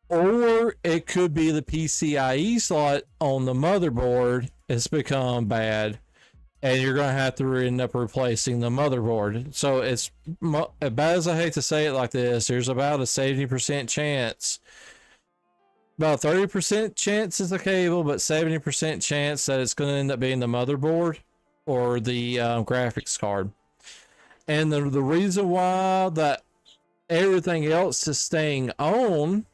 Or it could be the PCIe slot on the motherboard has become bad, and you're going to have to end up replacing the motherboard. So it's, as bad as I hate to say it like this, there's about a 70% chance, about 30% chance is the cable, but 70% chance that it's going to end up being the motherboard or the graphics card. And the reason why that everything else is staying on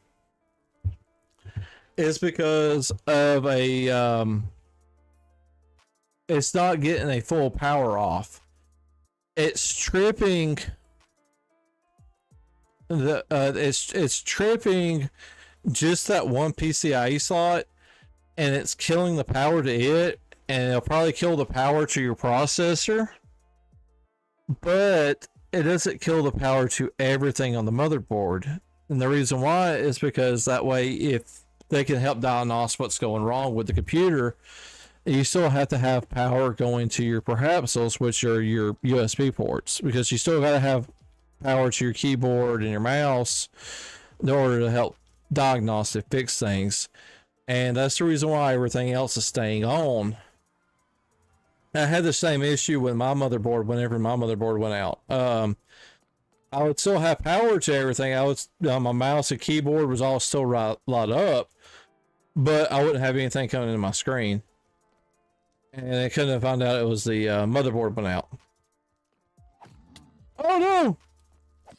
is because of a it's not getting a full power off. It's tripping it's tripping just that one PCIe slot, and it's killing the power to it, and it'll probably kill the power to your processor, but it doesn't kill the power to everything on the motherboard. And the reason why is because that way, if they can help diagnose what's going wrong with the computer, you still have to have power going to your peripherals, which are your USB ports, because you still got to have power to your keyboard and your mouse in order to help diagnose and fix things. And that's the reason why everything else is staying on. I had the same issue with my motherboard whenever my motherboard went out. I would still have power to everything. My mouse and keyboard was all still light up, but I wouldn't have anything coming into my screen. And I couldn't find out it was the motherboard went out. Oh no!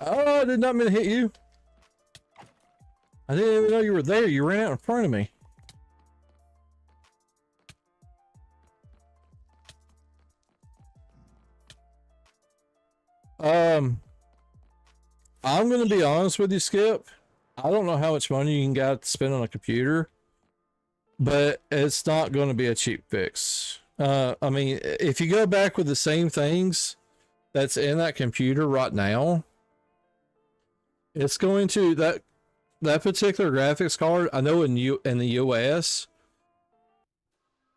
Oh, I did not mean to hit you. I didn't even know you were there. You ran out in front of me. I'm gonna be honest with you, Skip. I don't know how much money you can get to spend on a computer, but it's not going to be a cheap fix. I mean, if you go back with the same things that's in that computer right now, it's going to that particular graphics card. I know in the US,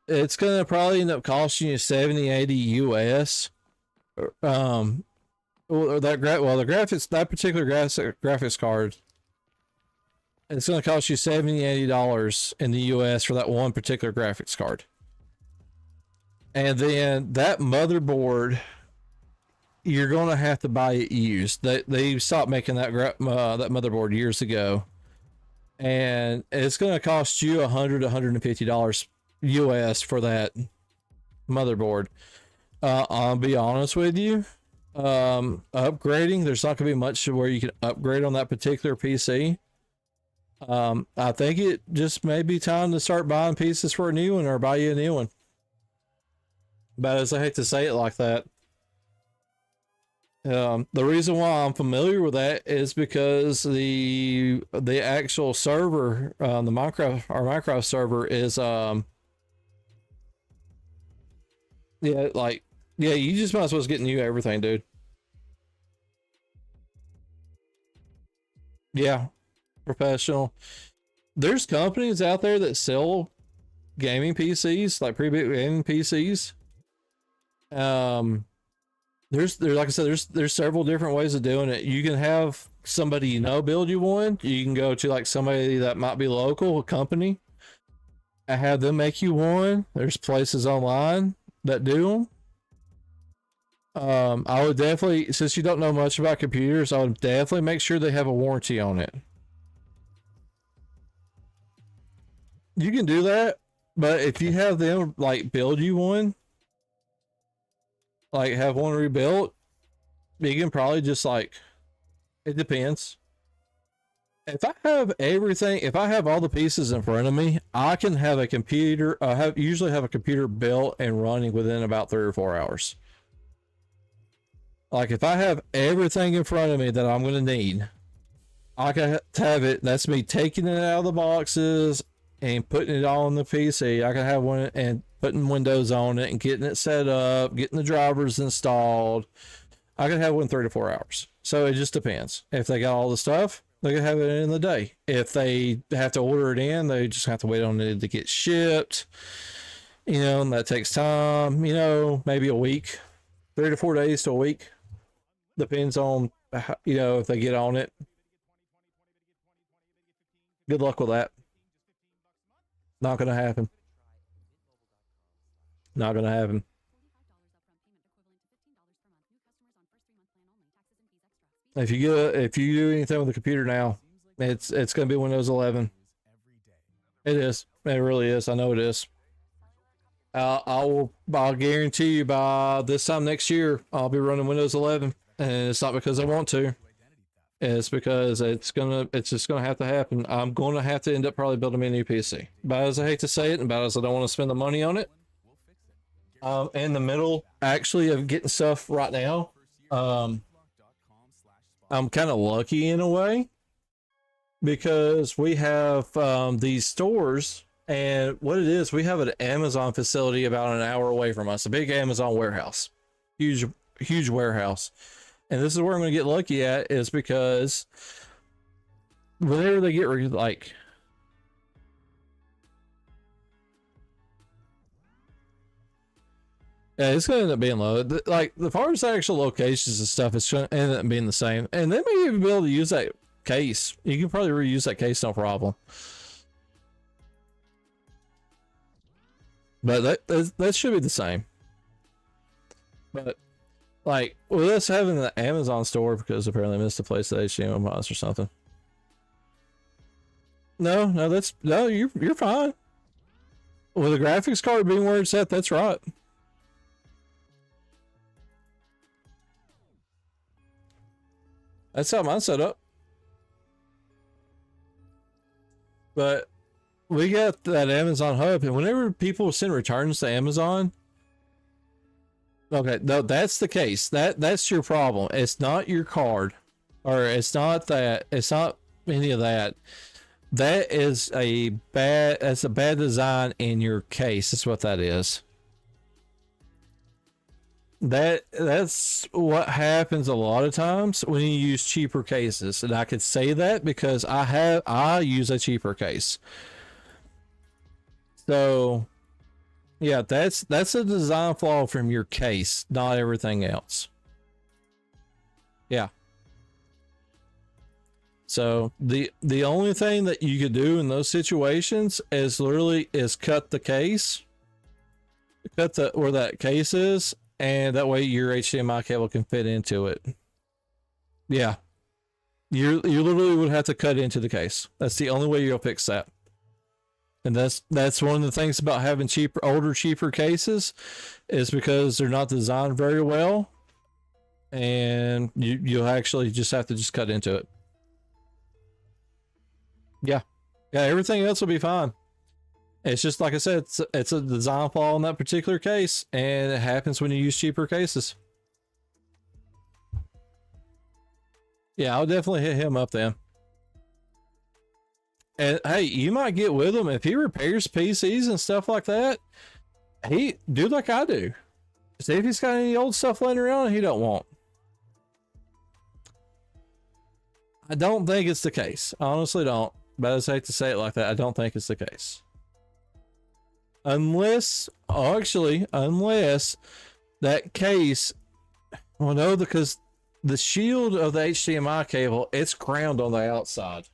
it's going to probably end up costing you 70, 80 US. Or that particular graphics card, it's going to cost you $70, $80 in the US for that one particular graphics card. And then that motherboard, you're going to have to buy it used. They stopped making that motherboard years ago, and it's going to cost you $100 to $150 US for that motherboard. I'll be honest with you. Upgrading, there's not going to be much where you can upgrade on that particular PC. I think it just may be time to start buying pieces for a new one, or buy you a new one. But as I hate to say it like that, the reason why I'm familiar with that is because the actual server, the Minecraft server is you just might as well get new everything, dude. Yeah, professional. There's companies out there that sell gaming PCs, like pre-built gaming PCs. There's like I said, there's several different ways of doing it. You can have somebody build you one. You can go to like somebody that might be local, a company, and have them make you one. There's places online that do them. I would definitely, since you don't know much about computers, I would definitely make sure they have a warranty on it. You can do that, but if you have them like build you one, like have one rebuilt, you can probably just it depends. If I have everything, if I have all the pieces in front of me, I can have a computer, usually have a computer built and running within about 3 or 4 hours. Like if I have everything in front of me that I'm going to need, I can have it. That's me taking it out of the boxes and putting it all on the PC. I can have one and putting Windows on it and getting it set up, getting the drivers installed. I can have one 3 to 4 hours. So it just depends. If they got all the stuff, they can have it in the day. If they have to order it in, they just have to wait on it to get shipped. And that takes time, maybe a week, 3 to 4 days to a week. Depends on, if they get on it. Good luck with that. Not going to happen. Not going to happen. If you do anything with the computer now, it's going to be Windows 11. It is. It really is. I know it is. I'll guarantee you by this time next year, I'll be running Windows 11. And it's not because I want to. It's because it's just gonna have to happen. I'm gonna have to end up probably building me a new PC. About as I hate to say it, and about as I don't want to spend the money on it, in the middle actually of getting stuff right now. I'm kind of lucky in a way because we have these stores, and what it is, we have an Amazon facility about an hour away from us, a big Amazon warehouse, huge warehouse. And this is where I'm going to get lucky at, is because whenever they get like, yeah, it's going to end up being low. Like, the far as the actual locations and stuff, it's going to end up being the same. And they may even be able to use that case. You can probably reuse that case, no problem. But that should be the same. But, like, with us having the Amazon store, because apparently I missed a place that HTML mods or something. No, you're fine. With the graphics card being where it's at, that's right. That's how mine's set up. But we got that Amazon hub, and whenever people send returns to Amazon, okay, no, that's the case. That's your problem. It's not your card, or it's not that. It's not any of that. That's a bad design in your case. That's what that is. That's what happens a lot of times when you use cheaper cases, and I could say that because I use a cheaper case. So yeah, that's a design flaw from your case, not everything else. Yeah. So the only thing that you could do in those situations is literally cut the case, cut where that case is, and that way your HDMI cable can fit into it. Yeah. You literally would have to cut into the case. That's the only way you'll fix that. And that's one of the things about having older, cheaper cases, is because they're not designed very well, and you'll actually just have to cut into it. Yeah. Everything else will be fine. It's just, like I said, it's a design flaw in that particular case, and it happens when you use cheaper cases. Yeah, I'll definitely hit him up then. And hey, you might get with him if he repairs PCs and stuff like that. He do like I do. See if he's got any old stuff laying around and he don't want. I don't think it's the case. I honestly don't. But I just hate to say it like that. I don't think it's the case. Unless that case, well, no, because the shield of the HDMI cable, it's ground on the outside.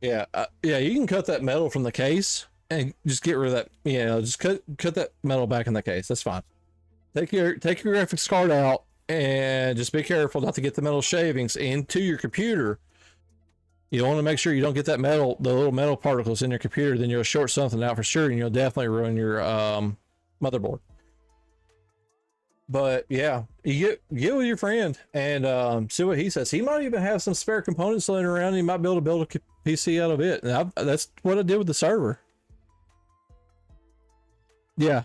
Yeah, you can cut that metal from the case and just get rid of that. Yeah, just cut that metal back in the case. That's fine. Take your graphics card out and just be careful not to get the metal shavings into your computer. You want to make sure you don't get the little metal particles in your computer, then you'll short something out for sure, and you'll definitely ruin your motherboard. But yeah, you get with your friend and see what he says. He might even have some spare components laying around, and he might be able to build a PC out of it. And that's what I did with the server. Yeah.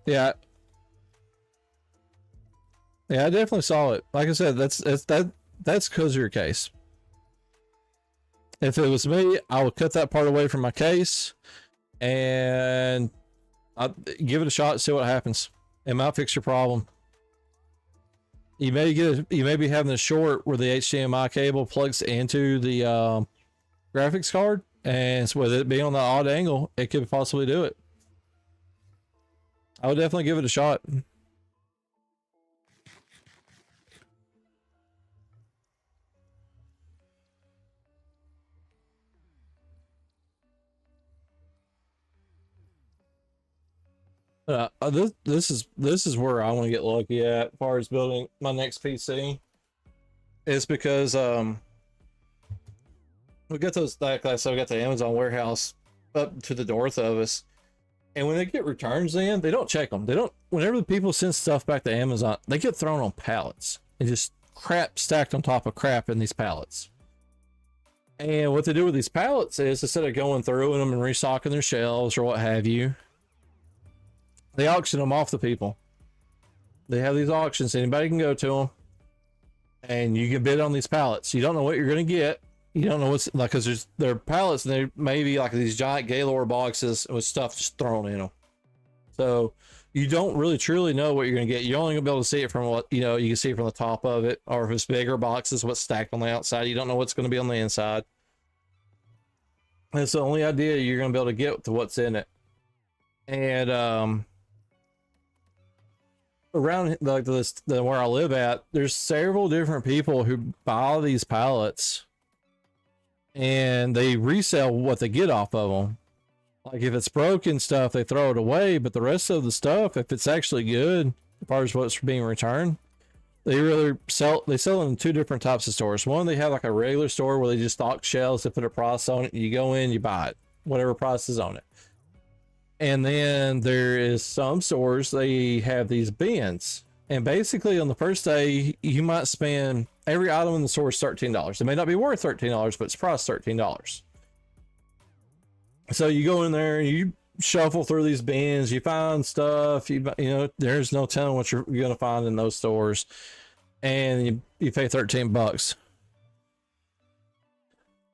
I definitely saw it. Like I said, that's because of your case. If it was me, I would cut that part away from my case and I'd give it a shot and see what happens. It might fix your problem. You may be having a short where the HDMI cable plugs into the graphics card, and with it being on the odd angle, it could possibly do it. I would definitely give it a shot. This is where I want to get lucky at as far as building my next PC. Is because we got those, like I said, we got the Amazon warehouse up to the north of us, and when they get returns in, they don't check them. They don't. Whenever the people send stuff back to Amazon, they get thrown on pallets and just crap stacked on top of crap in these pallets. And what they do with these pallets is instead of going through them and restocking their shelves or what have you, they auction them off to people. They have these auctions, anybody can go to them, and you can bid on these pallets. You don't know what you're going to get. You don't know what's like, because they're pallets and they may be like these giant Gaylord boxes with stuff just thrown in them. So you don't really truly know what you're going to get. You're only going to be able to see it from what, you know, you can see from the top of it, or if it's bigger boxes, what's stacked on the outside. You don't know what's going to be on the inside. That's the only idea you're going to be able to get to what's in it. And, around like this, where I live at, there's several different people who buy these pallets and they resell what they get off of them. Like if it's broken stuff, they throw it away, but the rest of the stuff, if it's actually good, as far as what's being returned, they sell them in two different types of stores. One, they have like a regular store where they just stock shelves, they put a price on it, you go in, you buy it, whatever price is on it. And then there is some stores, they have these bins. And basically on the first day, you might spend, every item in the store is $13. It may not be worth $13, but it's priced $13. So you go in there and you shuffle through these bins, you find stuff, you know, there's no telling what you're going to find in those stores. And you pay $13.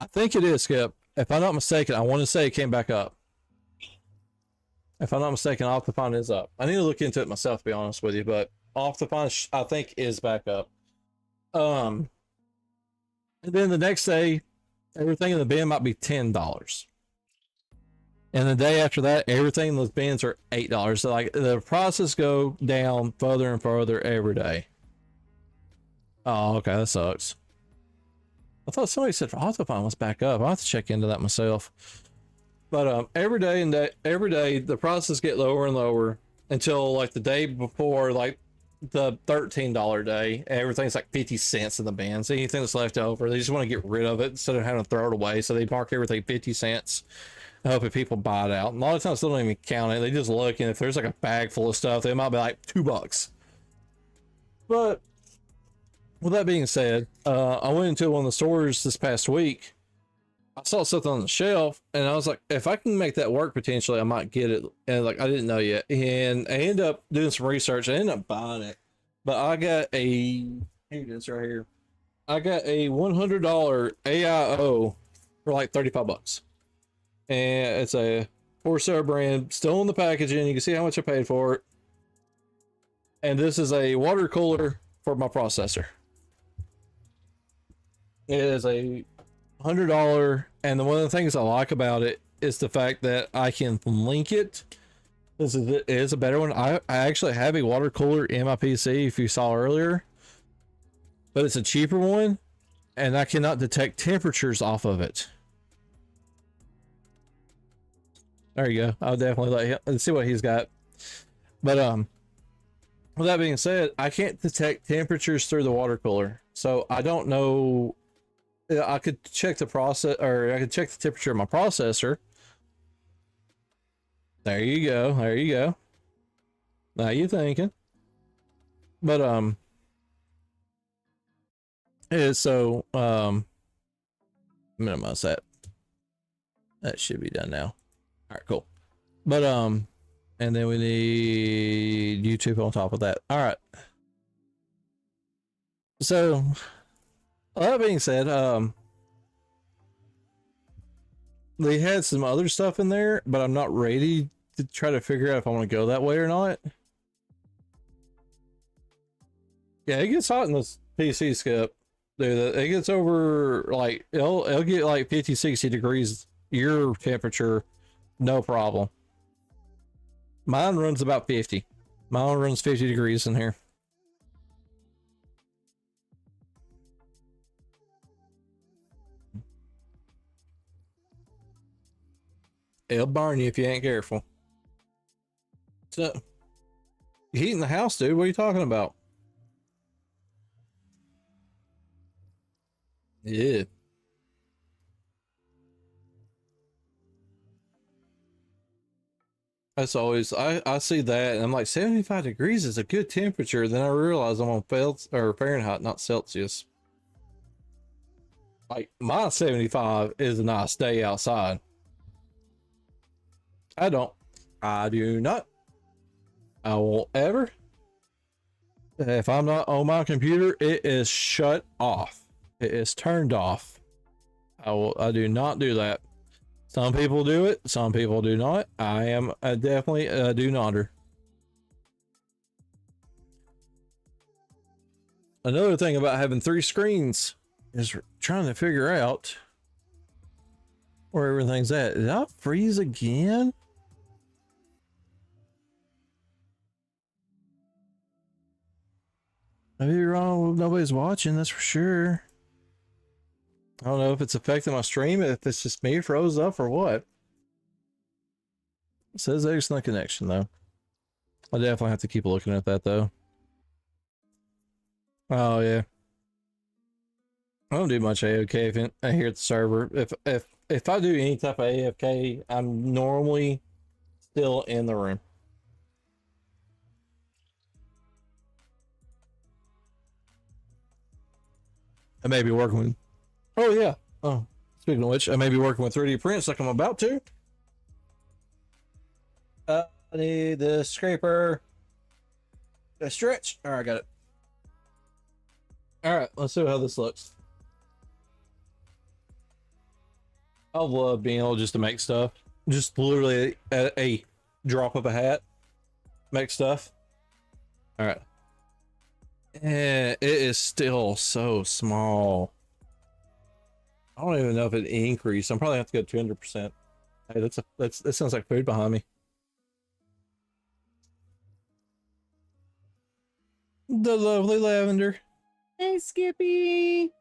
I think it is, Skip. If I'm not mistaken, I want to say it came back up. If I'm not mistaken, Optifine is up. I need to look into it myself, to be honest with you, but Optifine, I think, is back up. And then the next day, everything in the bin might be $10. And the day after that, everything in those bins are $8. So like the prices go down further and further every day. Oh, okay, that sucks. I thought somebody said Optifine was back up. I'll have to check into that myself. But every day the prices get lower and lower until like the day before, like the $13 day, everything's like 50 cents in the bins. Anything that's left over, they just want to get rid of it instead of having to throw it away. So they mark everything 50 cents, hoping people buy it out. And a lot of times they don't even count it. They just look, and if there's like a bag full of stuff, they might be like $2. But with that being said, I went into one of the stores this past week. I saw something on the shelf and I was like, if I can make that work potentially, I might get it. And like, I didn't know yet. And I ended up doing some research. I ended up buying it, but I got here it is right here. I got a $100 AIO for like $35. And it's a Corsair brand, still in the packaging. You can see how much I paid for it. And this is a water cooler for my processor. It is a $100, and one of the things I like about it is the fact that I can link it. This is a better one. I actually have a water cooler in my PC, if you saw earlier, but it's a cheaper one, and I cannot detect temperatures off of it. There you go. I'll definitely let's see what he's got. But with that being said, I can't detect temperatures through the water cooler, so I don't know. I could check the I could check the temperature of my processor. There you go. There you go. Now you're thinking. But so minimize that. That should be done now. All right, cool. But and then we need YouTube on top of that. All right. So that being said, they had some other stuff in there, but I'm not ready to try to figure out if I want to go that way or not. Yeah, it gets hot in this PC, Skip. Dude, it gets over like it'll get like 50, 60 degrees your temperature, no problem. Mine runs about 50. Mine runs 50 degrees in here. It'll burn you if you ain't careful. So, you're heating the house, dude. What are you talking about? Yeah. That's always, I see that and I'm like, 75 degrees is a good temperature. Then I realize I'm on Fahrenheit, not Celsius. Like my 75 is not stay outside. I don't. I do not. I won't ever. If I'm not on my computer, it is shut off. It is turned off. I do not do that. Some people do it. Some people do not. I am definitely a do noter. Another thing about having 3 screens is trying to figure out where everything's at. Did I freeze again? Maybe wrong. Nobody's watching. That's for sure. I don't know if it's affecting my stream, if it's just me froze up or what. It says excellent connection though. I definitely have to keep looking at that though. Oh yeah. I don't do much AFK here at the server. If I do any type of AFK, I'm normally still in the room. I may be working with. Oh yeah. Oh, speaking of which, I may be working with 3D prints like I'm about to. I need the scraper. A stretch. All right, I got it. All right, let's see how this looks. I love being able just to make stuff. Just literally at a drop of a hat, make stuff. All right. And it is still so small. I don't even know if it increased. I'm probably have to go 200%. Hey, that sounds like food behind me. The lovely lavender. Hey, Skippy.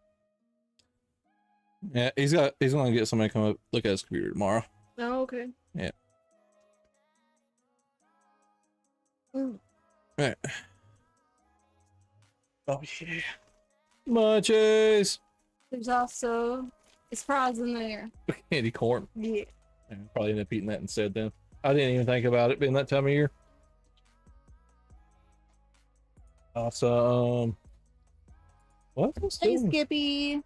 Yeah, he's gonna get somebody to come up look at his computer tomorrow. Oh, okay. Yeah. Mm. Right. Oh yeah. Munchies. There's also a surprise in there. Candy corn. Yeah. I probably end up eating that instead then. I didn't even think about it being that time of year. Awesome. What was Hey, doing? Skippy.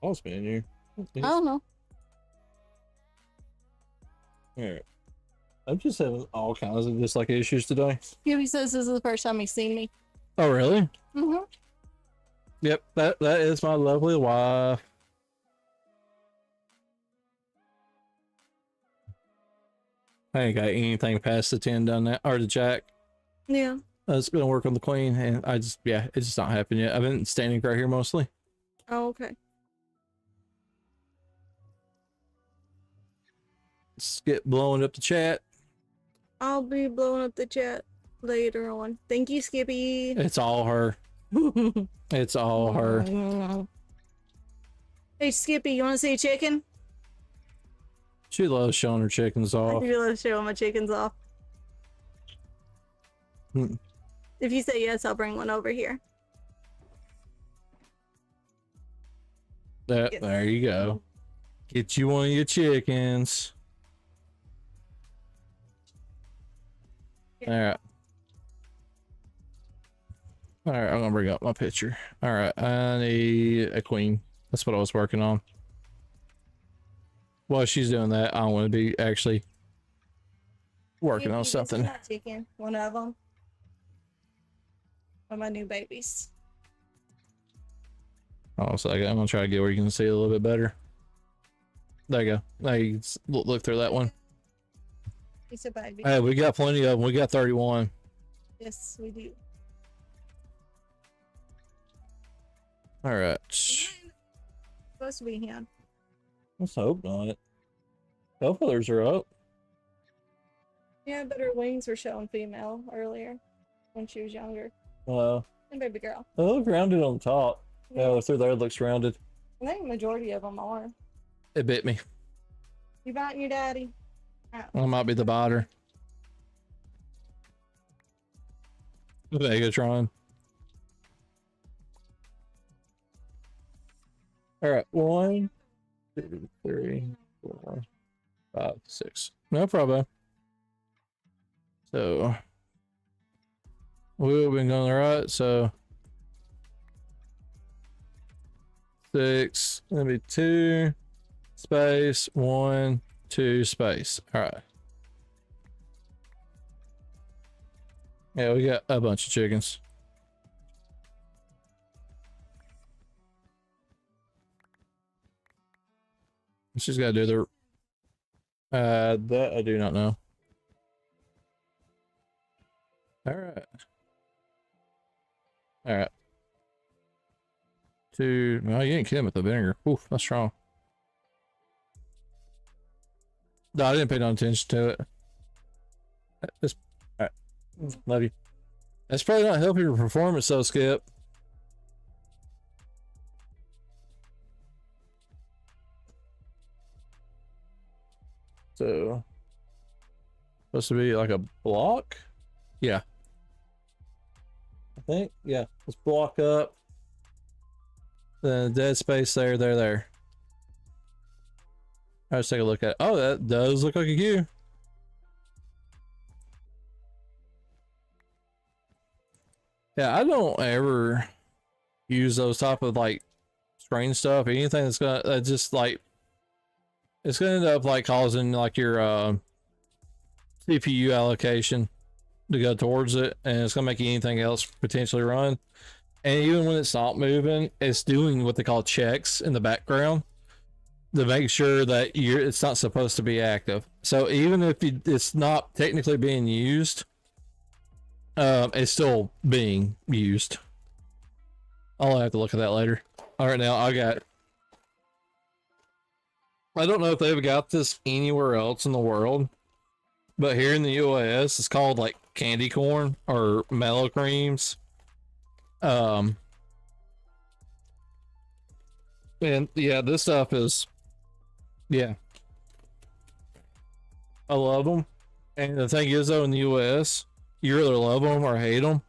Pause menu. I don't know. Alright. I'm just having all kinds of dislike issues today. Skippy says this is the first time he's seen me. Oh really? Mm-hmm. Yep, that is my lovely wife. I ain't got anything past the 10 done that, or the jack. Yeah. I was gonna work on the queen, and it's just not happened yet. I've been standing right here mostly. Oh, okay. Skip blowing up the chat. I'll be blowing up the chat later on. Thank you, Skippy. It's all her. It's all her. Hey, Skippy, you want to see a chicken? She loves showing her chickens I off. do love showing my chickens off. Hmm. If you say yes, I'll bring one over here. That, Yes. there you go. Get you one of your chickens. Alright. Alright, I'm gonna bring up my picture. Alright, I need a queen. That's what I was working on. While she's doing that, I want to be actually working on Skippy, this is something. my chicken, one of them. One of my new babies. Hold on a second. I'm gonna try to get where you can see it a little bit better. There you go. Now you can look through that one. He's a baby. Hey, we got plenty of them. We got 31. Yes, we do. All right. Supposed to be him. Let's hope not. Both others are up. Yeah, but her wings were showing female earlier when she was younger. And baby girl. they look rounded on the top. Yeah, through there it looks rounded. I think the majority of them are. It bit me. You biting your daddy? I might be the biter. Vegatron. All right, 1, 2, 3, 4, 5, 6. No problem. So we've been going right. So 6. That'll be 2 space 1 2 space. All right. Yeah, we got a bunch of chickens. She's got to do the. That I do not know. All right. All right. 2. No, you ain't kidding with the vinegar. Oof, that's strong. No, I didn't pay no attention to it. Just, all right. Love you. That's probably not helping your performance, though, Skip. So, supposed to be like a block? Yeah. I think, yeah. Let's block up. Then dead space there. Let's take a look at it. Oh, that does look like a queue. Yeah, I don't ever use those type of like screen stuff. Anything that's gonna just like it's gonna end up like causing like your CPU allocation to go towards it, and it's gonna make anything else potentially run. And even when it's not moving, it's doing what they call checks in the background to make sure that it's not supposed to be active. So even if it's not technically being used, it's still being used. I'll have to look at that later. All right, now I don't know if they've got this anywhere else in the world, but here in the US, it's called like candy corn or mellow creams. And yeah, this stuff is, yeah, I love them. And the thing is, though, in the US, you either love them or hate them.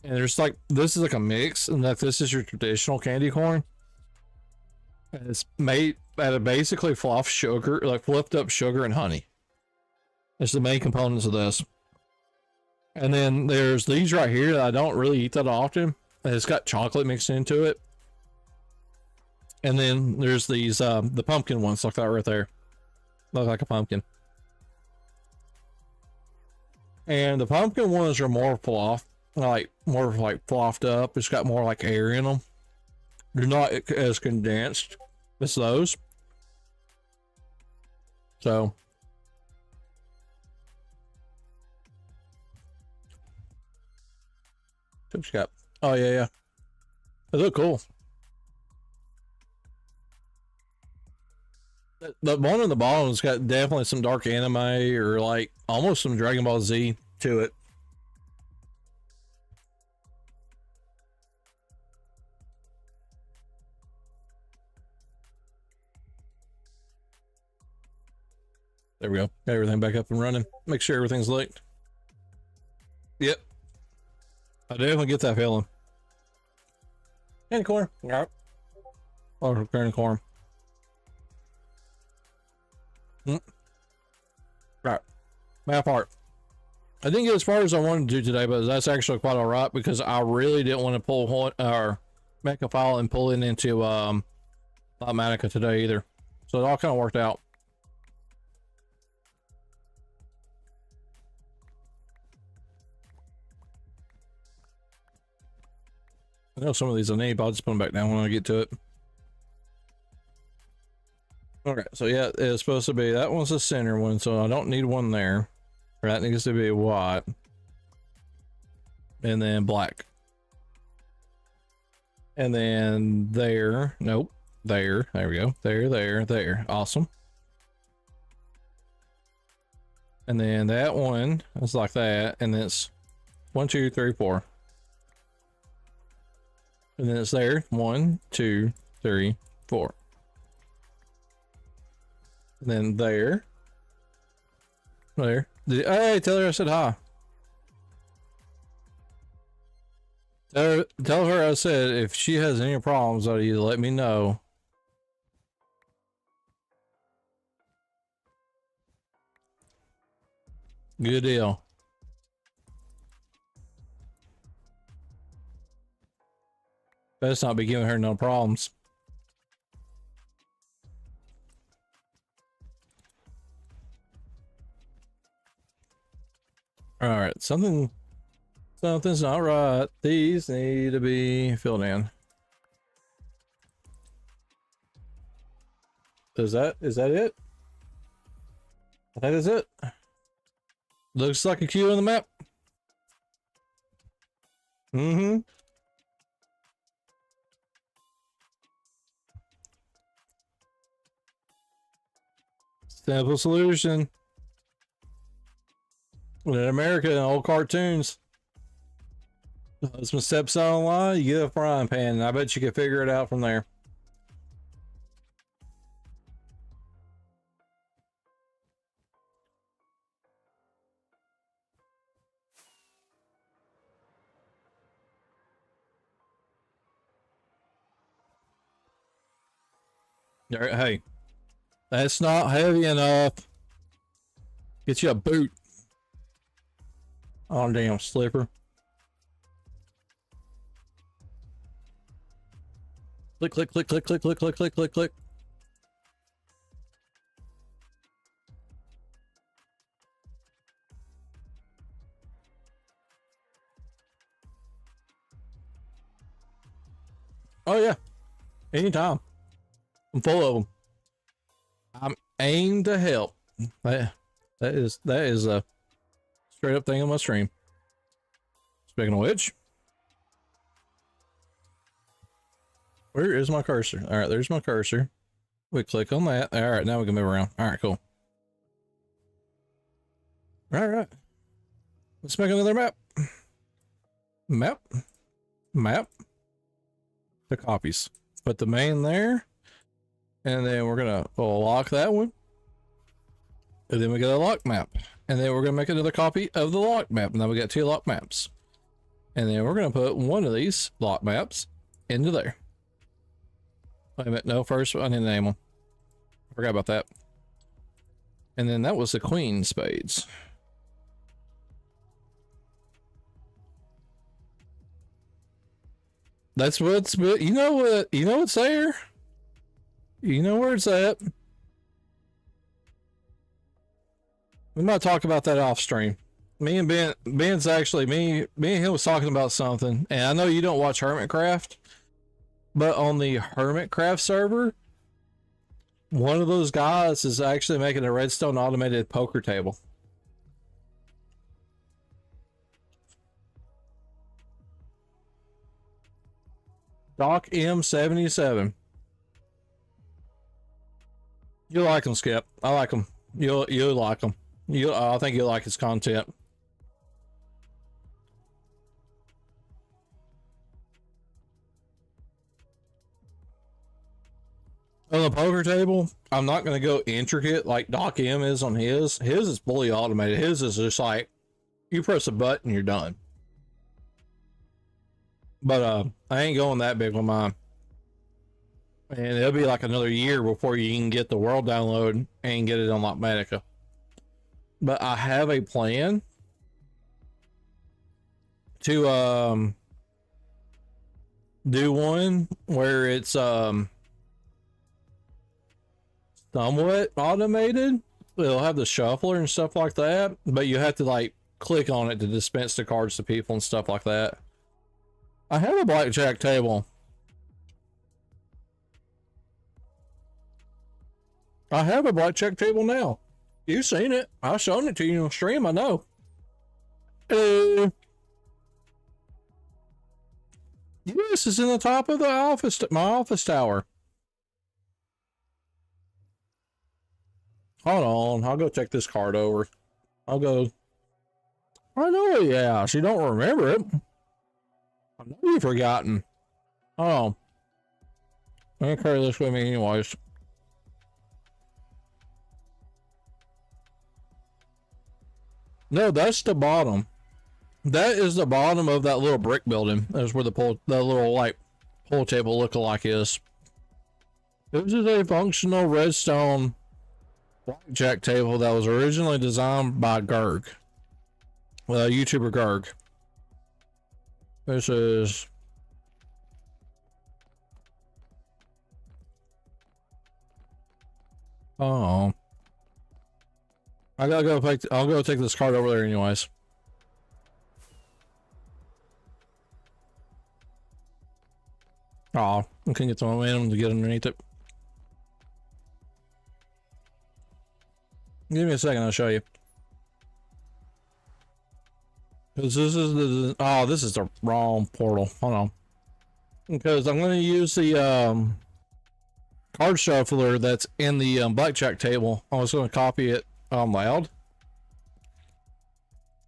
And there's like, this is like a mix, and that this is your traditional candy corn. And it's made out of basically flipped up sugar and honey. It's the main components of this. And then there's these right here that I don't really eat that often. And it's got chocolate mixed into it. And then there's these, the pumpkin ones, like that right there. Look like a pumpkin. And the pumpkin ones are more fluffed up. It's got more like air in them. They're not as condensed as those. So. What's got? Oh yeah. They look cool. The one on the bottom's got definitely some dark anime or like almost some Dragon Ball Z to it. There we go. Got everything back up and running. Make sure everything's linked. Yep. I definitely get that feeling. Candy corn. Yep. Oh, candy corn. Right. Map art. I didn't get as far as I wanted to do today, but that's actually quite alright because I really didn't want to pull one or make a file and pull it into Automatica today either. So it all kind of worked out. I know some of these I need, but I'll just put them back down when I get to it. Okay, so yeah, it's supposed to be, that one's the center one, so I don't need one there. That needs to be white. And then black. And then there, nope, there we go. There. Awesome. And then that one is like that, and then it's 1, 2, 3, 4. And then it's there. 1, 2, 3, 4. And then there. Hey, tell her I said hi. Tell her I said if she has any problems, you let me know. Good deal. Best not be giving her no problems. All right, something's not right. These need to be filled in. Is that it? I think that's it. Looks like a queue on the map. Mm-hmm. Simple solution. In America, in old cartoons, husband steps on line, you get a frying pan, and I bet you can figure it out from there. Hey, that's not heavy enough. Get you a boot. Oh, damn slipper. Click, click, click, click, click, click, click, click, click, click. Oh, yeah. Anytime. I'm full of them. I'm aimed to help. That is a straight up thing on my stream. Speaking of which, where is my cursor? All right, there's my cursor. We click on that. All right, now we can move around. All right, cool. All right. Let's make another map. Map. The copies. Put the main there. And then we're going to lock that one. And then we get a lock map. And then we're going to make another copy of the lock map. And now we got 2 lock maps. And then we're going to put one of these lock maps into there. Wait a minute. No, first I need to name them. I forgot about that. And then that was the queen spades. That's what's, you know what's there? You know where it's at. We might talk about that off stream. Me and Ben's actually, me and him was talking about something, and I know you don't watch Hermitcraft, but on the Hermitcraft server, one of those guys is actually making a redstone automated poker table. Doc M77. You'll like him, Skip. I like him. You'll like him. I think you'll like his content. On the poker table, I'm not going to go intricate like Doc M is on his. His is fully automated. His is just like, you press a button, you're done. But I ain't going that big on mine. And it'll be like another year before you can get the world download and get it on Lotmatica. But I have a plan to do one where it's somewhat automated. It'll have the shuffler and stuff like that, but you have to like click on it to dispense the cards to people and stuff like that. I have a blackjack table. I have a blackjack table now. You've seen it. I've shown it to you on stream, I know. Yes, it's in the top of the office, my office tower. Hold on, I'll go check this card over. I'll go. I know, yeah, she don't remember it. I know you've forgotten. Hold on. I'm gonna carry this with me anyways. No, that's the bottom. That is the bottom of that little brick building. That's where the little like pool table lookalike is. This is a functional redstone blackjack table that was originally designed by Gerg. Well, YouTuber Gerg. This is. Oh. I'll go take this card over there anyways. Oh, I can get the momentum to get underneath it. Give me a second, I'll show you. Because this is the, oh, this is the wrong portal. Hold on. Because I'm going to use the card shuffler that's in the blackjack table. I was going to copy it loud.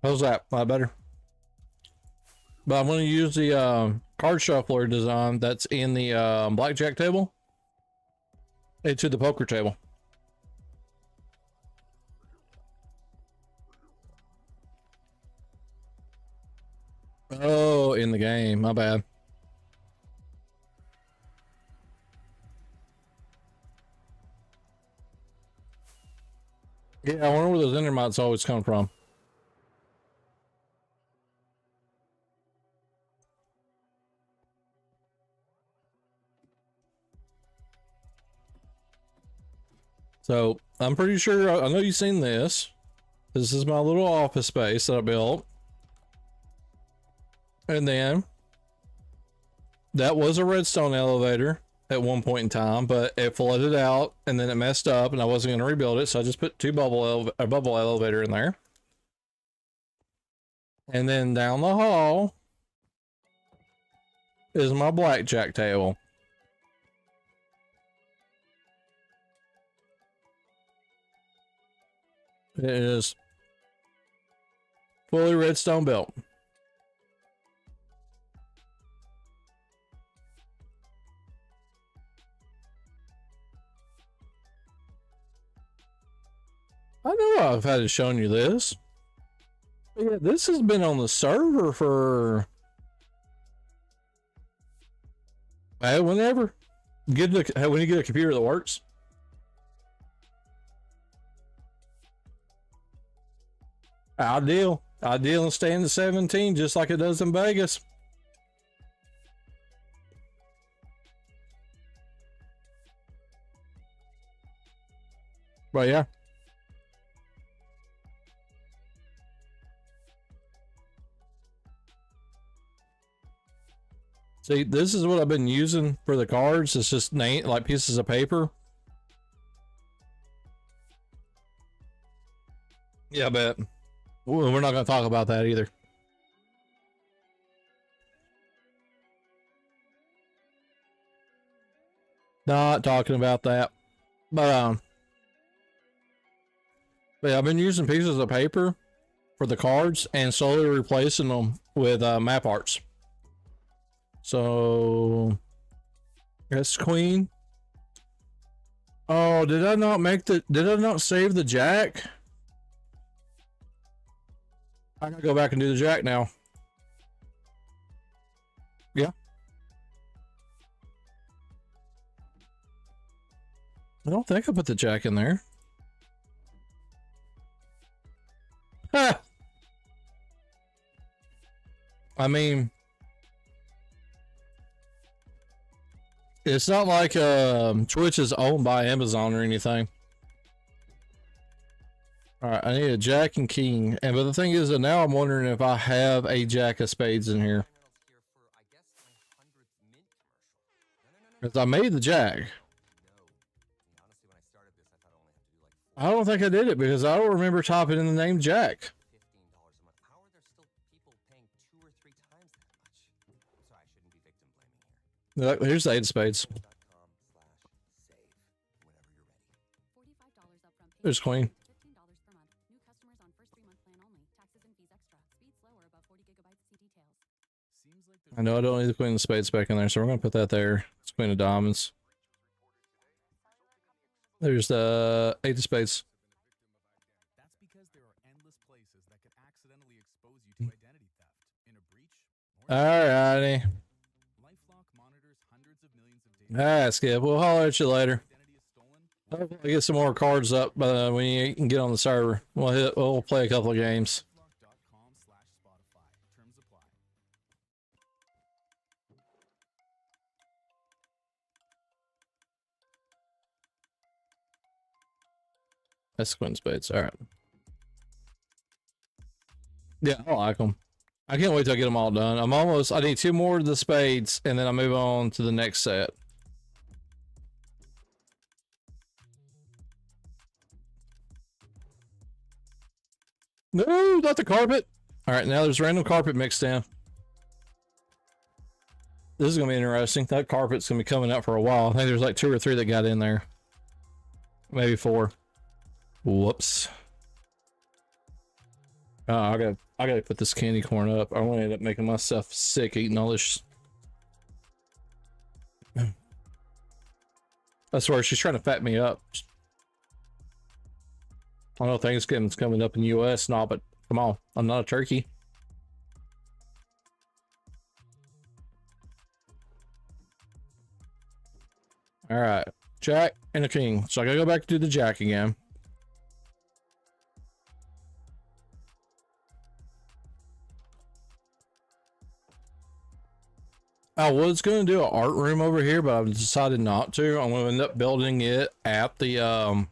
How's that? A lot better? But I'm going to use the card shuffler design that's in the blackjack table into the poker table. Oh, in the game. My bad. Yeah, I wonder where those intermounts always come from. So I'm pretty sure, I know you've seen this. This is my little office space that I built. And then that was a redstone elevator at one point in time, but it flooded out and then it messed up and I wasn't going to rebuild it. So I just put a bubble elevator in there. And then down the hall is my blackjack table. It is fully redstone built. I know I've had it shown you this. But yeah, this has been on the server for whenever. When you get a computer that works. Ideal and stay in the 17 just like it does in Vegas. But yeah. See, this is what I've been using for the cards. It's just like pieces of paper. Yeah, I bet. Well, we're not going to talk about that either. Not talking about that. But yeah, I've been using pieces of paper for the cards and slowly replacing them with map arts. So that's queen. Oh, did I not save the jack? I gotta go back and do the jack now. Yeah. I don't think I put the jack in there. Ha! I mean, it's not like Twitch is owned by Amazon or anything. Alright, I need a jack and king. And but the thing is that now I'm wondering if I have a jack of spades in here. Because I made the jack. I don't think I did it because I don't remember typing in the name Jack. Here's the 8 of spades. There's queen. I know I don't need the queen of spades back in there, so we're going to put that there. It's queen of diamonds. There's the 8 of spades. That's because there are endless places that could accidentally expose you to identity theft in a breach. Alrighty. LifeLock monitors hundreds of millions of data. Alright, Skip. We'll holler at you later. Identity is stolen. Hopefully get some more cards up when you can get on the server. We'll play a couple of games. LifeLock.com/Spotify. Terms apply. That's queen of spades. Alright. Yeah, I like them. I can't wait till I get them all done. I need 2 more of the spades, and then I move on to the next set. No, not the carpet. All right, now there's random carpet mixed in. This is gonna be interesting. That carpet's gonna be coming out for a while. I think there's like 2 or 3 that got in there. Maybe 4. Whoops. Oh, I gotta put this candy corn up. I'm gonna end up making myself sick eating all this. I swear she's trying to fat me up. I know Thanksgiving's coming up in the US and all, but come on, I'm not a turkey. All right, Jack and a king. So I gotta go back to do the Jack again. I was going to do an art room over here, but I've decided not to. I'm going to end up building it at the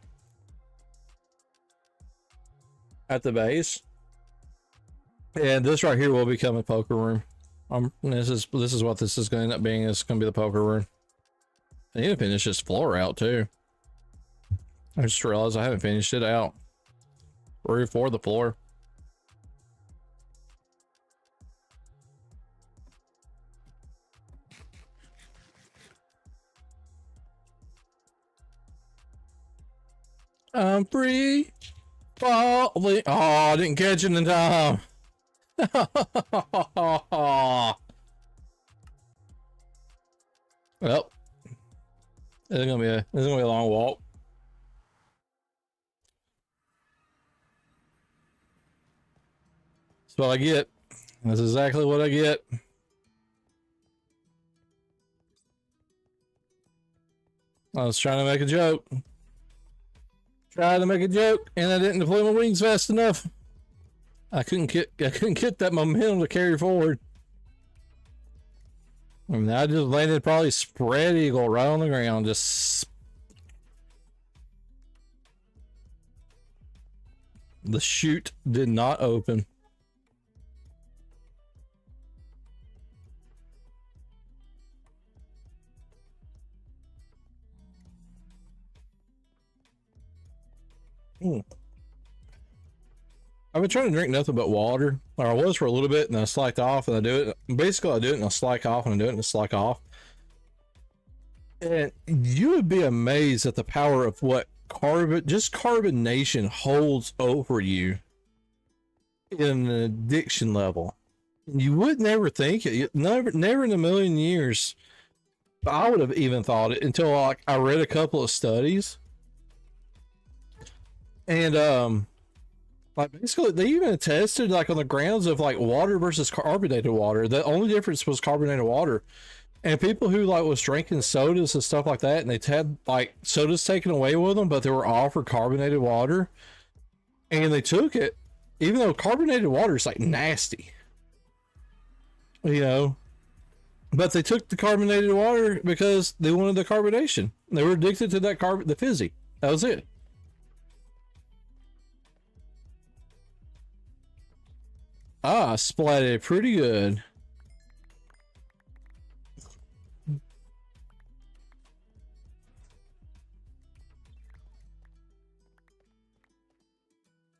base. And this right here will become a poker room. This is what this is going to end up being. It's going to be the poker room. I need to finish this floor out too. I just realized I haven't finished it out. Roof for the floor. I'm free falling. Oh, I didn't catch it in time. Well, it's gonna be a long walk. That's what I get. That's exactly what I get. I was trying to make a joke. Tried to make a joke, and I didn't deploy my wings fast enough. I couldn't get that momentum to carry forward. I mean, I just landed probably spread eagle right on the ground. Just the chute did not open. I've been trying to drink nothing but water, or I was for a little bit, and I slacked off, and I do it. Basically, I do it, and I slack off, and I do it, and I slack off. And you would be amazed at the power of what carbonation holds over you in an addiction level. You would never think it. Never in a million years. I would have even thought it until like I read a couple of studies. And like basically they even tested like on the grounds of like water versus carbonated water. The only difference was carbonated water. And people who like was drinking sodas and stuff like that, and they had like sodas taken away with them, but they were offered carbonated water, and they took it, even though carbonated water is like nasty, you know. But they took the carbonated water because they wanted the carbonation. They were addicted to that the fizzy. That was it. Ah, splatted pretty good.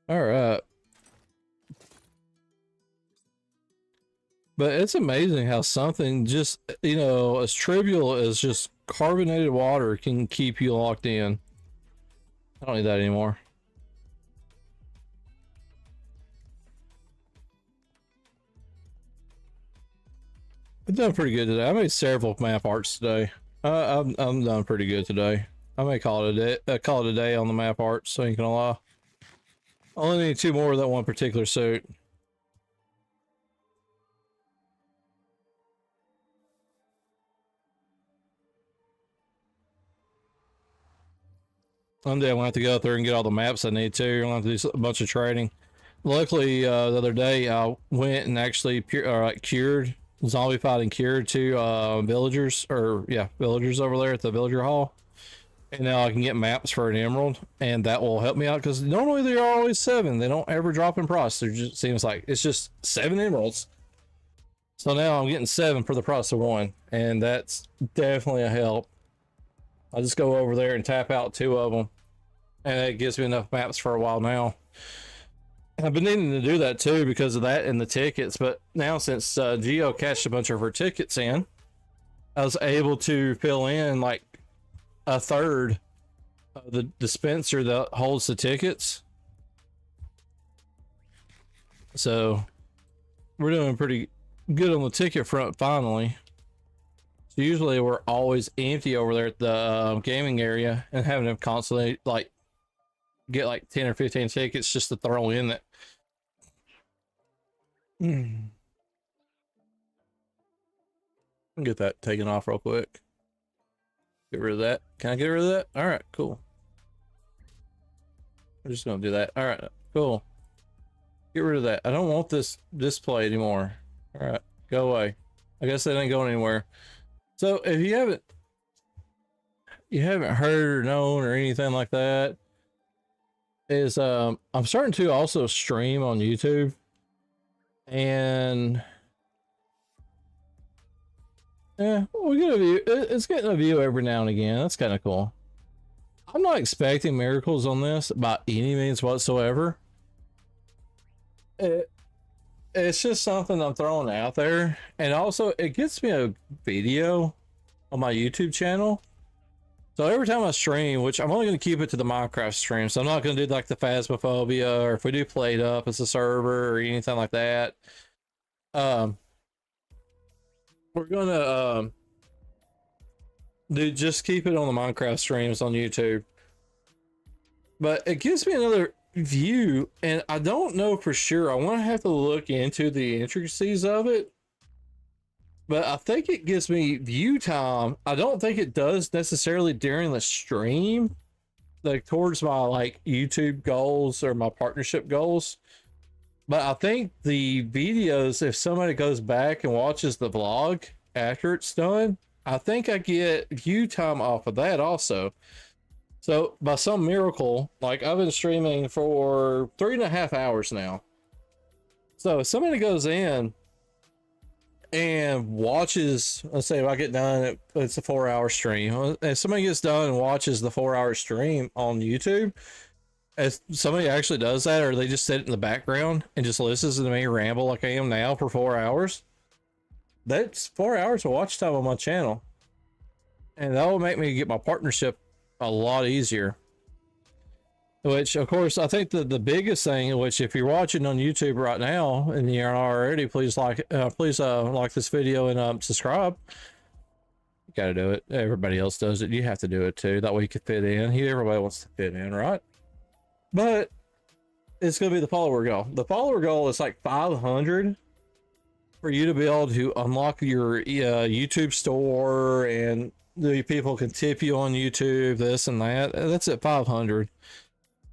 All right. But it's amazing how something just, you know, as trivial as just carbonated water can keep you locked in. I don't need that anymore. I've done pretty good today. I made several map arts today. I'm done pretty good today. I may call it a day on the map arts, so ain't gonna lie. Only need 2 more of that one particular suit. One day I'm gonna have to go through and get all the maps I need to. I'm gonna have to do a bunch of trading. Luckily, the other day I went and actually cured, zombie fighting cured 2 villagers, villagers over there at the villager hall. And now I can get maps for an emerald, and that will help me out because normally they are always 7. They don't ever drop in price. There just seems like it's just 7 emeralds. So now I'm getting 7 for the price of 1, and that's definitely a help. I just go over there and tap out 2 of them, and it gives me enough maps for a while now. I've been needing to do that too because of that and the tickets, but now since Geo cashed a bunch of her tickets in, I was able to fill in like a third of the dispenser that holds the tickets. So we're doing pretty good on the ticket front finally. So usually we're always empty over there at the gaming area and having them constantly like get like 10 or 15 tickets just to throw in that. Get that taken off real quick. Get rid of that. Can I get rid of that? All right, cool. I'm just gonna do that. All right, cool. Get rid of that. I don't want this display anymore. All right, go away. I guess that ain't going anywhere. So if you haven't heard or known or anything like that, is I'm starting to also stream on YouTube, and yeah, we get a view. It's getting a view every now and again. That's kind of cool. I'm not expecting miracles on this by any means whatsoever. It's just something I'm throwing out there, and also it gets me a video on my YouTube channel. So every time I stream, which I'm only going to keep it to the Minecraft stream, so I'm not going to do like the Phasmophobia, or if we do Played Up as a server or anything like that. We're gonna just keep it on the Minecraft streams on YouTube. But it gives me another view, and I don't know for sure. I want to have to look into the intricacies of it, but I think it gives me view time. I don't think it does necessarily during the stream, like towards my like YouTube goals or my partnership goals. But I think the videos, if somebody goes back and watches the vlog after it's done, I think I get view time off of that also. So by some miracle, like I've been streaming for 3.5 hours now. So if somebody goes in and watches, let's say if I get done, it's a 4-hour stream. If somebody gets done and watches the 4-hour stream on YouTube, if somebody actually does that, or they just sit in the background and just listens to me ramble like I am now for 4 hours, that's 4 hours of watch time on my channel. And that will make me get my partnership a lot easier. Which, of course, I think the biggest thing, which if you're watching on YouTube right now and you're not already, please like this video and subscribe. You gotta do it. Everybody else does it. You have to do it too. That way you can fit in. Everybody wants to fit in, right? But it's gonna be the follower goal. The follower goal is like 500 for you to be able to unlock your YouTube store, and the people can tip you on YouTube, this and that. That's at 500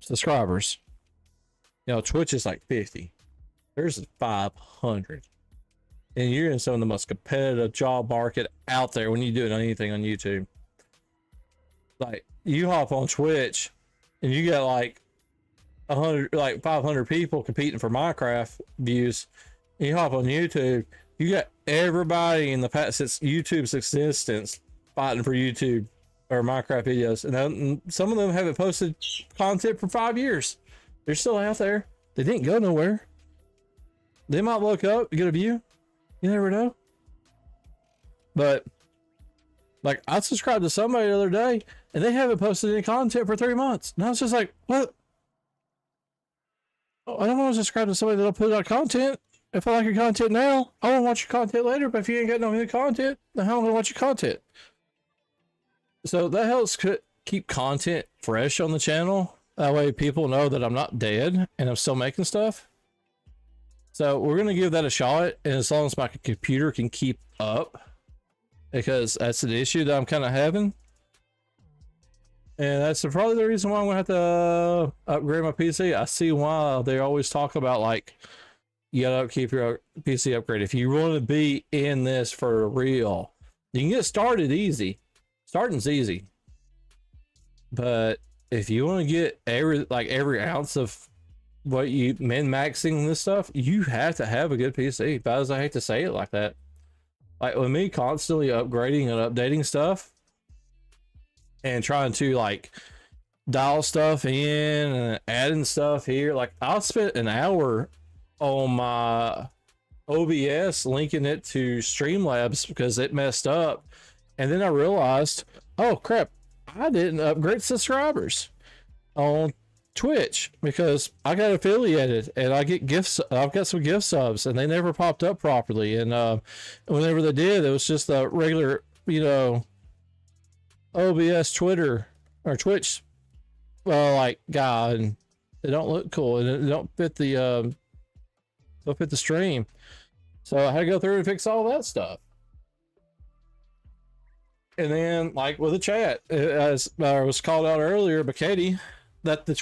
subscribers. You know, Twitch is like 50. There's 500. And you're in some of the most competitive job market out there when you do anything on YouTube. Like, you hop on Twitch and you got like 500 people competing for Minecraft views. And you hop on YouTube, you got everybody in the past since YouTube's existence fighting for YouTube or Minecraft videos, and some of them haven't posted content for 5 years. They're still out there. They didn't go nowhere. They might look up, get a view. You never know. But like, I subscribed to somebody the other day, and they haven't posted any content for 3 months. And I was just like, what? I don't want to subscribe to somebody that'll put out content. If I like your content now, I want to watch your content later. But if you ain't got no new content, then how am I going to watch your content? So that helps keep content fresh on the channel. That way people know that I'm not dead and I'm still making stuff. So we're going to give that a shot. And as long as my computer can keep up, because that's an issue that I'm kind of having. And that's probably the reason why I'm going to have to upgrade my PC. I see why they always talk about, like, you got to keep your PC upgrade. If you want to be in this for real, you can get started easy. Starting's easy. But if you want to get every ounce of what you min-maxing this stuff, you have to have a good PC. But as I hate to say it like that, like with me constantly upgrading and updating stuff and trying to like dial stuff in and adding stuff here, like I'll spend an hour on my OBS linking it to Streamlabs because it messed up, and then I realized, oh crap, I didn't upgrade subscribers on Twitch because I got affiliated and I get gifts. I've got some gift subs and they never popped up properly, and whenever they did, it was just a regular, you know, OBS Twitter or Twitch like guy, and they don't look cool and it don't fit the stream. So I had to go through and fix all that stuff. And then, like with the chat, as I was called out earlier by Katie, that the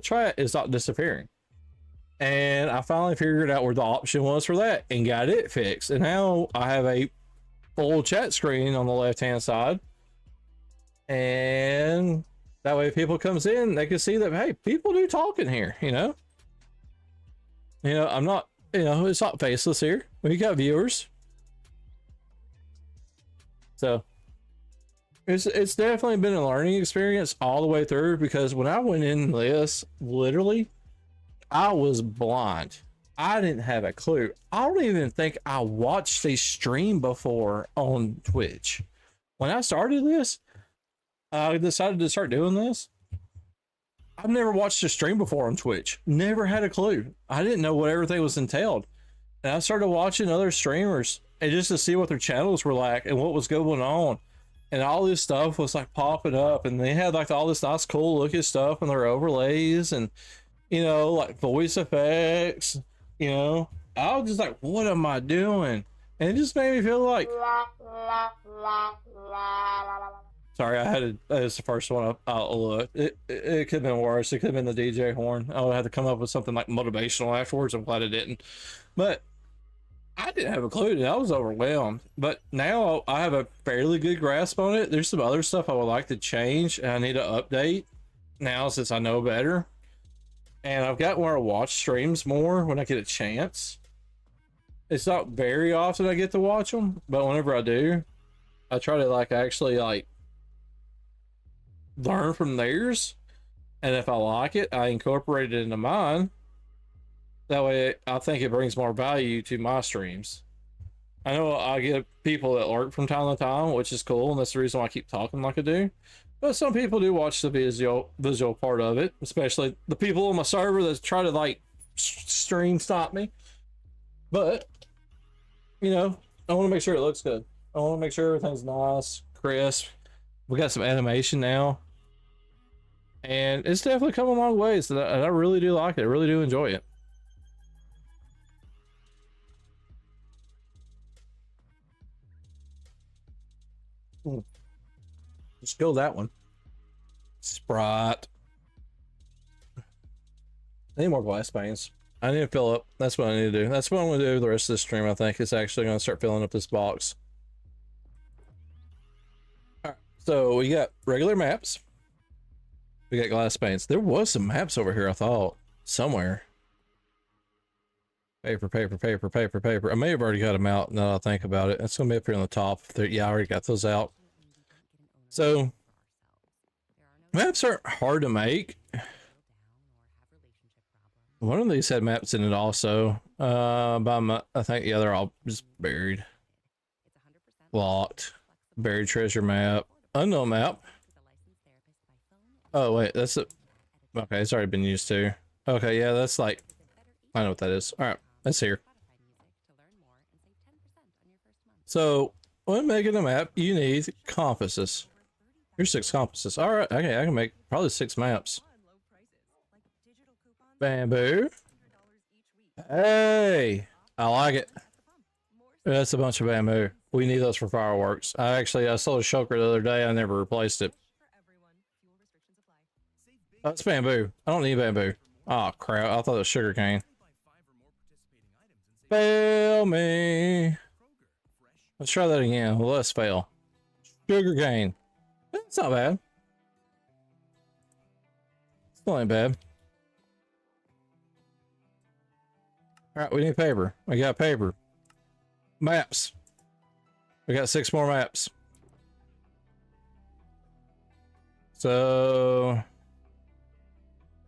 chat is not disappearing. And I finally figured out where the option was for that and got it fixed. And now I have a full chat screen on the left-hand side. And that way if people comes in, they can see that, hey, people do talk in here, you know? You know, I'm not, you know, it's not faceless here. We got viewers. So it's definitely been a learning experience all the way through, because when I went in this, literally, I was blind. I didn't have a clue. I don't even think I watched a stream before on Twitch. When I started this, I decided to start doing this. I've never watched a stream before on Twitch. Never had a clue. I didn't know what everything was entailed. And I started watching other streamers and just to see what their channels were like and what was going on. And all this stuff was like popping up, and they had like all this nice cool looking stuff and their overlays and, you know, like voice effects, you know. I was just like, what am I doing? And it just made me feel like, sorry, I had it's the first one I'll look. It could have been worse. It could have been the DJ horn. I would have to come up with something like motivational afterwards. I'm glad I didn't. But I didn't have a clue, and I was overwhelmed. But now I have a fairly good grasp on it. There's some other stuff I would like to change, and I need to update now since I know better. And I've got where I watch streams more when I get a chance. It's not very often I get to watch them, but whenever I do, I try to like actually like learn from theirs, and if I like it, I incorporate it into mine. That way I think it brings more value to my streams. I know I get people that lurk from time to time, which is cool, and that's the reason why I keep talking like I do. But some people do watch the visual part of it, especially the people on my server that try to like stream stop me. But you know, I want to make sure it looks good. I want to make sure everything's nice, crisp. We got some animation now, and it's definitely come a long ways, and I really do like it. I really do enjoy it. Just kill that one. Sprite. I need more glass panes. I need to fill up. That's what I need to do. That's what I'm going to do the rest of this stream, I think. It's actually going to start filling up this box. Alright, so we got regular maps. We got glass panes. There was some maps over here, I thought. Somewhere. Paper, paper, paper, paper, paper. I may have already got them out now that I think about it. It's going to be up here on the top. Yeah, I already got those out. So, maps aren't hard to make. One of these had maps in it also. I think, yeah, they're all just buried. Locked. Buried treasure map. Unknown map. Oh, wait, that's it. Okay, it's already been used too. Okay, yeah, that's like, I know what that is. All right, that's here. So, when making a map, you need compasses. Here's 6 compasses. All right, okay, I can make probably 6 maps. Bamboo. Hey, I like it. That's a bunch of bamboo. We need those for fireworks. I sold a shulker the other day. I never replaced it. That's bamboo. I don't need bamboo. Oh crap, I thought it was sugar cane. Fail me. Let's try that again. Well, let's fail. Sugar cane. That's not bad. Still ain't bad. All right, we need paper. We got paper. Maps. We got 6 more maps. So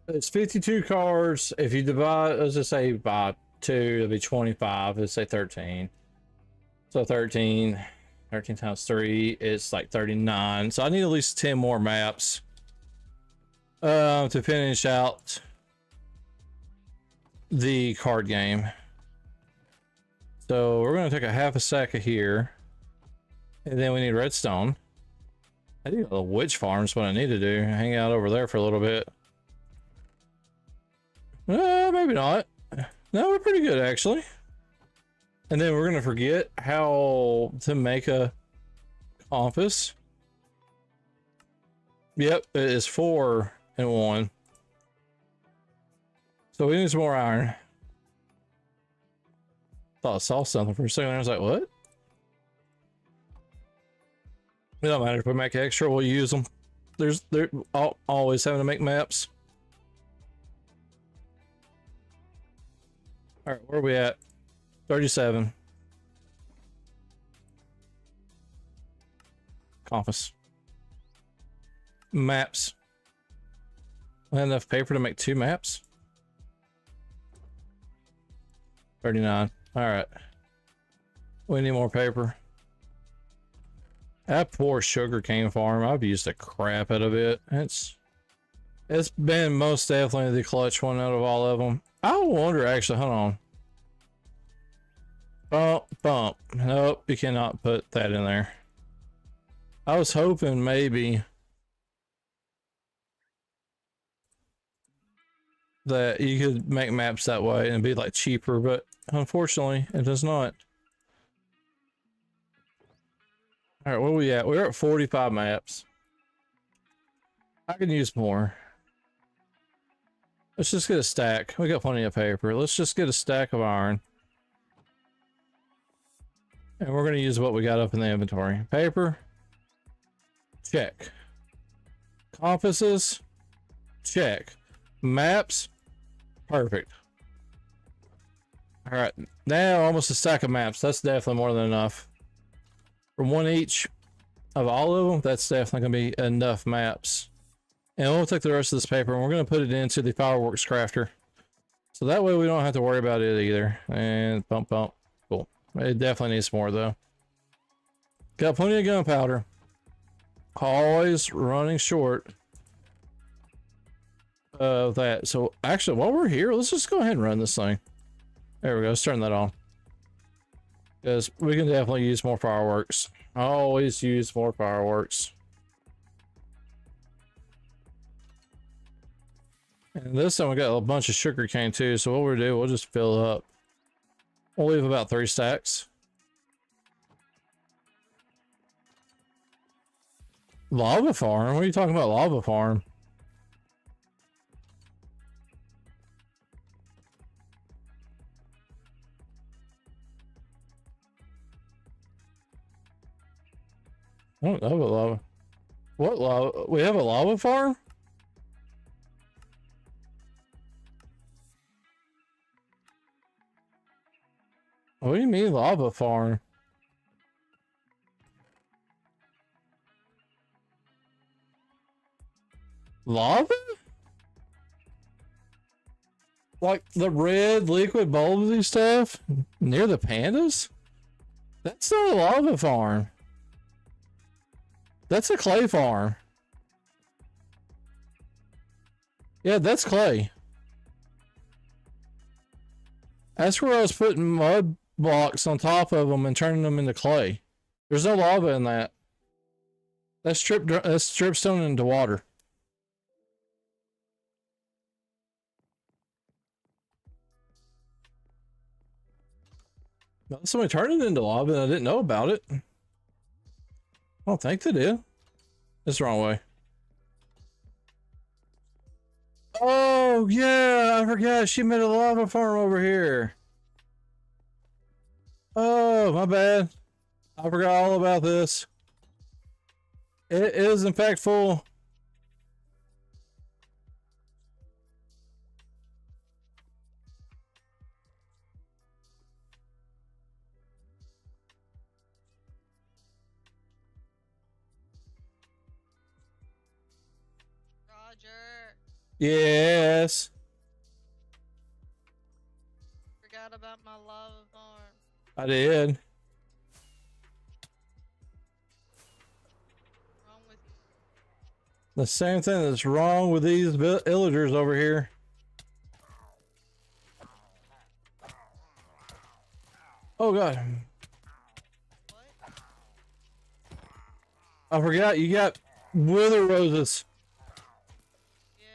it's 52 cards. If you divide, let's just say by 2, it'll be 25. Let's say 13. So 13 times 3 is like 39. So I need at least 10 more maps to finish out the card game. So we're going to take a half a stack of here. And then we need redstone. I need a little witch farm is what I need to do. Hang out over there for a little bit. Maybe not. No, we're pretty good actually. And then we're gonna forget how to make a compass. Yep, it is 4 in 1. So we need some more iron. Thought I saw something for a second. I was like, what? It don't matter if we make extra, we'll use them. They're always having to make maps. All right, where are we at? 37. Compass. Maps. I have enough paper to make 2 maps. 39. All right. We need more paper. That poor sugarcane farm, I've used the crap out of it. It's been most definitely the clutch one out of all of them. I wonder actually, hold on. Bump. Nope, you cannot put that in there. I was hoping maybe that you could make maps that way and be like cheaper, but unfortunately it does not. All right, where are we at? We're at 45 maps. I can use more. Let's just get a stack. We got plenty of paper. Let's just get a stack of iron. And we're going to use what we got up in the inventory. Paper. Check. Compasses. Check. Maps. Perfect. All right. Now almost a stack of maps. That's definitely more than enough. For 1 each of all of them, that's definitely going to be enough maps. And we'll take the rest of this paper and we're going to put it into the fireworks crafter. So that way we don't have to worry about it either. And bump. Cool. It definitely needs more though. Got plenty of gunpowder. Always running short of that. So actually, while we're here, let's just go ahead and run this thing. There we go. Let's turn that on. Because we can definitely use more fireworks. I always use more fireworks. And this time we got a bunch of sugar cane too. So what we'll do, we'll just fill up. We'll leave about 3 stacks. Lava farm? What are you talking about, lava farm? I don't know what lava. What lava? We have a lava farm? What do you mean lava farm? Lava? Like the red liquid bulbsy stuff near the pandas? That's not a lava farm. That's a clay farm. Yeah, that's clay. That's where I was putting mud blocks on top of them and turning them into clay. There's no lava in that. That's strip stone into water. Somebody turned it into lava and I didn't know about it. I don't think they did. It's the wrong way. Oh, yeah, I forgot she made a lava farm over here. Oh, my bad. I forgot all about this. It is, in fact, full. Yes. Forgot about my lava farm. I did. Wrong with you? The same thing that's wrong with these villagers over here. Oh god. What? I forgot you got wither roses. Yeah.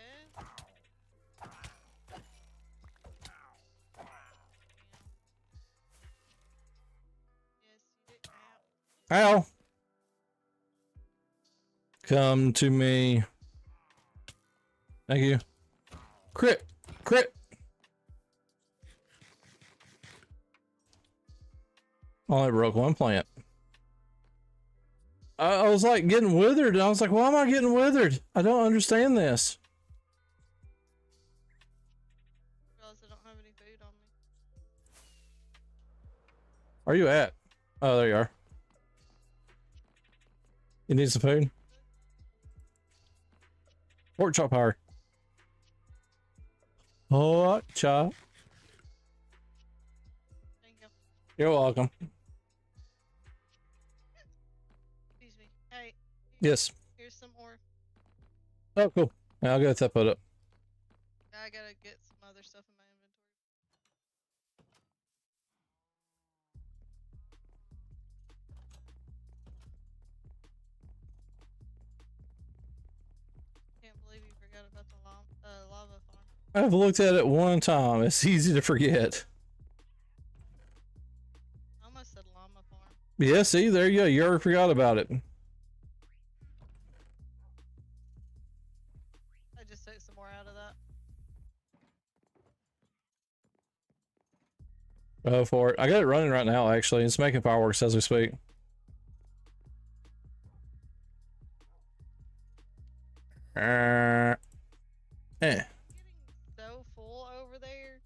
Yes, you did. Ow. Ow. Come to me. Thank you. Crit. Crit. Only broke one plant. I was like getting withered, and I was like, why am I getting withered? I don't understand this. Realize I don't have any food on me. Where are you at? Oh, there you are. You need some food? Pork chop power. Pork chop. Thank you. You're welcome. Excuse me. Hey. Yes. Here's some more. Oh, cool. Yeah, I'll get that put up. I gotta get some other stuff in my inventory. Can't believe you forgot about the lava farm. I've looked at it one time. It's easy to forget. I almost said llama farm. Yeah, see, there you go. You already forgot about it. I just took some more out of that. Go for it. I got it running right now, actually. It's making fireworks as we speak. Eh. Getting so full over there.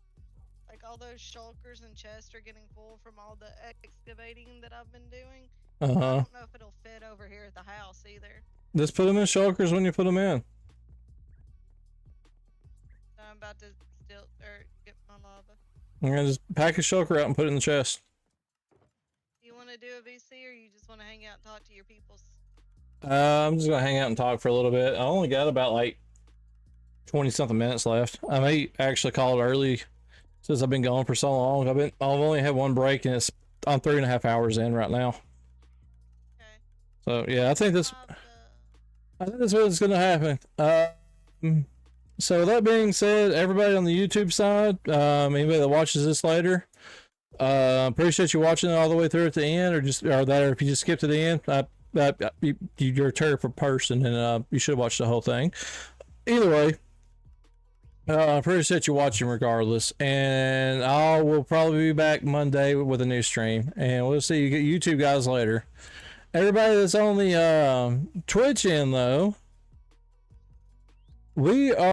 Like all those shulkers and chests are getting full from all the excavating that I've been doing. I Uh-huh. don't know if it'll fit over here at the house either. Just put them in shulkers when you put them in. So I'm about to still get my lava. I'm gonna just pack a shulker out and put it in the chest. Do you want to do a VC or you just want to hang out and talk to your peoples? I'm just gonna hang out and talk for a little bit. I only got about like 20 something minutes left. I may actually call it early since I've been gone for so long. I've only had one break and I'm 3.5 hours in right now. Okay. So yeah, I think that's what is gonna happen. So that being said, everybody on the YouTube side, anybody that watches this later, appreciate you watching it all the way through at the end, or if you just skip to the end, you're a terrible person, and you should watch the whole thing. Either way, I appreciate you watching regardless, and I will probably be back Monday with a new stream, and we'll see you YouTube guys later. Everybody that's on the Twitch end though, we are